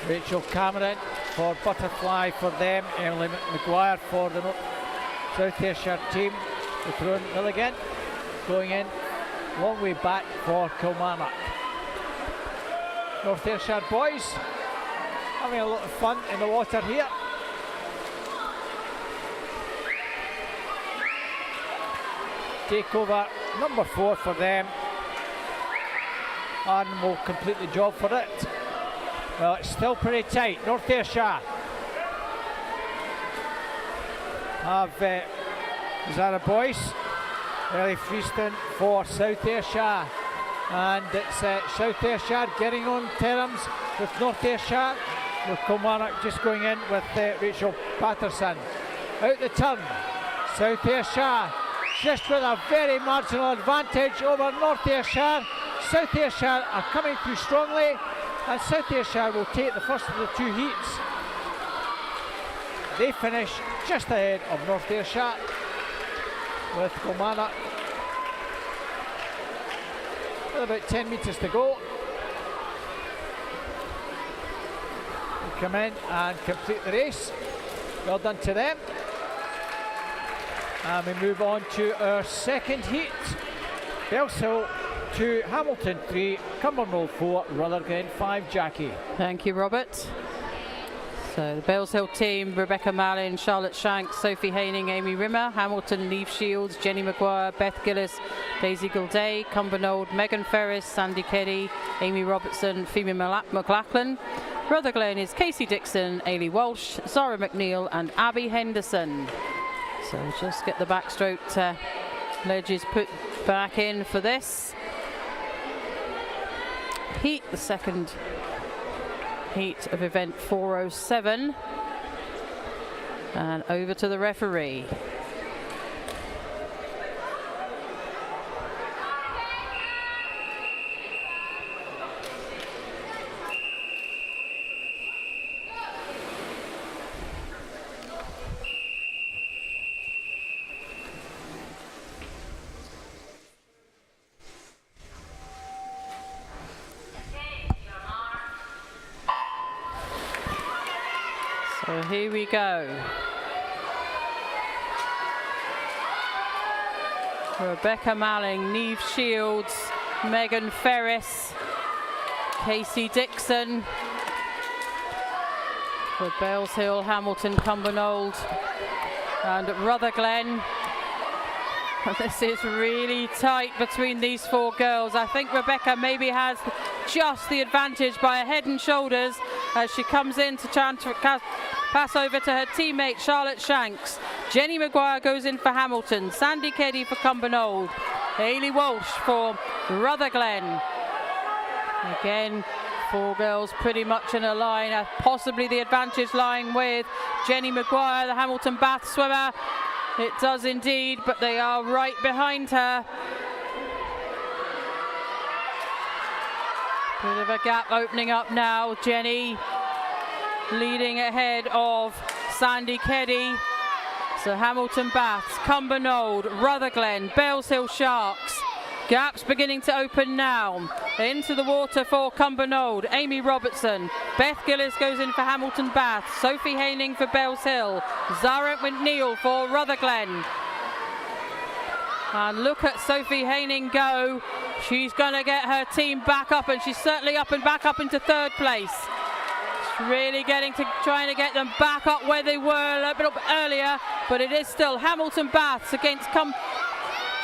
Rachel Cameron for Butterfly for them. Emily McGuire for the South Ayrshire team. The throw in Milligan going in, long way back for Kilmarnock. North Ayrshire boys having a lot of fun in the water here. Take over number 4 for them, and will complete the job for it. Well, it's still pretty tight. North Ayrshire have Zara Boyce, Ellie Freeston for South Ayrshire, and it's South Ayrshire getting on terms with North Ayrshire, with Kilmarnock just going in with Rachel Patterson. Out the turn, South Ayrshire just with a very marginal advantage over North Ayrshire. South Ayrshire are coming through strongly, and South Ayrshire will take the first of the 2 heats. They finish just ahead of North Ayrshire, with Kilmarnock with about 10 metres to go. They come in and complete the race. Well done to them. And we move on to our second heat. Bellshill 2, Hamilton 3, Cumbernauld 4, Rutherglen 5. Jackie. Thank you, Robert. So the Bellshill team: Rebecca Mallin, Charlotte Shanks, Sophie Haining, Amy Rimmer; Hamilton, Neve Shields, Jenny Maguire, Beth Gillis, Daisy Gilday; Cumbernauld, Megan Ferris, Sandy Keddy, Amy Robertson, Phoebe McLachlan. Rutherglen is Casey Dixon, Ailey Walsh, Zara McNeil and Abby Henderson. So just get the backstroke ledges put back in for this heat, the second heat of event 407, and over to the referee. So here we go. Rebecca Malling, Neve Shields, Megan Ferris, Casey Dixon for Bellshill, Hamilton, Cumbernauld and Rutherglen. This is really tight between these 4 girls. I think Rebecca maybe has just the advantage by a head and shoulders as she comes in to try and pass over to her teammate Charlotte Shanks. Jenny Maguire goes in for Hamilton, Sandy Keddy for Cumbernauld, Ailey Walsh for Rutherglen. Again, 4 girls pretty much in a line, possibly the advantage lying with Jenny Maguire, the Hamilton Bath swimmer. It does indeed, but they are right behind her. Bit of a gap opening up now. Jenny leading ahead of Sandy Keddy. So Hamilton Baths, Cumbernauld, Rutherglen, Bellshill Sharks. Gaps beginning to open now. Into the water for Cumbernauld, Amy Robertson. Beth Gillis goes in for Hamilton Bath. Sophie Haining for Bellshill. Zara McNeil for Rutherglen. And look at Sophie Haining go. She's going to get her team back up, and she's certainly up and back up into 3rd place. She's really trying to get them back up where they were a little bit earlier, but it is still Hamilton Baths against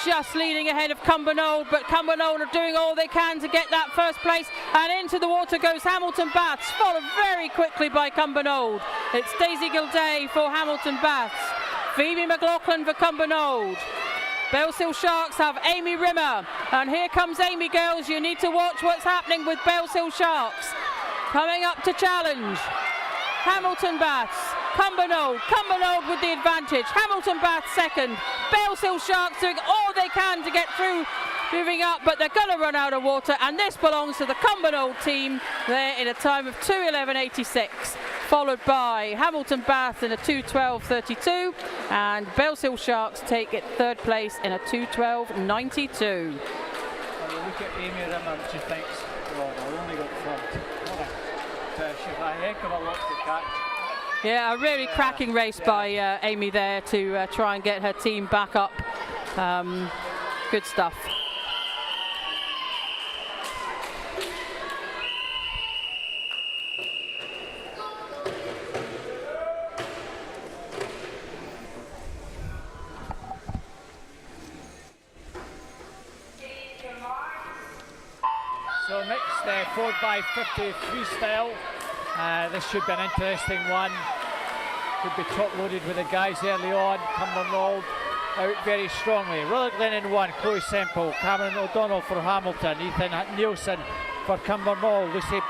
just leading ahead of Cumbernauld, but Cumbernauld are doing all they can to get that 1st place, and into the water goes Hamilton Baths, followed very quickly by Cumbernauld. It's Daisy Gilday for Hamilton Baths, Phoebe McLachlan for Cumbernauld. Bellshill Sharks have Amy Rimmer, and here comes Amy, girls. You need to watch what's happening with Bellshill Sharks. Coming up to challenge. Hamilton Baths, Cumbernauld with the advantage. Hamilton Baths 2nd. Bellshill Sharks doing all they can to get through, moving up, but they're going to run out of water, and this belongs to the Cumbernauld team. They're in a time of 2:11.86, followed by Hamilton Bath in a 2:12.32, and Bellshill Sharks take it 3rd place in a 2:12.92. Look at Amy Rimmer, she thinks, well, I only got 4th. She's a heck of a lot to catch. Yeah, a really cracking race by Amy there to try and get her team back up. Good stuff. So mixed 4x50 freestyle. This should be an interesting one. Could be top loaded with the guys early on. Cumbernauld out very strongly. Rutherglen in one. Chloe Semple, Cameron O'Donnell for Hamilton, Ethan Nielsen for Cumbernauld, Lucy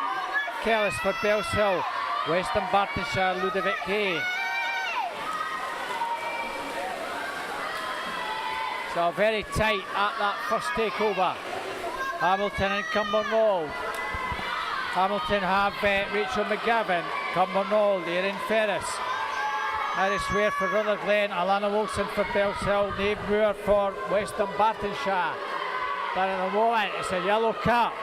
Kellis for Bellshill, Western Bartonshire, Ludovic Hay. So very tight at that first takeover. Hamilton and Cumbernauld. Hamilton have Rachel McGavin, Cumbernauld, Erin Ferris, Iris Ware for Rutherglen, Alana Wilson for Bellshill, Nave Moore for Western Bartonshire. But at the moment it's a yellow card.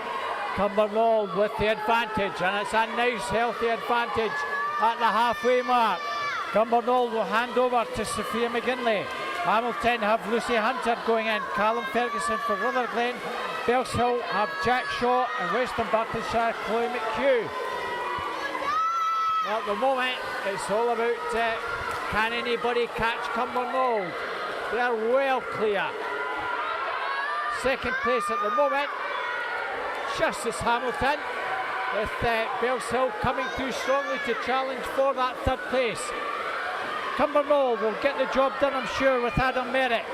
Cumbernauld with the advantage, and it's a nice healthy advantage at the halfway mark. Cumbernauld will hand over to Sophia McGinley. Hamilton have Lucy Hunter going in, Callum Ferguson for Rutherglen. Bellshill have Jack Shaw, and Western Bartonshire Chloe McHugh. Well, at the moment it's all about can anybody catch Cumbernauld. They are well clear. Second place at the moment, just as Hamilton, with Bellshill coming through strongly to challenge for that third place. Cumbernauld will get the job done, I'm sure, with Adam Merrick.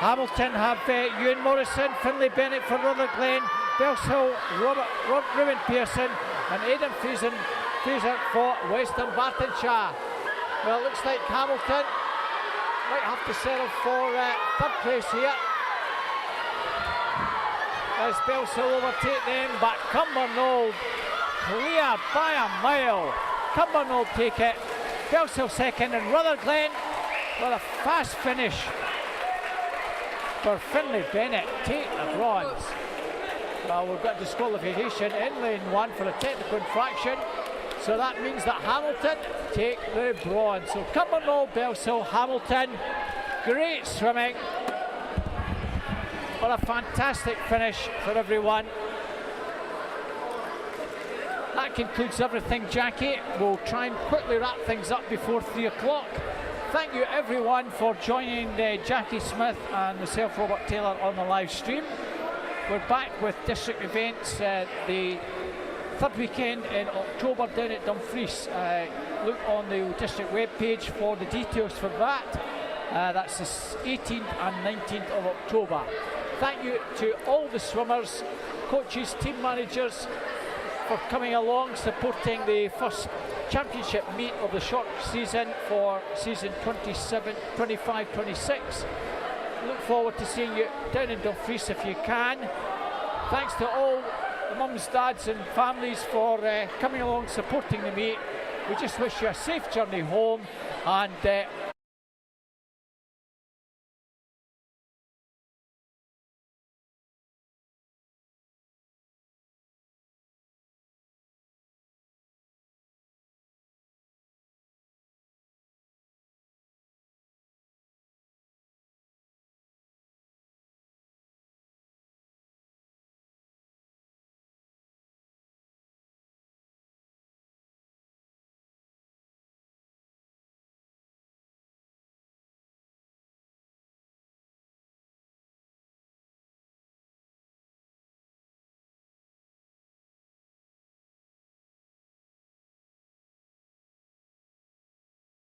Hamilton have Ewan Morrison, Finlay Bennett for Rutherglen, Bellshill, Ruben Pearson, and Aidan Fraser for Western Bartonshire. Well, it looks like Hamilton might have to settle for third place here, as Bellshill overtake them, but Cumbernauld clear by a mile. Cumbernauld take it, Bellshill second, and Rutherglen with a fast finish for Finlay Bennett take the bronze. Well, we've got disqualification in lane one for a technical infraction, so that means that Hamilton take the bronze. So Cumbernauld, Bellshill, Hamilton, great swimming. What a fantastic finish for everyone. That concludes everything, Jackie. We'll try and quickly wrap things up before 3 o'clock. Thank you everyone for joining Jackie Smith and myself, Robert Taylor, on the live stream. We're back with district events the third weekend in October down at Dumfries. Look on the district webpage for the details for that. That's the 18th and 19th of October. Thank you to all the swimmers, coaches, team managers for coming along, supporting the first championship meet of the short season for season 25-26. Look forward to seeing you down in Dumfries if you can. Thanks to all the mums, dads and families for coming along, supporting the meet. We just wish you a safe journey home, and